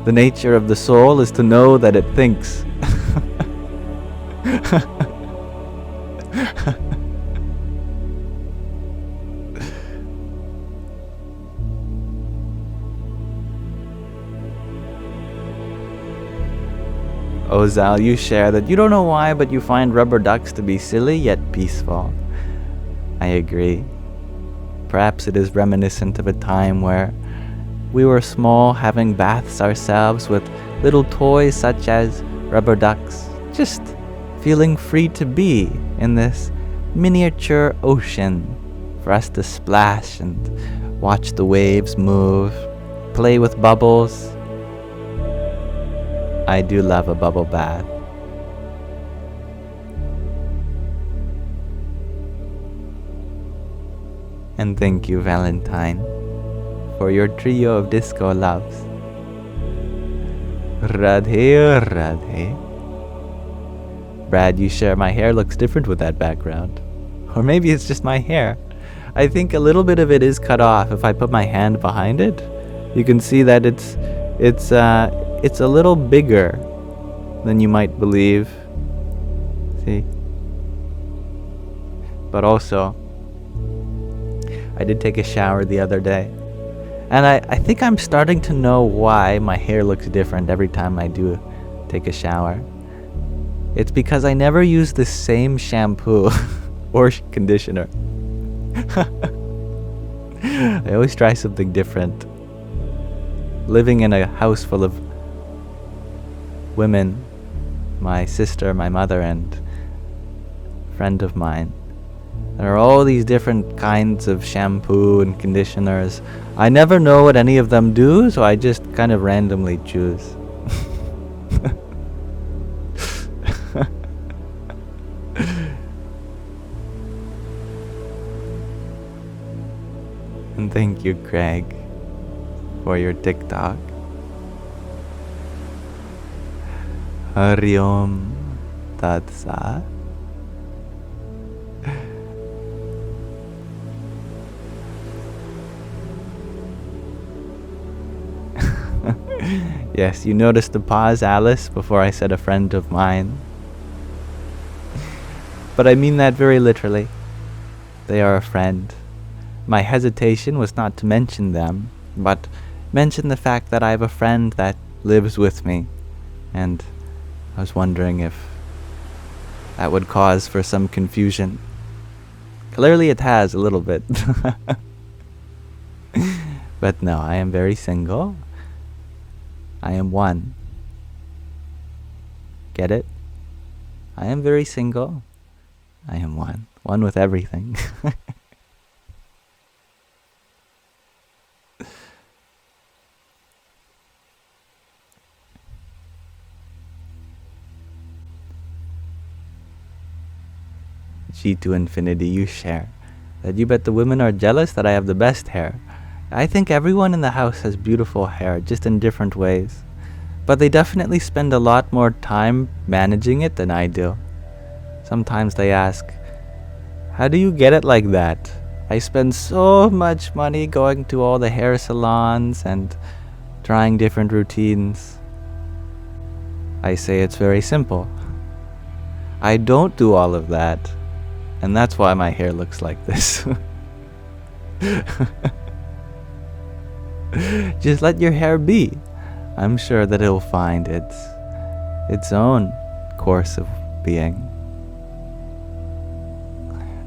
The nature of the soul is to know that it thinks. Ozal, you share that you don't know why, but you find rubber ducks to be silly yet peaceful. I agree. Perhaps it is reminiscent of a time where we were small, having baths ourselves with little toys such as rubber ducks, just feeling free to be in this miniature ocean for us to splash and watch the waves move play with bubbles. I do love a bubble bath. And thank you, Valentine, for your trio of disco loves. Radhe, Radhe. Brad, you share my hair looks different with that background. Or maybe it's just my hair. I think a little bit of it is cut off. If I put my hand behind it, you can see that it's a little bigger than you might believe. See? But also, I did take a shower the other day. And I think I'm starting to know why my hair looks different every time I do take a shower. It's because I never use the same shampoo or conditioner. I always try something different. Living in a house full of women, my sister, my mother, and a friend of mine, there are all these different kinds of shampoo and conditioners. I never know what any of them do, so I just kind of randomly choose. And thank you, Craig, for your TikTok. Hari Om Tat Sat. Yes, you noticed the pause, Alice, before I said a friend of mine. But I mean that very literally. They are a friend. My hesitation was not to mention them, but mention the fact that I have a friend that lives with me. And I was wondering if that would cause for some confusion. Clearly it has a little bit. But no, I am very single. I am one. Get it? I am very single. I am one. One with everything. G to infinity, you share that you bet the women are jealous that I have the best hair. I think everyone in the house has beautiful hair, just in different ways. But they definitely spend a lot more time managing it than I do. Sometimes they ask, how do you get it like that? I spend so much money going to all the hair salons and trying different routines. I say it's very simple. I don't do all of that. And that's why my hair looks like this. Just let your hair be. I'm sure that it'll find its own course of being.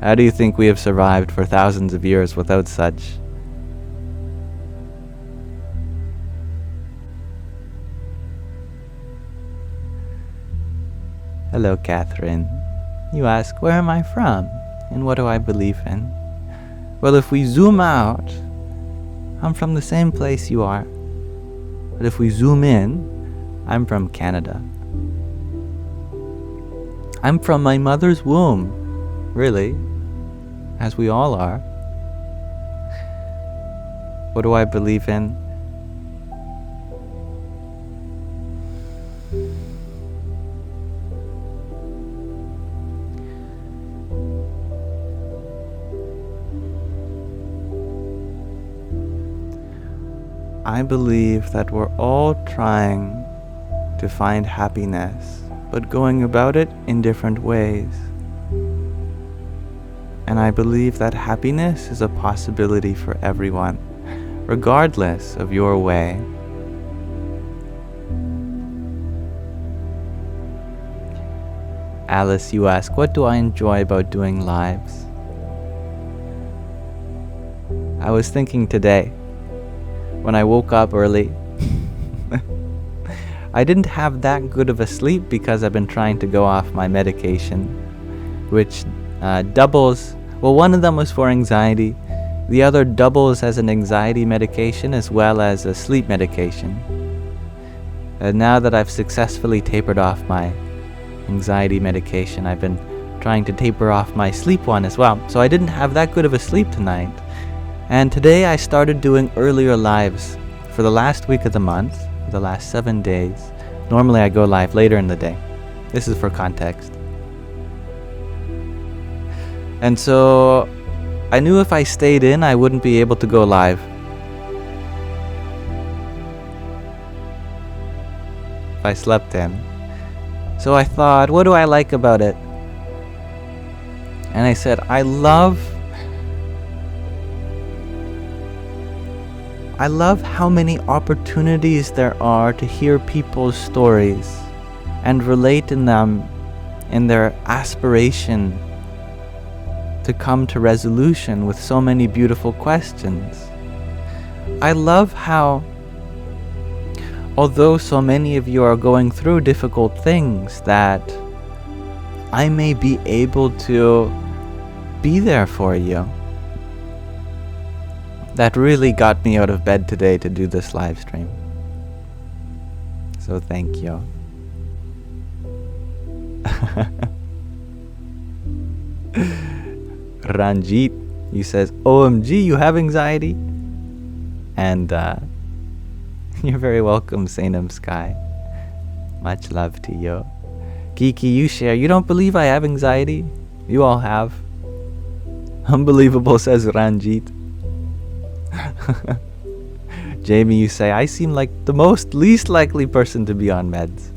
How do you think we have survived for thousands of years without such? Hello, Catherine. You ask, where am I from? And what do I believe in? Well, if we zoom out, I'm from the same place you are. But if we zoom in, I'm from Canada. I'm from my mother's womb, really, as we all are. What do I believe in? I believe that we're all trying to find happiness, but going about it in different ways. And I believe that happiness is a possibility for everyone, regardless of your way. Alice, you ask, what do I enjoy about doing lives? I was thinking today, when I woke up early, I didn't have that good of a sleep because I've been trying to go off my medication, which doubles. Well, one of them was for anxiety, The other doubles as an anxiety medication as well as a sleep medication. And now that I've successfully tapered off my anxiety medication, I've been trying to taper off my sleep one as well. So I didn't have that good of a sleep tonight. And today I started doing earlier lives for the last week of the month, for the last 7 days. Normally I go live later in the day. This is for context. And so I knew if I stayed in, I wouldn't be able to go live. If I slept in. So I thought, what do I like about it? And I said, I love how many opportunities there are to hear people's stories and relate in them in their aspiration to come to resolution with so many beautiful questions. I love how, although so many of you are going through difficult things, that I may be able to be there for you. That really got me out of bed today to do this live stream. So thank you. Ranjit, you says, OMG, you have anxiety? And you're very welcome, Sainam Sky. Much love to you. Kiki, you share, you don't believe I have anxiety? You all have. Unbelievable, says Ranjit. Jamie, you say, I seem like the least likely person to be on meds.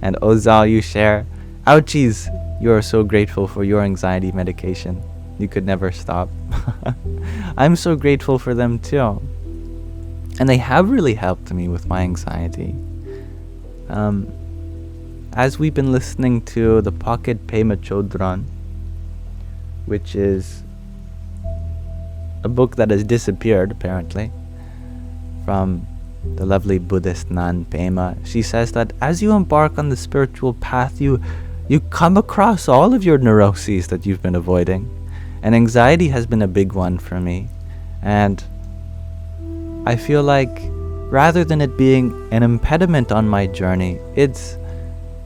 And Ozal, you share, ouchies, you are so grateful for your anxiety medication. You could never stop. I'm so grateful for them too. And they have really helped me with my anxiety. As we've been listening to the Pocket Pema Chodron, which is a book that has disappeared, apparently, from the lovely Buddhist nun Pema, she says that as you embark on the spiritual path, you come across all of your neuroses that you've been avoiding. And anxiety has been a big one for me. And I feel like rather than it being an impediment on my journey, it's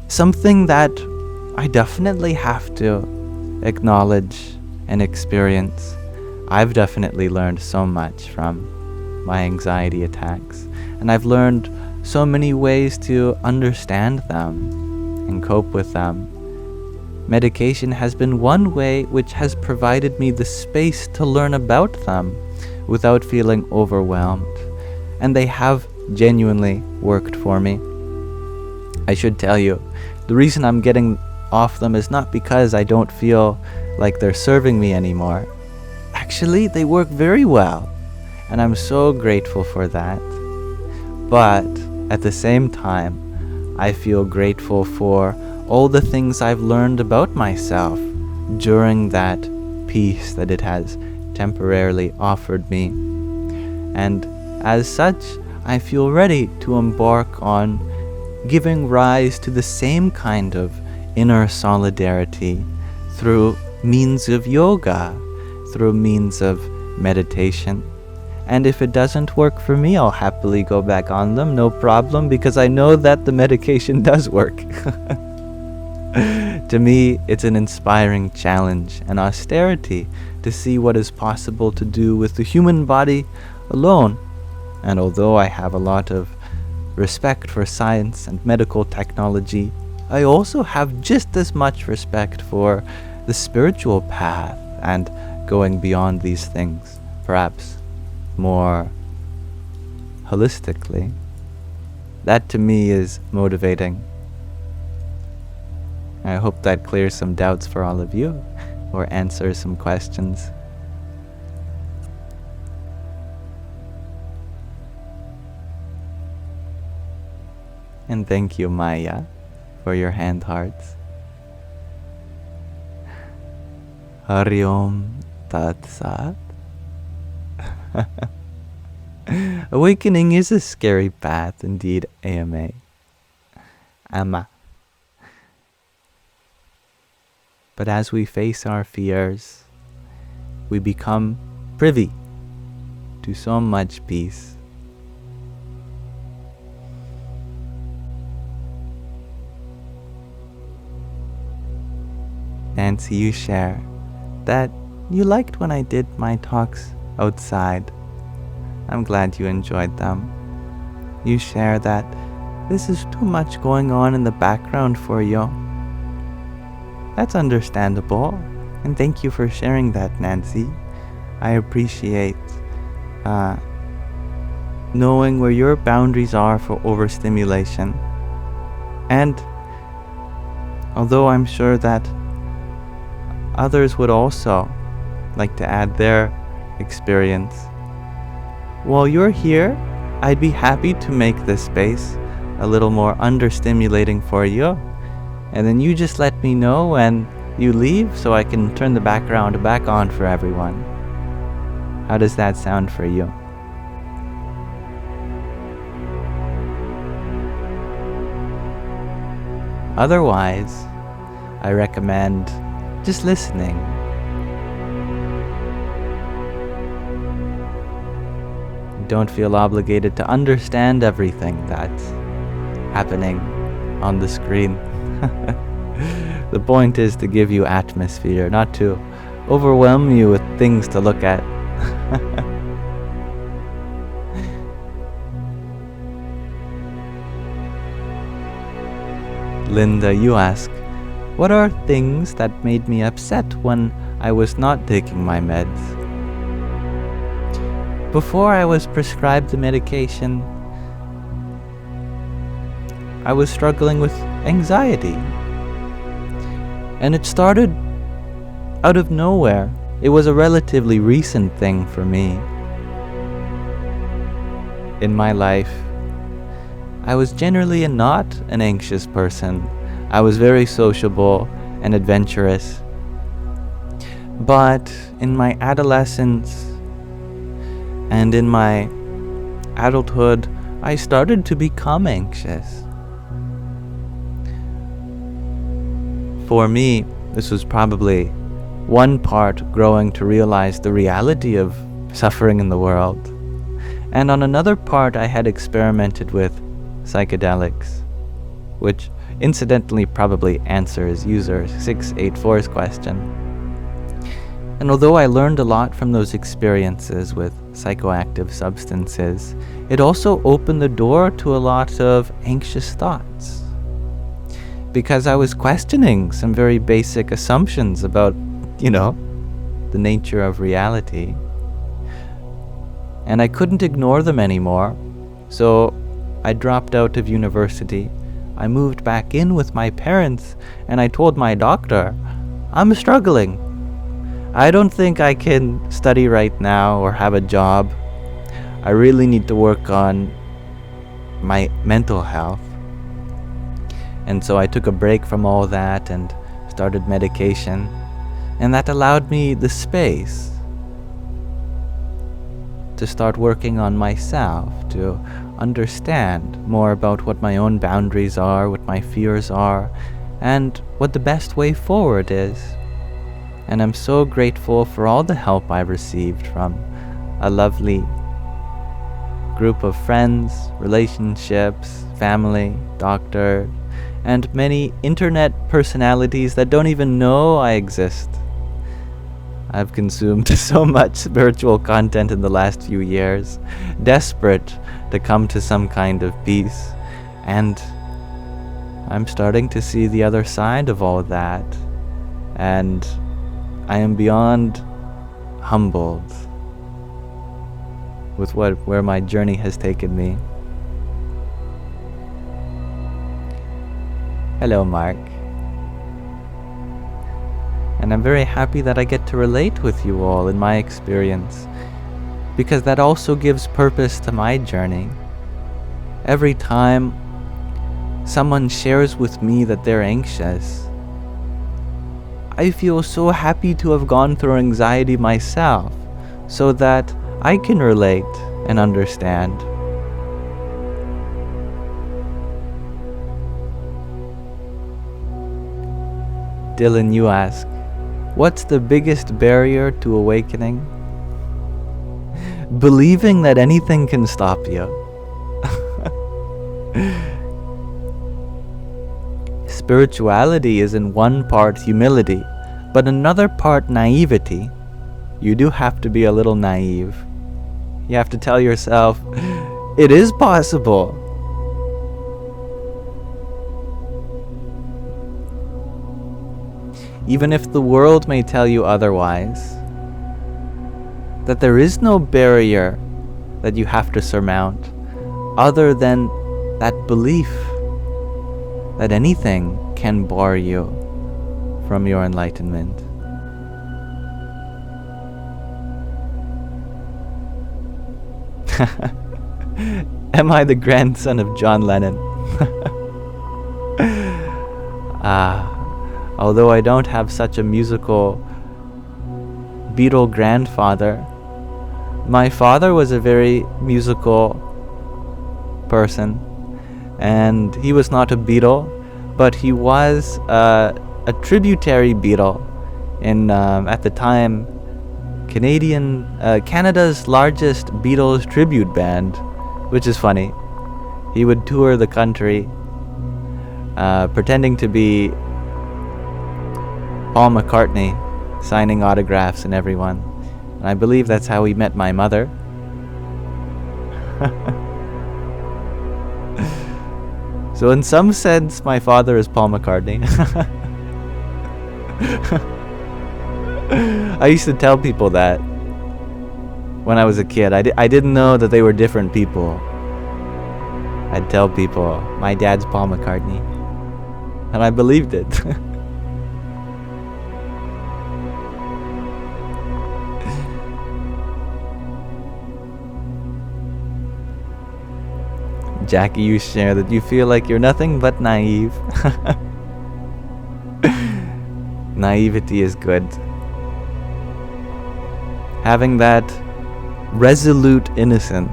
something that I definitely have to acknowledge and experience. I've definitely learned so much from my anxiety attacks, and I've learned so many ways to understand them and cope with them. Medication has been one way which has provided me the space to learn about them without feeling overwhelmed, and they have genuinely worked for me. I should tell you, the reason I'm getting off them is not because I don't feel like they're serving me anymore. Actually, they work very well, and I'm so grateful for that. But at the same time, I feel grateful for all the things I've learned about myself during that peace that it has temporarily offered me. And as such, I feel ready to embark on giving rise to the same kind of inner solidarity through means of yoga, through means of meditation. And if it doesn't work for me, I'll happily go back on them, no problem, because I know that the medication does work. To me, it's an inspiring challenge and austerity to see what is possible to do with the human body alone. And although I have a lot of respect for science and medical technology, I also have just as much respect for the spiritual path and going beyond these things, perhaps more holistically. That to me is motivating. I hope that clears some doubts for all of you, or answers some questions. And thank you, Maya, for your hand hearts. Hari Om Tat Sat. Awakening is a scary path indeed, AMA. Amma. But as we face our fears, we become privy to so much peace. Nancy, you share that you liked when I did my talks outside. I'm glad you enjoyed them. You share that this is too much going on in the background for you. That's understandable, and thank you for sharing that, Nancy. I appreciate knowing where your boundaries are for overstimulation. And although I'm sure that others would also like to add their experience, while you're here, I'd be happy to make this space a little more understimulating for you. And then you just let me know when you leave so I can turn the background back on for everyone. How does that sound for you? Otherwise, I recommend just listening. Don't feel obligated to understand everything that's happening on the screen. The point is to give you atmosphere, not to overwhelm you with things to look at. Linda, you ask, what are things that made me upset when I was not taking my meds? Before I was prescribed the medication, I was struggling with anxiety. And it started out of nowhere. It was a relatively recent thing for me. In my life, I was generally not an anxious person. I was very sociable and adventurous. But in my adolescence and in my adulthood, I started to become anxious. For me, this was probably one part growing to realize the reality of suffering in the world. And on another part, I had experimented with psychedelics, which incidentally probably answers user 684's question. And although I learned a lot from those experiences with psychoactive substances, it also opened the door to a lot of anxious thoughts. Because I was questioning some very basic assumptions about, the nature of reality. And I couldn't ignore them anymore, so I dropped out of university. I moved back in with my parents, and I told my doctor, I'm struggling. I don't think I can study right now or have a job. I really need to work on my mental health. And so I took a break from all that and started medication. And that allowed me the space to start working on myself, to understand more about what my own boundaries are, what my fears are, and what the best way forward is. And I'm so grateful for all the help I've received from a lovely group of friends, relationships, family, doctor, and many internet personalities that don't even know I exist. I've consumed so much spiritual content in the last few years, desperate to come to some kind of peace, and I'm starting to see the other side of all that, and I am beyond humbled with where my journey has taken me. Hello, Mark. And I'm very happy that I get to relate with you all in my experience, because that also gives purpose to my journey. Every time someone shares with me that they're anxious, I feel so happy to have gone through anxiety myself, so that I can relate and understand. Dylan, you ask, what's the biggest barrier to awakening? believing that anything can stop you. Spirituality is in one part humility, but another part naivety. You do have to be a little naive. You have to tell yourself, it is possible. Even if the world may tell you otherwise, that there is no barrier that you have to surmount other than that belief that anything can bar you from your enlightenment. Am I the grandson of John Lennon? Although I don't have such a musical Beatle grandfather, my father was a very musical person, and he was not a Beatle, but he was a tributary Beatle in, at the time, Canada's largest Beatles tribute band, which is funny. He would tour the country, pretending to be Paul McCartney, signing autographs and everyone. And I believe that's how he met my mother. So in some sense, my father is Paul McCartney. I used to tell people that when I was a kid. I didn't know that they were different people. I'd tell people, my dad's Paul McCartney. And I believed it. Jackie, you share that you feel like you're nothing but naive. Naivety is good. Having that resolute innocence.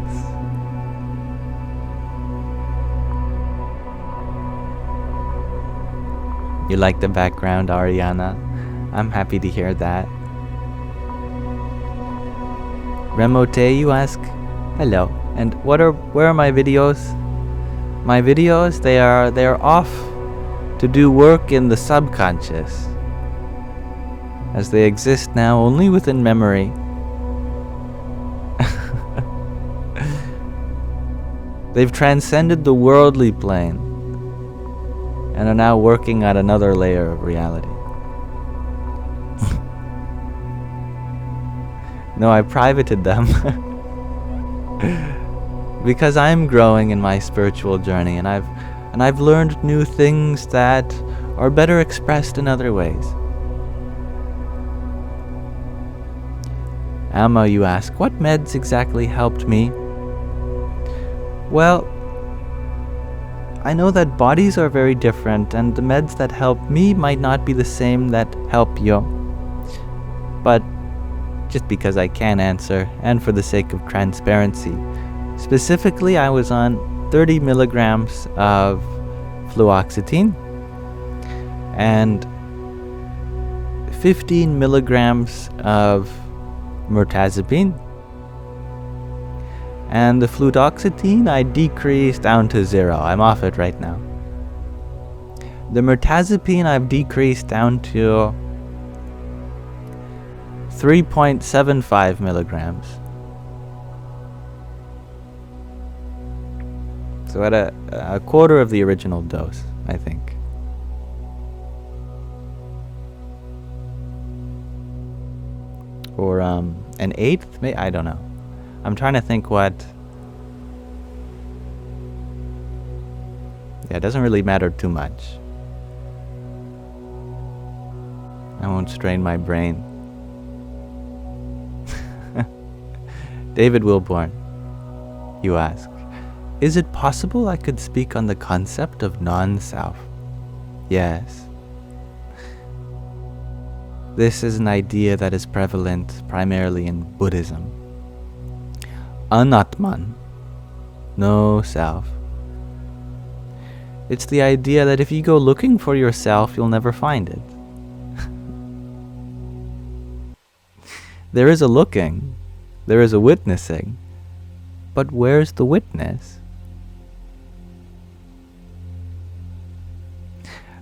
You like the background, Ariana? I'm happy to hear that. Remote, you ask? Hello. And where are my videos? My videos, they are off to do work in the subconscious, as they exist now only within memory. They've transcended the worldly plane and are now working at another layer of reality. No, I privated them. Because I'm growing in my spiritual journey, and I've learned new things that are better expressed in other ways. Amma, you ask, what meds exactly helped me? Well, I know that bodies are very different, and the meds that help me might not be the same that help you. But just because I can answer, and for the sake of transparency, specifically, I was on 30 milligrams of fluoxetine and 15 milligrams of mirtazapine. And the fluoxetine I decreased down to 0. I'm off it right now. The mirtazapine I've decreased down to 3.75 milligrams. So at a quarter of the original dose, I think. Or an eighth? I don't know. I'm trying to think what... Yeah, it doesn't really matter too much. I won't strain my brain. David Wilborn, you ask, is it possible I could speak on the concept of non-self? Yes. This is an idea that is prevalent primarily in Buddhism. Anatman, no self. It's the idea that if you go looking for yourself, you'll never find it. There is a looking, There is a witnessing. But where's the witness?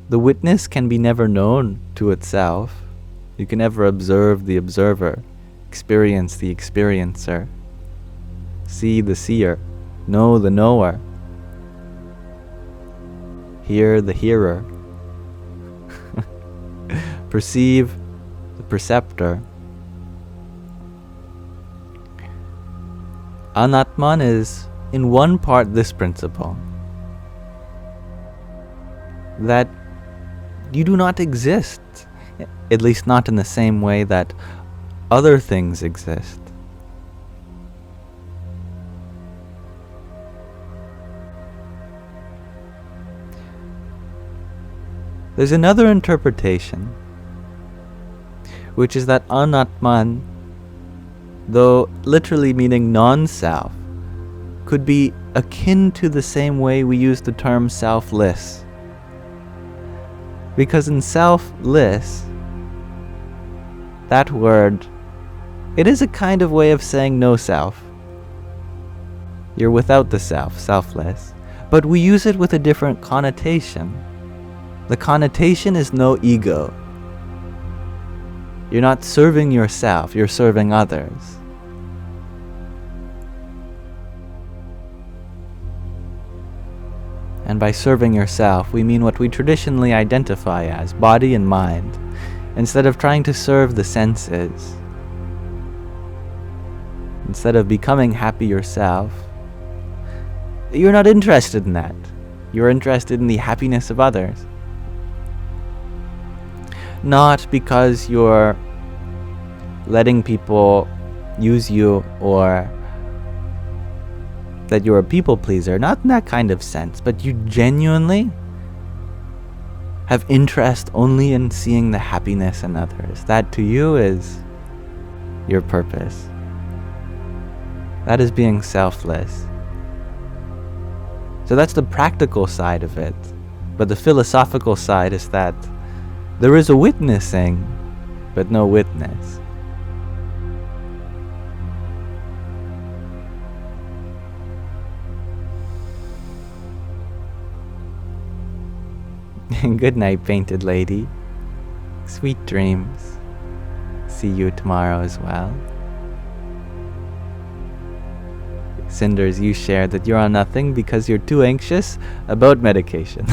The witness can be never known to itself. You can never observe the observer, experience the experiencer, see the seer, know the knower, hear the hearer, perceive the perceptor. Anatman is, in one part, this principle, that you do not exist, at least not in the same way that other things exist. There's another interpretation, which is that Anatman, though literally meaning non-self, could be akin to the same way we use the term selfless. Because in selfless, that word, it is a kind of way of saying no self. You're without the self, selfless. But we use it with a different connotation. The connotation is no ego. You're not serving yourself, you're serving others. And by serving yourself, we mean what we traditionally identify as body and mind, instead of trying to serve the senses. Instead of becoming happy yourself, you're not interested in that. You're interested in the happiness of others. Not because you're letting people use you or that you're a people pleaser, not in that kind of sense, but you genuinely have interest only in seeing the happiness in others. That to you is your purpose. That is being selfless. So that's the practical side of it. But the philosophical side is that there is a witnessing, but no witness. Good night, painted lady. Sweet dreams. See you tomorrow as well. Cinders, you shared that you're on nothing because you're too anxious about medication.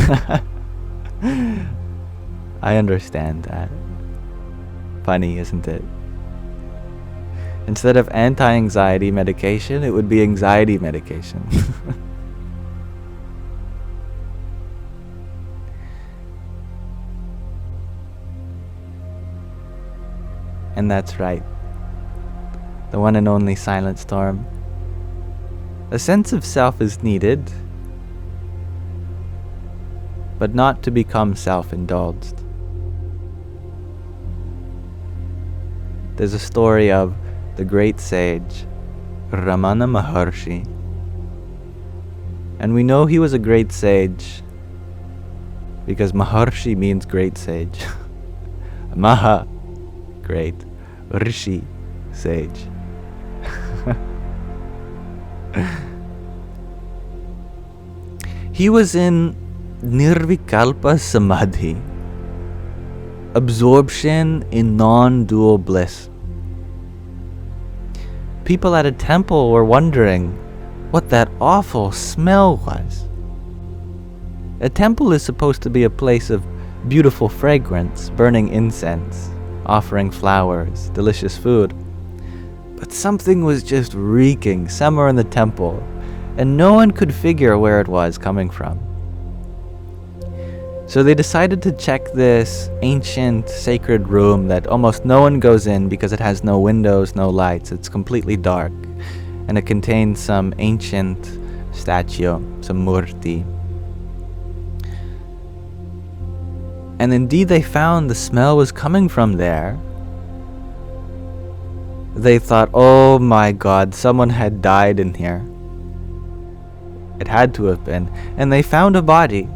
I understand that. Funny, isn't it? Instead of anti-anxiety medication, it would be anxiety medication. And that's right. The one and only silent storm. A sense of self is needed, but not to become self-indulged. There's a story of the great sage, Ramana Maharshi. And we know he was a great sage because Maharshi means great sage. Maha, great. Rishi, sage. He was in Nirvikalpa Samadhi, absorption in non-dual bliss. People at a temple were wondering what that awful smell was. A temple is supposed to be a place of beautiful fragrance, burning incense, offering flowers, delicious food. But something was just reeking somewhere in the temple, and no one could figure where it was coming from. So they decided to check this ancient sacred room that almost no one goes in because it has no windows, no lights, it's completely dark, and it contains some ancient statue, some murti. And indeed they found the smell was coming from there. They thought, oh my God, someone had died in here. It had to have been. And they found a body.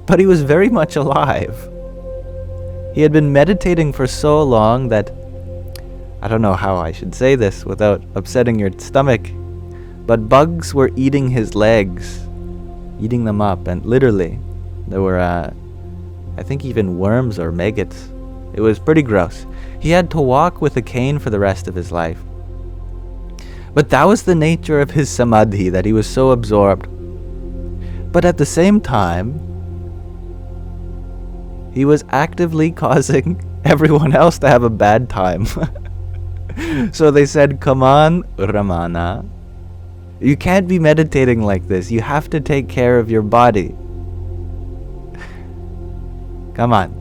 But he was very much alive. He had been meditating for so long that I don't know how I should say this without upsetting your stomach, but bugs were eating his legs, eating them up, and literally, there were, I think even worms or maggots. It was pretty gross. He had to walk with a cane for the rest of his life. But that was the nature of his Samadhi, that he was so absorbed. But at the same time, he was actively causing everyone else to have a bad time. So they said, come on, Ramana. You can't be meditating like this. You have to take care of your body. Come on.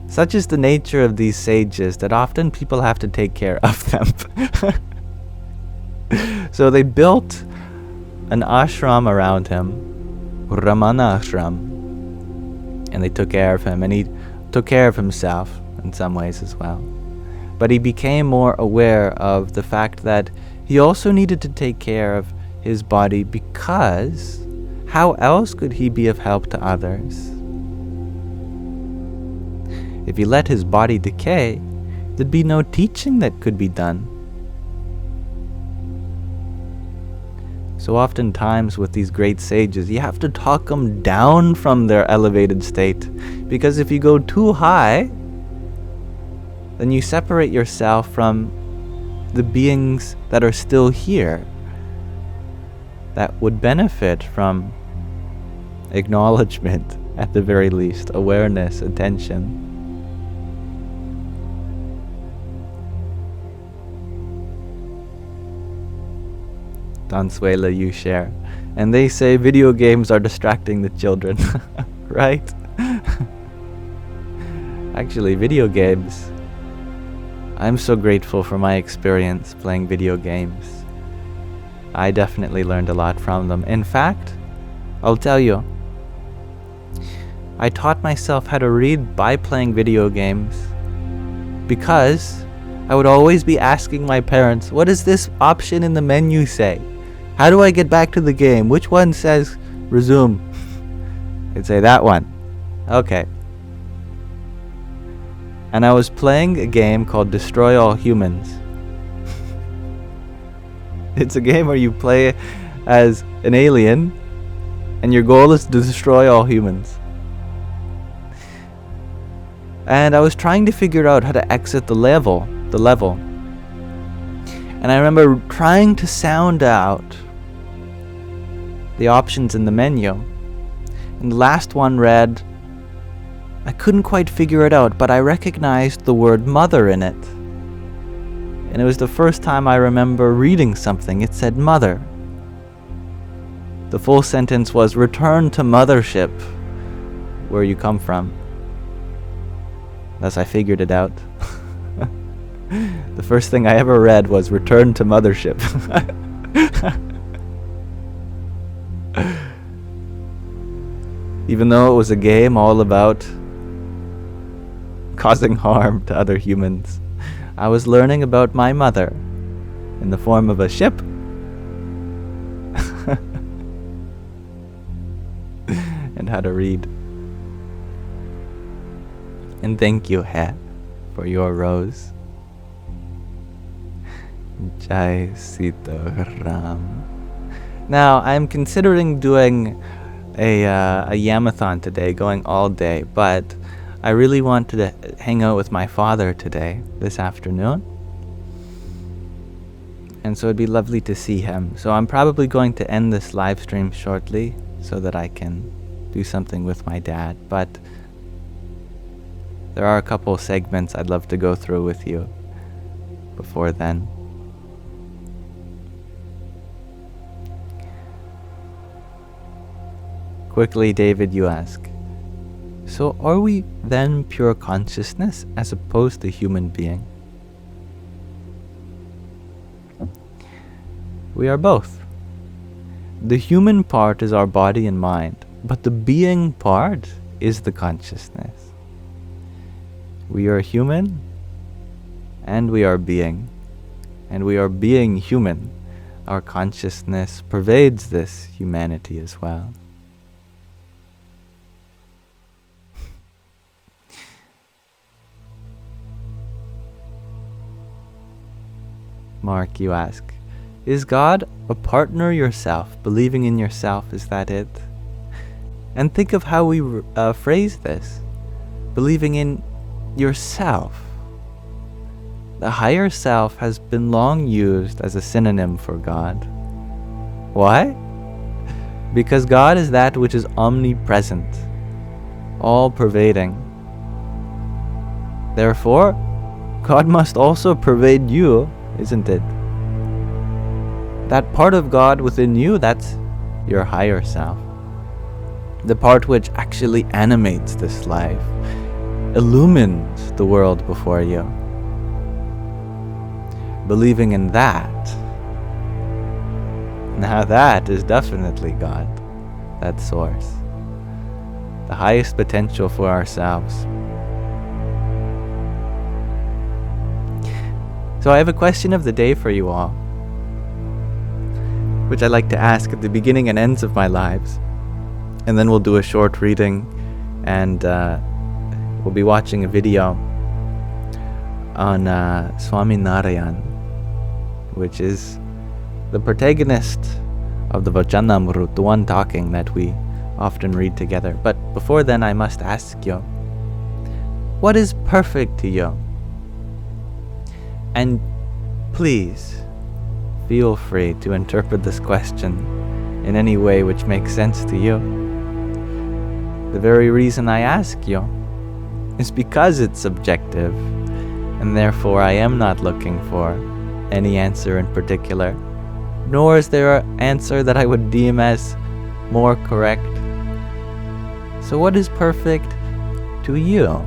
Such is the nature of these sages that often people have to take care of them. So they built an ashram around him, Ramana ashram, and they took care of him, and he took care of himself in some ways as well. But he became more aware of the fact that he also needed to take care of his body, because how else could he be of help to others? If he let his body decay, there'd be no teaching that could be done. So oftentimes with these great sages, you have to talk them down from their elevated state, because if you go too high, then you separate yourself from the beings that are still here, that would benefit from acknowledgement, at the very least, awareness, attention. Dansuela, you share. And they say video games are distracting the children. Right? Actually, video games. I'm so grateful for my experience playing video games. I definitely learned a lot from them. In fact, I'll tell you, I taught myself how to read by playing video games, because I would always be asking my parents, what does this option in the menu say? How do I get back to the game? Which one says resume? I'd say that one. Okay. And I was playing a game called Destroy All Humans. It's a game where you play as an alien, and your goal is to destroy all humans. And I was trying to figure out how to exit the level. And I remember trying to sound out the options in the menu. And the last one read, I couldn't quite figure it out, but I recognized the word mother in it. And it was the first time I remember reading something. It said mother. The full sentence was, return to mothership, where you come from. Thus I figured it out. The first thing I ever read was return to mothership. Even though it was a game all about causing harm to other humans, I was learning about my mother in the form of a ship. And how to read. And thank you, He, for your rose. Jai Sita Ram. Now, I'm considering doing a Yamathon today, going all day, but I really wanted to hang out with my father today, this afternoon. And so it'd be lovely to see him. So I'm probably going to end this live stream shortly so that I can do something with my dad. But there are a couple segments I'd love to go through with you before then. Quickly, David, you ask, so are we then pure consciousness as opposed to human being? We are both. The human part is our body and mind, but the being part is the consciousness. We are human, and we are being. And we are being human. Our consciousness pervades this humanity as well. Mark, you ask, is God a partner yourself, believing in yourself, is that it? And think of how we phrase this, believing in yourself. The higher self has been long used as a synonym for God. Why? Because God is that which is omnipresent, all-pervading. Therefore, God must also pervade you, isn't it? That part of God within you, that's your higher self. The part which actually animates this life, illumines the world before you. Believing in that, now that is definitely God, that source, the highest potential for ourselves. So I have a question of the day for you all, which I like to ask at the beginning and ends of my lives. And then we'll do a short reading, and we'll be watching a video on Swami Narayan, which is the protagonist of the Vachanamrut, the one talking that we often read together. But before then, I must ask you, what is perfect to you? And please, feel free to interpret this question in any way which makes sense to you. The very reason I ask you is because it's subjective, and therefore I am not looking for any answer in particular, nor is there an answer that I would deem as more correct. So what is perfect to you?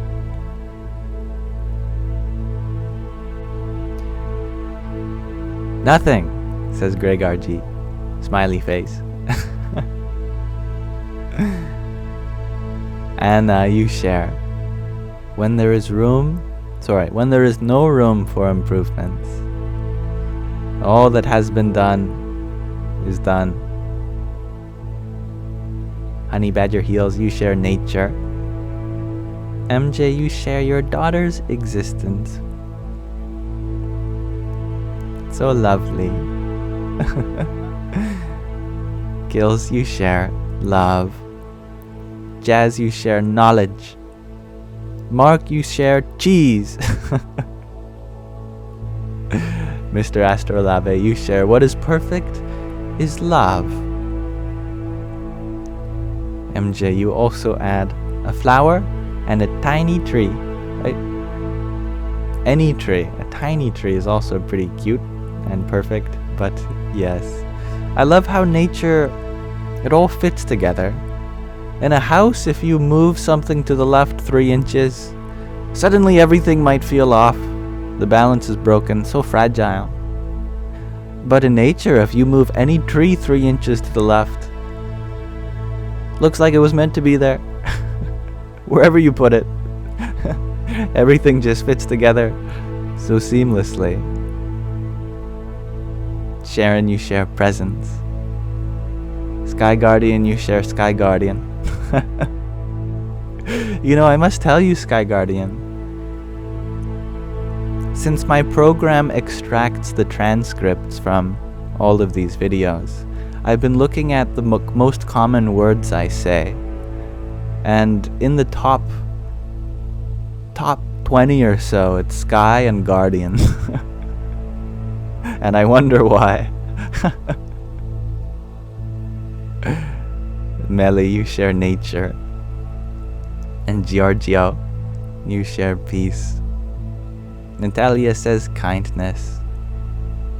Nothing, says Greg RG. Smiley face. Anna, you share. When there is no room for improvements, all that has been done is done. Honey Badger Heels, you share nature. MJ, you share your daughter's existence. So lovely. Gills, you share love. Jazz, you share knowledge. Mark, you share cheese. Mr. Astrolabe, you share what is perfect is love. MJ, you also add a flower and a tiny tree. Right? Any tree. A tiny tree is also pretty cute and perfect, but yes. I love how nature, it all fits together. In a house, if you move something to the left 3 inches, suddenly everything might feel off. The balance is broken, so fragile. But in nature, if you move any tree 3 inches to the left, looks like it was meant to be there. Wherever you put it, everything just fits together so seamlessly. Sharon, you share presence. Sky Guardian, you share Sky Guardian. You know, I must tell you, Sky Guardian, since my program extracts the transcripts from all of these videos, I've been looking at the most common words I say, and in the top 20 or so, it's Sky and Guardian. And I wonder why. Melly, you share nature. And Giorgio, you share peace. Natalia says kindness.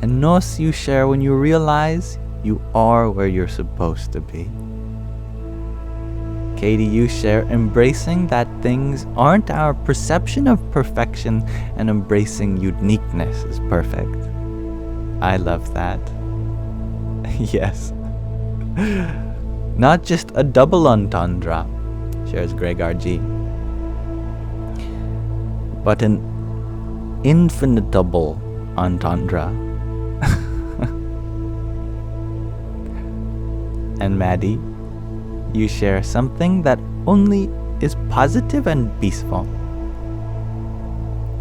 And Nos, you share when you realize you are where you're supposed to be. Katie, you share embracing that things aren't our perception of perfection, and embracing uniqueness is perfect. I love that. Yes. Not just a double entendre, shares Greg RG, but an infinitable entendre. And Maddie, you share something that only is positive and peaceful.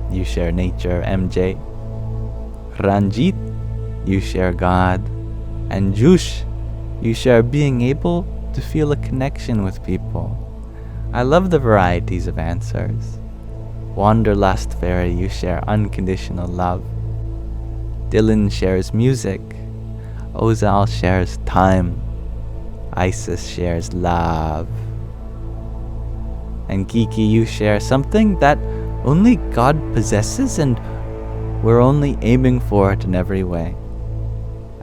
You share nature, MJ. Ranjit, you share God. And Jush, you share being able to feel a connection with people. I love the varieties of answers. Wanderlust Fairy, you share unconditional love. Dylan shares music. Ozal shares time. Isis shares love. And Kiki, you share something that only God possesses and we're only aiming for it in every way.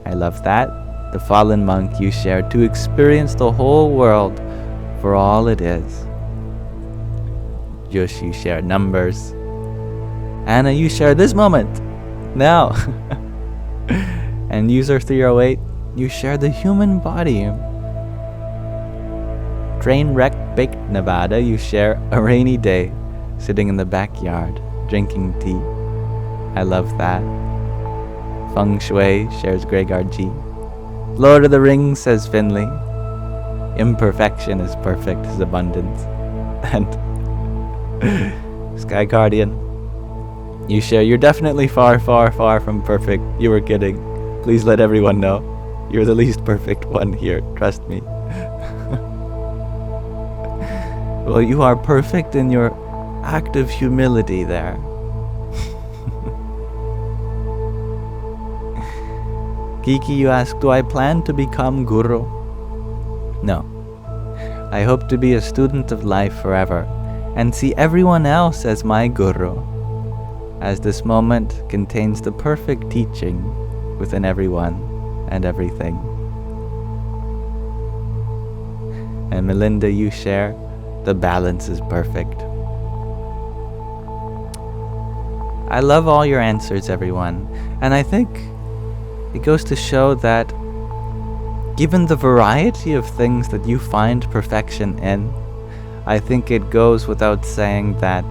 I love that. The Fallen Monk, you share to experience the whole world for all it is. Jush, you share numbers. Anna, you share this moment, now. And User 308, you share the human body. Trainwreck Baked Nevada, you share a rainy day, sitting in the backyard, drinking tea. I love that. Feng Shui shares Gregor G. Lord of the Rings, says Finley. Imperfection is perfect, is abundance. And Sky Guardian, you share, you're definitely far, far, far from perfect. You were kidding. Please let everyone know. You're the least perfect one here, trust me. Well, you are perfect in your act of humility there. Kiki, you ask, do I plan to become guru? No. I hope to be a student of life forever and see everyone else as my guru, as this moment contains the perfect teaching within everyone and everything. And Melinda, you share, the balance is perfect. I love all your answers, everyone, and I think it goes to show that given the variety of things that you find perfection in, I think it goes without saying that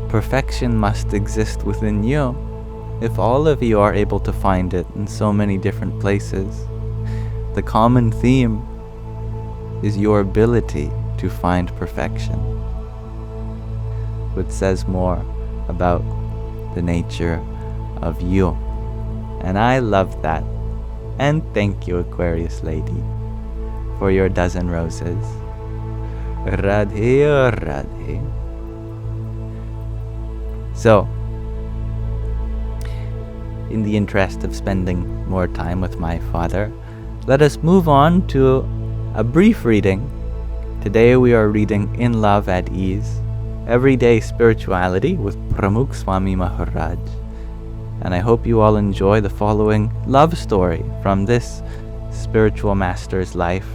perfection must exist within you if all of you are able to find it in so many different places. The common theme is your ability to find perfection, which says more about the nature of you. And I love that. And thank you, Aquarius lady, for your dozen roses. Radhe, Radhe. So, in the interest of spending more time with my father, let us move on to a brief reading. Today we are reading In Love at Ease, Everyday Spirituality with Pramukh Swami Maharaj. And I hope you all enjoy the following love story from this spiritual master's life.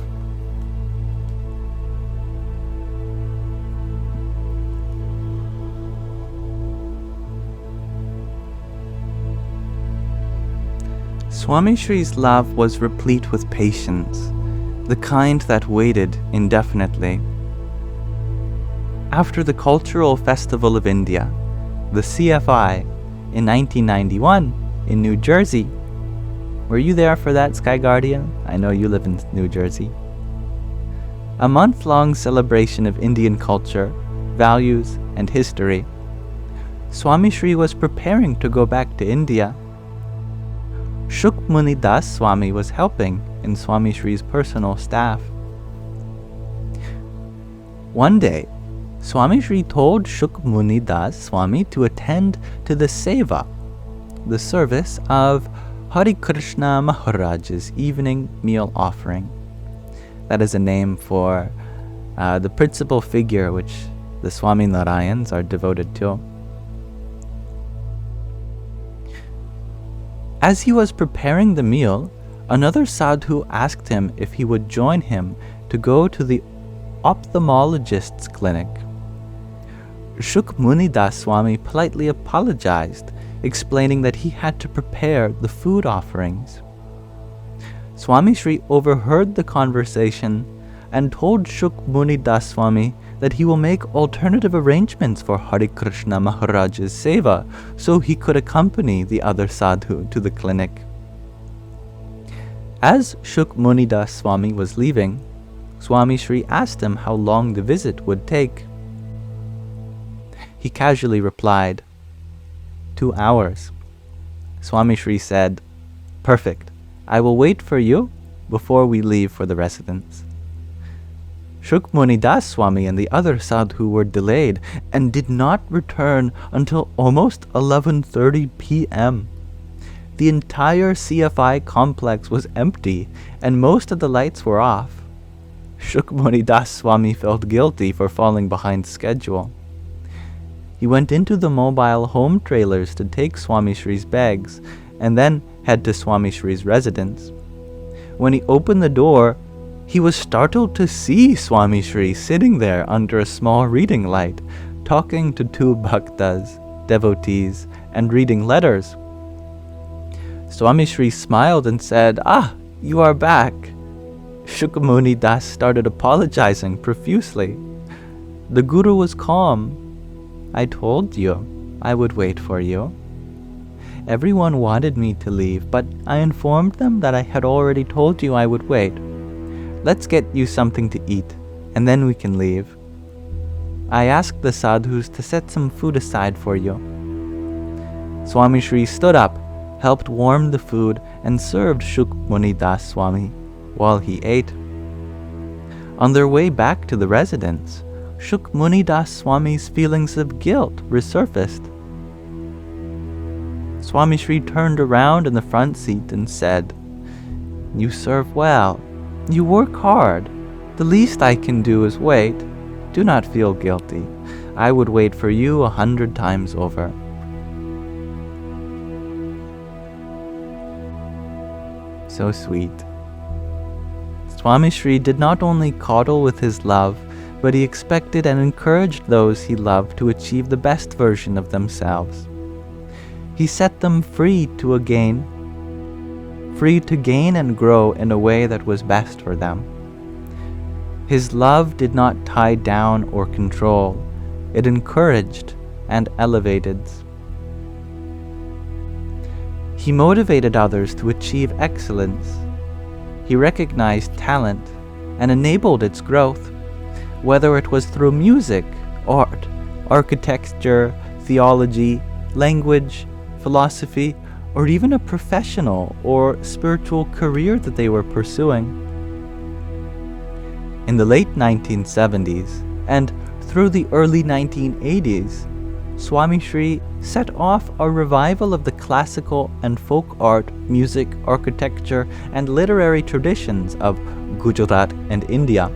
Swamishri's love was replete with patience, the kind that waited indefinitely. After the Cultural Festival of India, the CFI, in 1991 in New Jersey. Were you there for that, Sky Guardian? I know you live in New Jersey. A month-long celebration of Indian culture, values, and history. Swamishri was preparing to go back to India. Shukmuni Das Swami was helping in Swamishri's personal staff. One day, Swamishri told Shukmuni Das Swami to attend to the seva, the service of Hare Krishna Maharaj's evening meal offering. That is a name for the principal figure which the Swami Narayans are devoted to. As he was preparing the meal, another sadhu asked him if he would join him to go to the ophthalmologist's clinic. Shukmuni Das Swami politely apologized, explaining that he had to prepare the food offerings. Swamishri overheard the conversation and told Shukmuni Das Swami that he will make alternative arrangements for Hare Krishna Maharaj's seva so he could accompany the other sadhu to the clinic. As Shukmuni Das Swami was leaving, Swamishri asked him how long the visit would take. He casually replied, 2 hours. Swamishri said, Perfect. I will wait for you before we leave for the residence. Shukmuni Das Swami and the other sadhu were delayed and did not return until almost 11:30 p.m. The entire CFI complex was empty and most of the lights were off. Shukmuni Das Swami felt guilty for falling behind schedule. He went into the mobile home trailers to take Swamishri's bags and then head to Swamishri's residence. When he opened the door, he was startled to see Swamishri sitting there under a small reading light, talking to two bhaktas, devotees, and reading letters. Swamishri smiled and said, "Ah, you are back." Shukmuni Das started apologizing profusely. The Guru was calm. "I told you I would wait for you. Everyone wanted me to leave, but I informed them that I had already told you I would wait. Let's get you something to eat, and then we can leave. I asked the sadhus to set some food aside for you." Swamishri stood up, helped warm the food, and served Shukmuni Das Swami while he ate. On their way back to the residence, Shukmuni Das Swami's feelings of guilt resurfaced. Swamishri turned around in the front seat and said, "You serve well. You work hard. The least I can do is wait. Do not feel guilty. I would wait for you 100 times over." So sweet. Swamishri did not only coddle with his love, but he expected and encouraged those he loved to achieve the best version of themselves. He set them free to gain and grow in a way that was best for them. His love did not tie down or control. It encouraged and elevated. He motivated others to achieve excellence. He recognized talent and enabled its growth, whether it was through music, art, architecture, theology, language, philosophy, or even a professional or spiritual career that they were pursuing. In the late 1970s and through the early 1980s, Swamishri set off a revival of the classical and folk art, music, architecture, and literary traditions of Gujarat and India,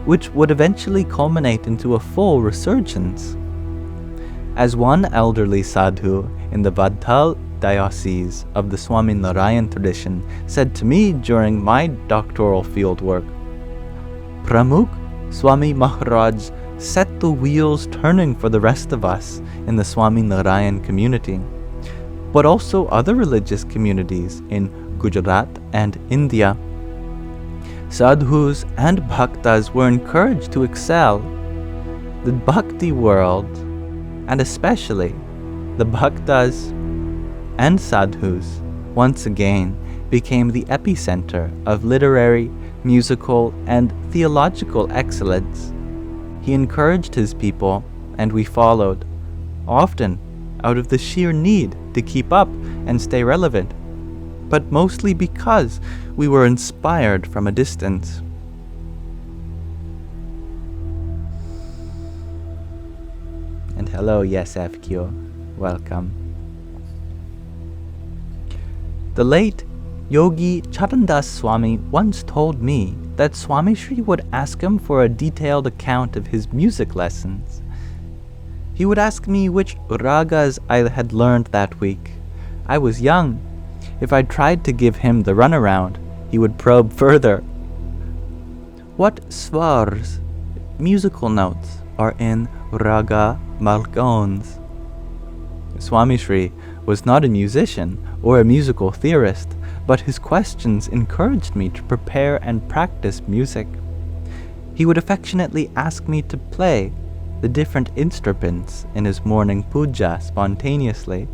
which would eventually culminate into a full resurgence. As one elderly sadhu in the Vadhal diocese of the Swaminarayan tradition said to me during my doctoral fieldwork, "Pramukh Swami Maharaj set the wheels turning for the rest of us in the Swaminarayan community, but also other religious communities in Gujarat and India. Sadhus and bhaktas were encouraged to excel. The bhakti world, and especially the bhaktas and sadhus, once again became the epicenter of literary, musical, and theological excellence. He encouraged his people, and we followed, often out of the sheer need to keep up and stay relevant, but mostly because we were inspired from a distance." And hello, yes, FQ. Welcome. The late Yogi Charandas Swami once told me that Swamishri would ask him for a detailed account of his music lessons. He would ask me which ragas I had learned that week. I was young. If I tried to give him the runaround, he would probe further. What swars, musical notes, are in raga malkons? Swamishri was not a musician or a musical theorist, but his questions encouraged me to prepare and practice music. He would affectionately ask me to play the different instruments in his morning puja spontaneously.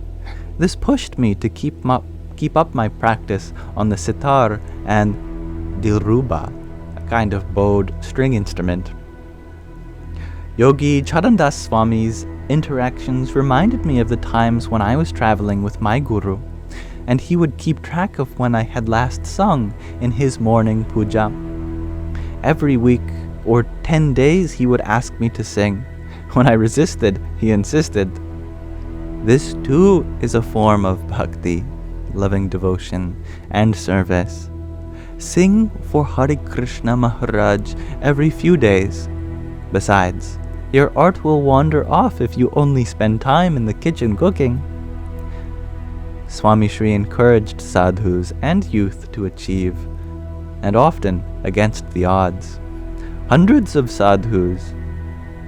This pushed me to keep up my practice on the sitar and dilruba, a kind of bowed string instrument. Yogi Charandas Swami's interactions reminded me of the times when I was traveling with my guru. and he would keep track of when I had last sung in his morning puja. Every week or 10 days he would ask me to sing. When I resisted, he insisted. This too is a form of bhakti, loving devotion and service. Sing for Hare Krishna Maharaj every few days. Besides, your art will wander off if you only spend time in the kitchen cooking. Swamishri encouraged sadhus and youth to achieve, and often against the odds. Hundreds of sadhus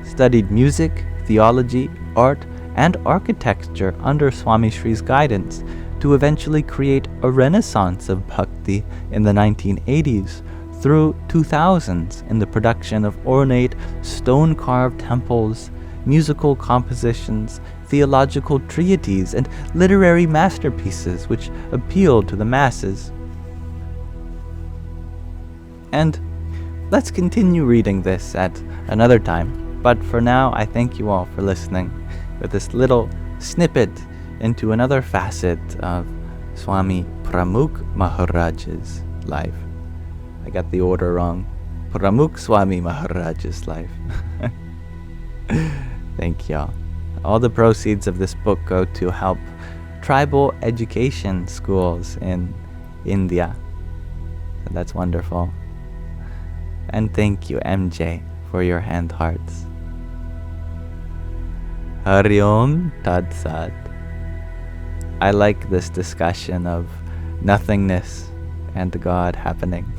studied music, theology, art, and architecture under Swamishri's guidance to eventually create a renaissance of bhakti in the 1980s through 2000s in the production of ornate stone-carved temples, musical compositions, theological treatises, and literary masterpieces which appealed to the masses. And let's continue reading this at another time, but for now I thank you all for listening with this little snippet into another facet of Swami Pramukh Maharaj's life. I got the order wrong. Pramukh Swami Maharaj's life. Thank y'all. All the proceeds of this book go to help tribal education schools in India. So that's wonderful. And thank you, MJ, for your hand hearts. Hari Om Tat Sat. I like this discussion of nothingness and God happening.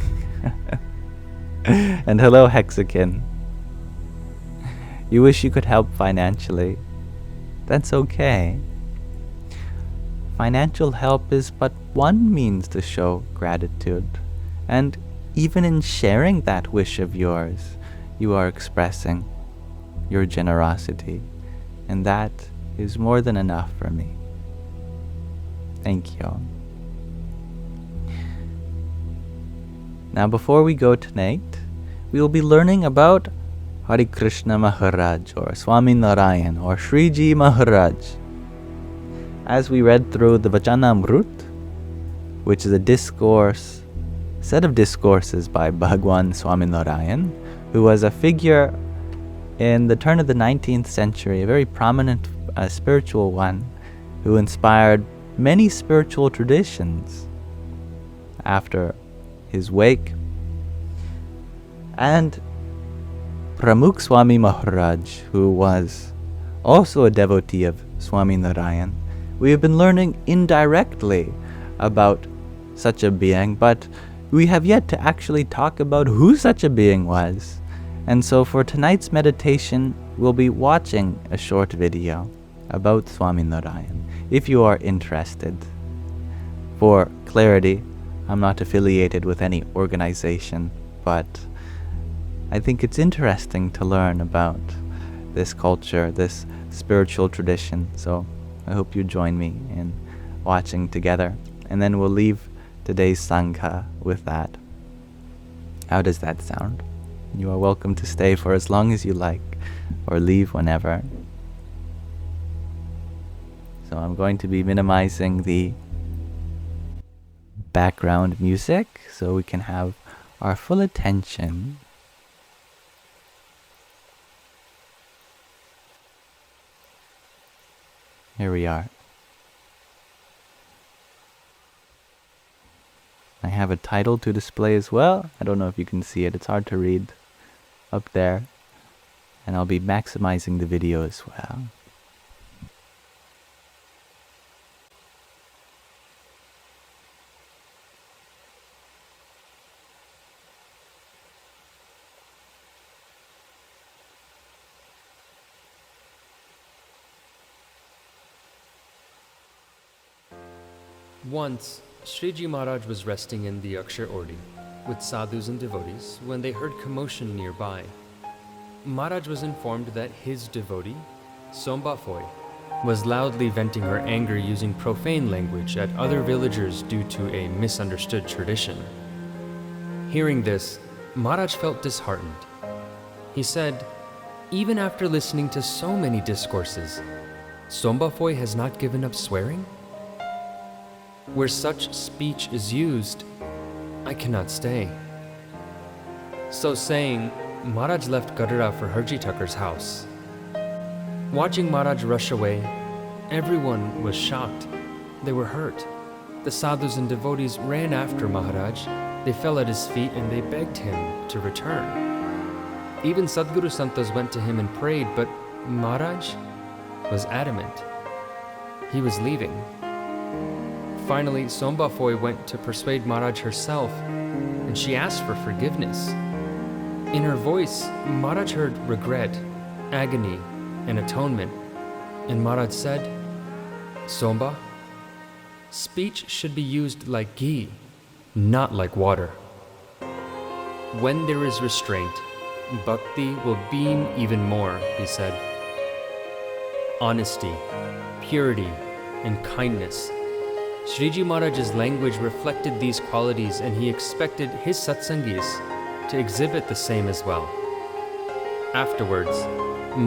And hello, Hexakin. You wish you could help financially. That's okay. Financial help is but one means to show gratitude. And even in sharing that wish of yours, you are expressing your generosity. And that is more than enough for me. Thank you. Now before we go tonight, we will be learning about Hare Krishna Maharaj or Swami Narayan or Shriji Maharaj. As we read through the Vachanamrut, which is a set of discourses by Bhagwan Swami Narayan, who was a figure in the turn of the 19th century, a very prominent spiritual one, who inspired many spiritual traditions after his wake. And Pramukh Swami Maharaj, who was also a devotee of Swami Narayan, we have been learning indirectly about such a being, but we have yet to actually talk about who such a being was. And so for tonight's meditation, we'll be watching a short video about Swami Narayan, if you are interested. For clarity, I'm not affiliated with any organization, but I think it's interesting to learn about this culture, this spiritual tradition. So I hope you join me in watching together. And then we'll leave today's Sangha with that. How does that sound? You are welcome to stay for as long as you like, or leave whenever. So I'm going to be minimizing the background music so we can have our full attention. Here we are. I have a title to display as well. I don't know if you can see it. It's hard to read up there. And I'll be maximizing the video as well. Once, Shriji Maharaj was resting in the Akshar Ordi with sadhus and devotees when they heard commotion nearby. Maharaj was informed that his devotee, Somba Phoi, was loudly venting her anger using profane language at other villagers due to a misunderstood tradition. Hearing this, Maharaj felt disheartened. He said, "Even after listening to so many discourses, Somba Phoi has not given up swearing?" Where such speech is used, I cannot stay." So saying, Maharaj left Gadara for Harji Thakur's house. Watching Maharaj rush away, everyone was shocked. They were hurt. The sadhus and devotees ran after Maharaj. They fell at his feet and they begged him to return. Even Sadguru Santos went to him and prayed, but Maharaj was adamant. He was leaving. Finally, Somba Phoi went to persuade Maharaj herself, and she asked for forgiveness. In her voice, Maharaj heard regret, agony, and atonement, and Maharaj said, "Somba, speech should be used like ghee, not like water. When there is restraint, bhakti will beam even more," he said. Honesty, purity, and kindness. Sriji Maharaj's language reflected these qualities, and he expected his satsangis to exhibit the same as well. Afterwards,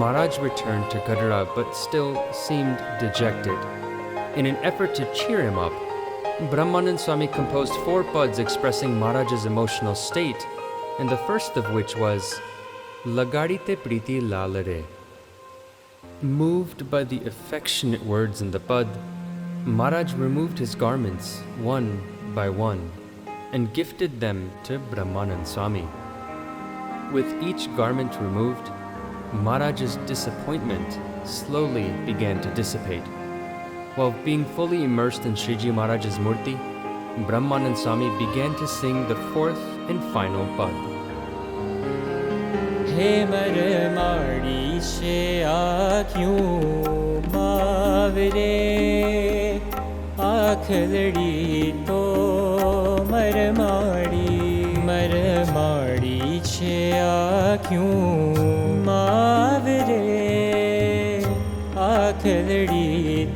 Maharaj returned to Gadara but still seemed dejected. In an effort to cheer him up, Brahmanand Swami composed 4 pads expressing Maharaj's emotional state, and the first of which was Lagadite Priti Lalare. Moved by the affectionate words in the pad, Maharaj removed his garments one by one and gifted them to Brahmanand Swami. With each garment removed, Maharaj's disappointment slowly began to dissipate. While being fully immersed in Sriji Maharaj's murti, Brahmanand Swami began to sing the 4th and final pad. He marmari se aakhyon mavre, aakh ladi to marmari se aakhyon mavre, aakh ladi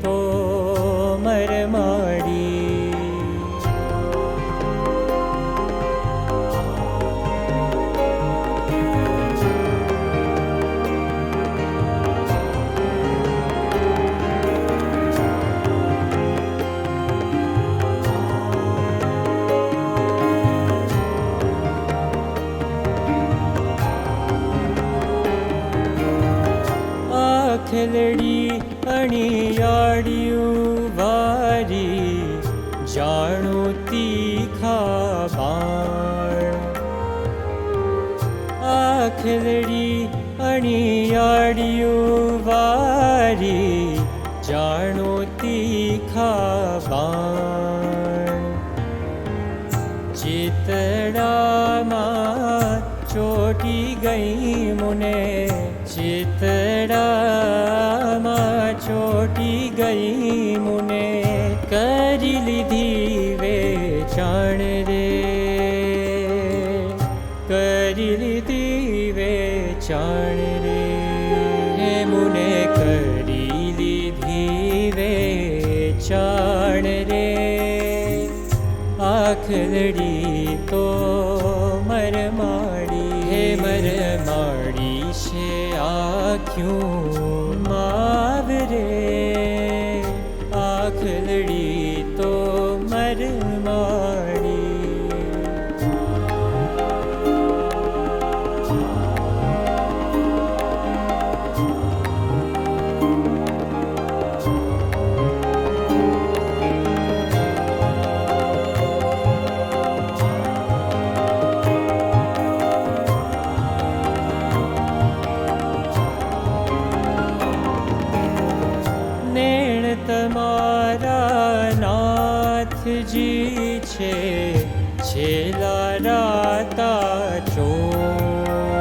to marmari. Ladi aniyadiyu vari, jano tikha baan. Aakh ladi aniyadiyu vari, jano tikha baan. Chitda ma choti gai mune, chitda choti gai mune, kari lidhi vechan re, kari lidhi vechan re, he mune kari lidhi vechan re, aakh ladi to marmari, he marmari se aakhyon mavre, aakh ladi to marmari. जी छे छेला राता चोर,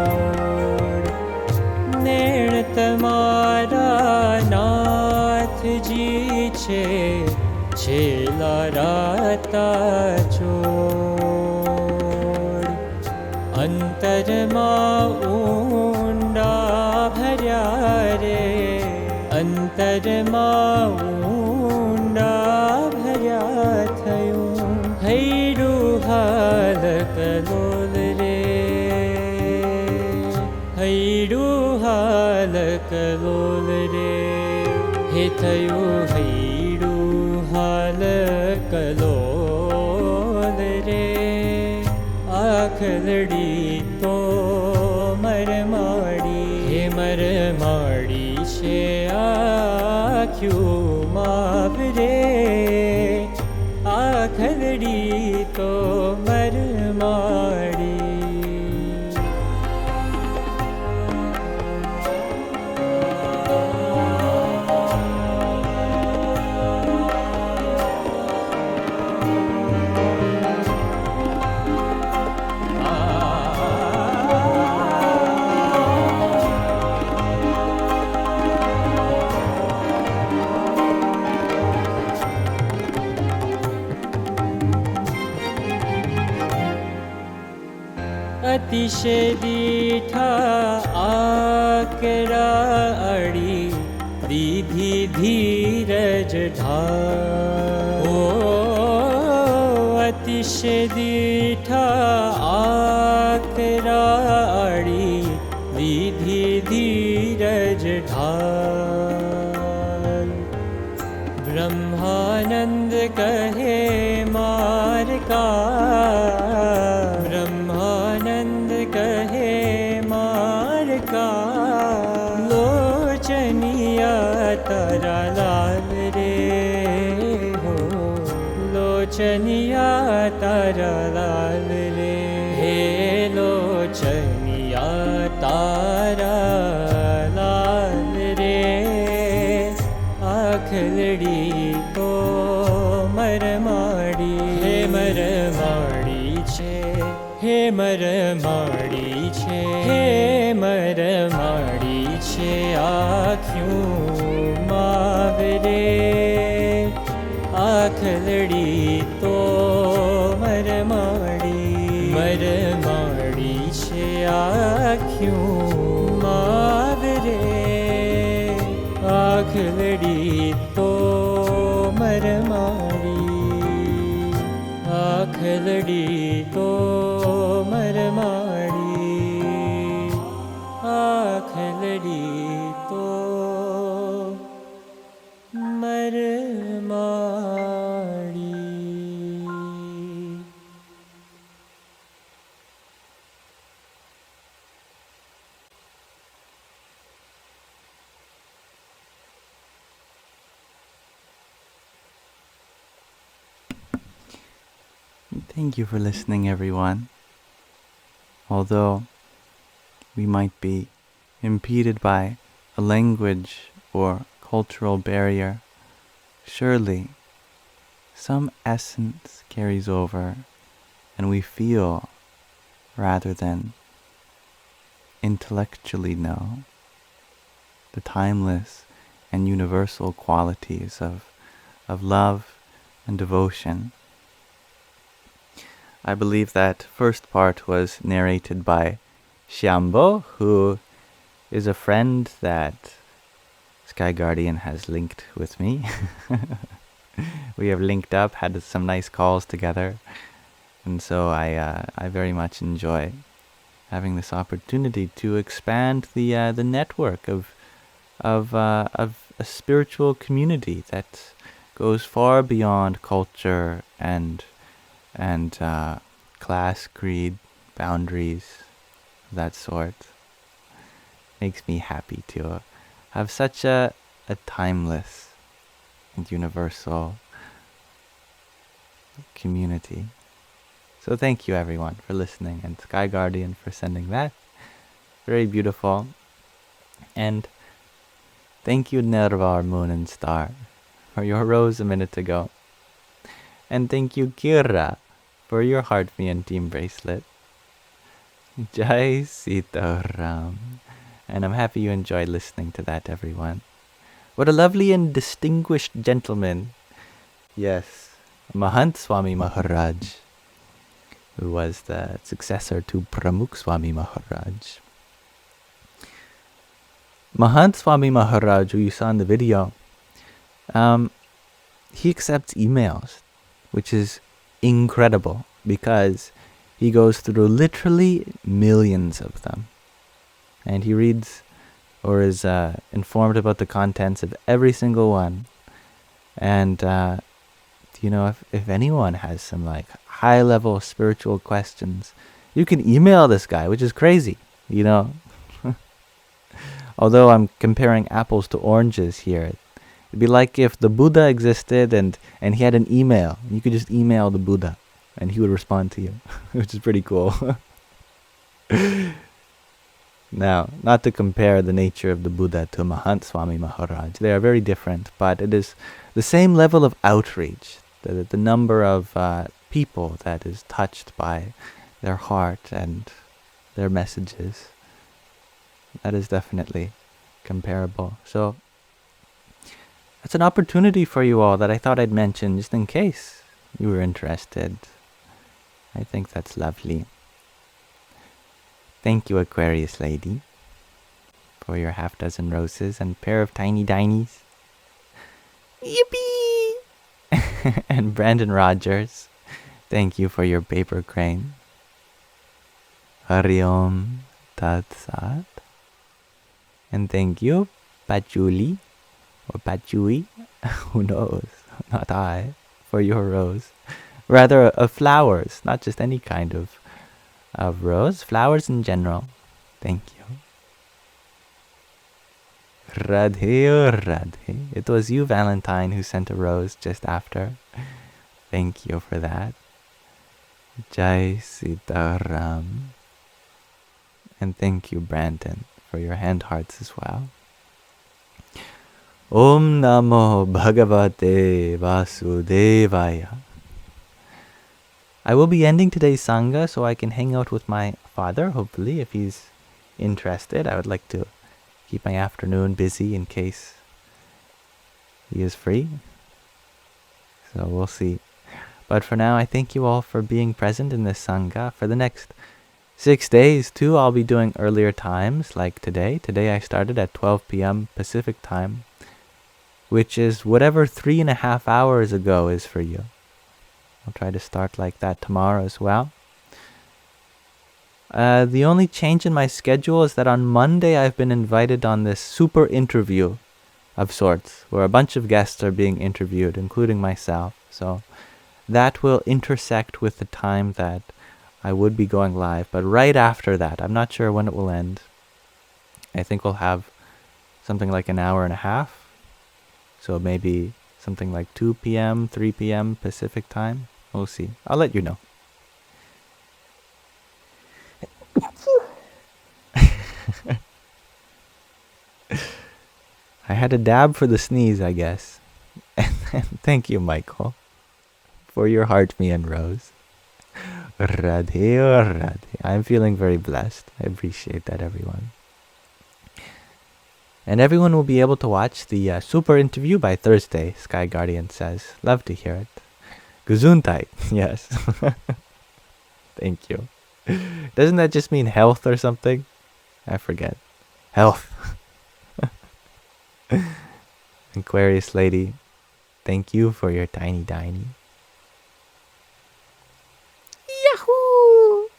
नैण तमारा नाथ जी छे छेला राता चोर. अंतर मां ऊंडा भर्या रे, अंतर मां ऊंडा भर्या थयूं, हैडू हाल कलोल रे, हैडू हाल कलोल रे, हे थयूं हैडू हाल कलोल रे आखलड़ी तो मरमाड़ी हे मरमाड़ी छे आख्यू मावरे आखलड़ी तो मरमाड़ी अतिशय दीठा आकरा अड़ी दीधी धीरज ढार ओ अतिशय दीठा आकरा अड़ी दीधी धीरज ढार ब्रह्मानंद कहे मार का कहे मार का लोचनिया तारा लाल रे हो लोचनिया तारा लाल रे हे लोचनिया तारा लाल रे आखलड़ी तो मरमाड़ी हे मरमाड़ी छे हे मरमाड़ी छे हे मरमाड़ी छे आख्यूं मावरे आखलड़ी तो मरमाड़ी मरमाड़ी छे आख्यूं मावरे आखलड़ी तो मरमाड़ी आखलड़ी तो मरमाड़ी आखलड़ी तो मरमाड़ी Thank you for listening, everyone. Although we might be impeded by a language or cultural barrier, surely some essence carries over and we feel rather than intellectually know the timeless and universal qualities of love and devotion. I believe that first part was narrated by Shyambo, who is a friend that Sky Guardian has linked with me. We have linked up, had some nice calls together, and so I very much enjoy having this opportunity to expand the network of a spiritual community that goes far beyond culture and class, creed, boundaries of that sort. Makes me happy to have such a timeless and universal community. So thank you everyone for listening, and Sky Guardian for sending that. Very beautiful. And thank you Nervar, Moon and Star, for your rose a minute ago. And thank you Kira for your Heart Me and Team bracelet. Jai Sitaram. And I'm happy you enjoyed listening to that, everyone. What a lovely and distinguished gentleman. Yes, Mahant Swami Maharaj, who was the successor to Pramukh Swami Maharaj. Mahant Swami Maharaj, who you saw in the video, he accepts emails, which is incredible because he goes through literally millions of them. And he reads or is informed about the contents of every single one. And if anyone has some like high-level spiritual questions, you can email this guy, which is crazy, Although I'm comparing apples to oranges here. It'd be like if the Buddha existed and he had an email. You could just email the Buddha and he would respond to you, which is pretty cool. Now, not to compare the nature of the Buddha to Pramukh Swami Maharaj. They are very different, but it is the same level of outreach. The number of people that is touched by their heart and their messages. That is definitely comparable. So, that's an opportunity for you all that I thought I'd mention just in case you were interested. I think that's lovely. Thank you, Aquarius lady, for your half-dozen roses and pair of tiny dinies. Yippee! And Brandon Rogers, thank you for your paper crane. Hari Om Tat Sat. And thank you, Patchouli, or Patchoui, who knows, not I, for your rose. Rather, of flowers, not just any kind of rose, flowers in general. Thank you. Radhe or Radhe. It was you, Valentine, who sent a rose just after. Thank you for that. Jai Sitaram. And thank you, Brandon, for your hand hearts as well. Om Namo Bhagavate Vasudevaya. I will be ending today's Sangha so I can hang out with my father, hopefully, if he's interested. I would like to keep my afternoon busy in case he is free. So we'll see. But for now, I thank you all for being present in this Sangha. For the next 6 days, too, I'll be doing earlier times, like today. Today I started at 12 p.m. Pacific time, which is whatever 3.5 hours ago is for you. I'll try to start like that tomorrow as well. The only change in my schedule is that on Monday I've been invited on this super interview of sorts, where a bunch of guests are being interviewed, including myself. So that will intersect with the time that I would be going live. But right after that, I'm not sure when it will end. I think we'll have something like an hour and a half. So maybe something like 2 p.m., 3 p.m. Pacific time. We'll see. I'll let you know. I had a dab for the sneeze, I guess. And thank you, Michael, for your heart, me and Rose. Radhe or Radhe. I'm feeling very blessed. I appreciate that, everyone. And everyone will be able to watch the super interview by Thursday, Sky Guardian says. Love to hear it. Gesundheit, yes. Thank you. Doesn't that just mean health or something? I forget. Health. Aquarius lady, thank you for your tiny diny. Yahoo!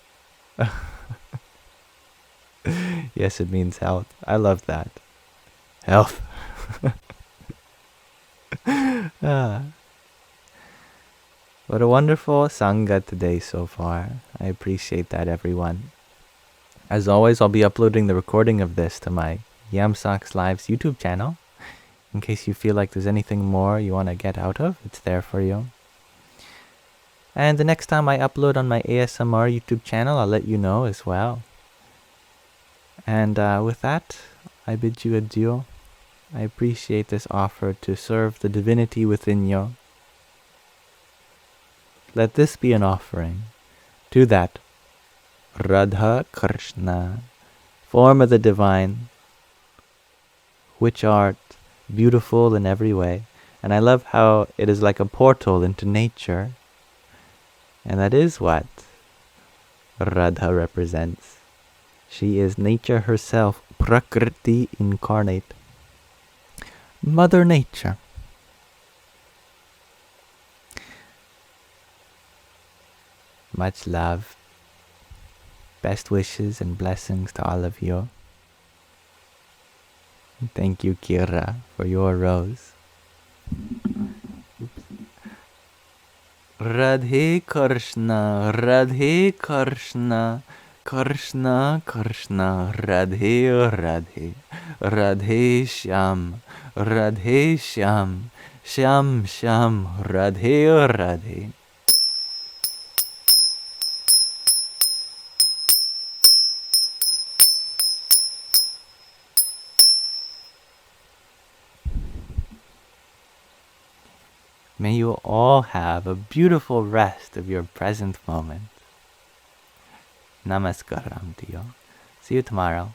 Yes, it means health. I love that. Health. What a wonderful Sangha today so far. I appreciate that, everyone. As always, I'll be uploading the recording of this to my Yamsox Lives YouTube channel. In case you feel like there's anything more you want to get out of, it's there for you. And the next time I upload on my ASMR YouTube channel, I'll let you know as well. And with that, I bid you adieu. I appreciate this offer to serve the divinity within you. Let this be an offering to that Radha Krishna, form of the divine, which art beautiful in every way. And I love how it is like a portal into nature. And that is what Radha represents. She is nature herself, Prakriti incarnate. Mother Nature. Much love. Best wishes and blessings to all of you. And thank you, Kira, for your rose. Oops. Radhe Krishna, Radhe Krishna, Krishna Krishna, Radhe Radhe, Radhe Shyam, Radhe Shyam, Shyam Shyam, Radhe Radhe. May you all have a beautiful rest of your present moment. Namaskaram to you. See you tomorrow.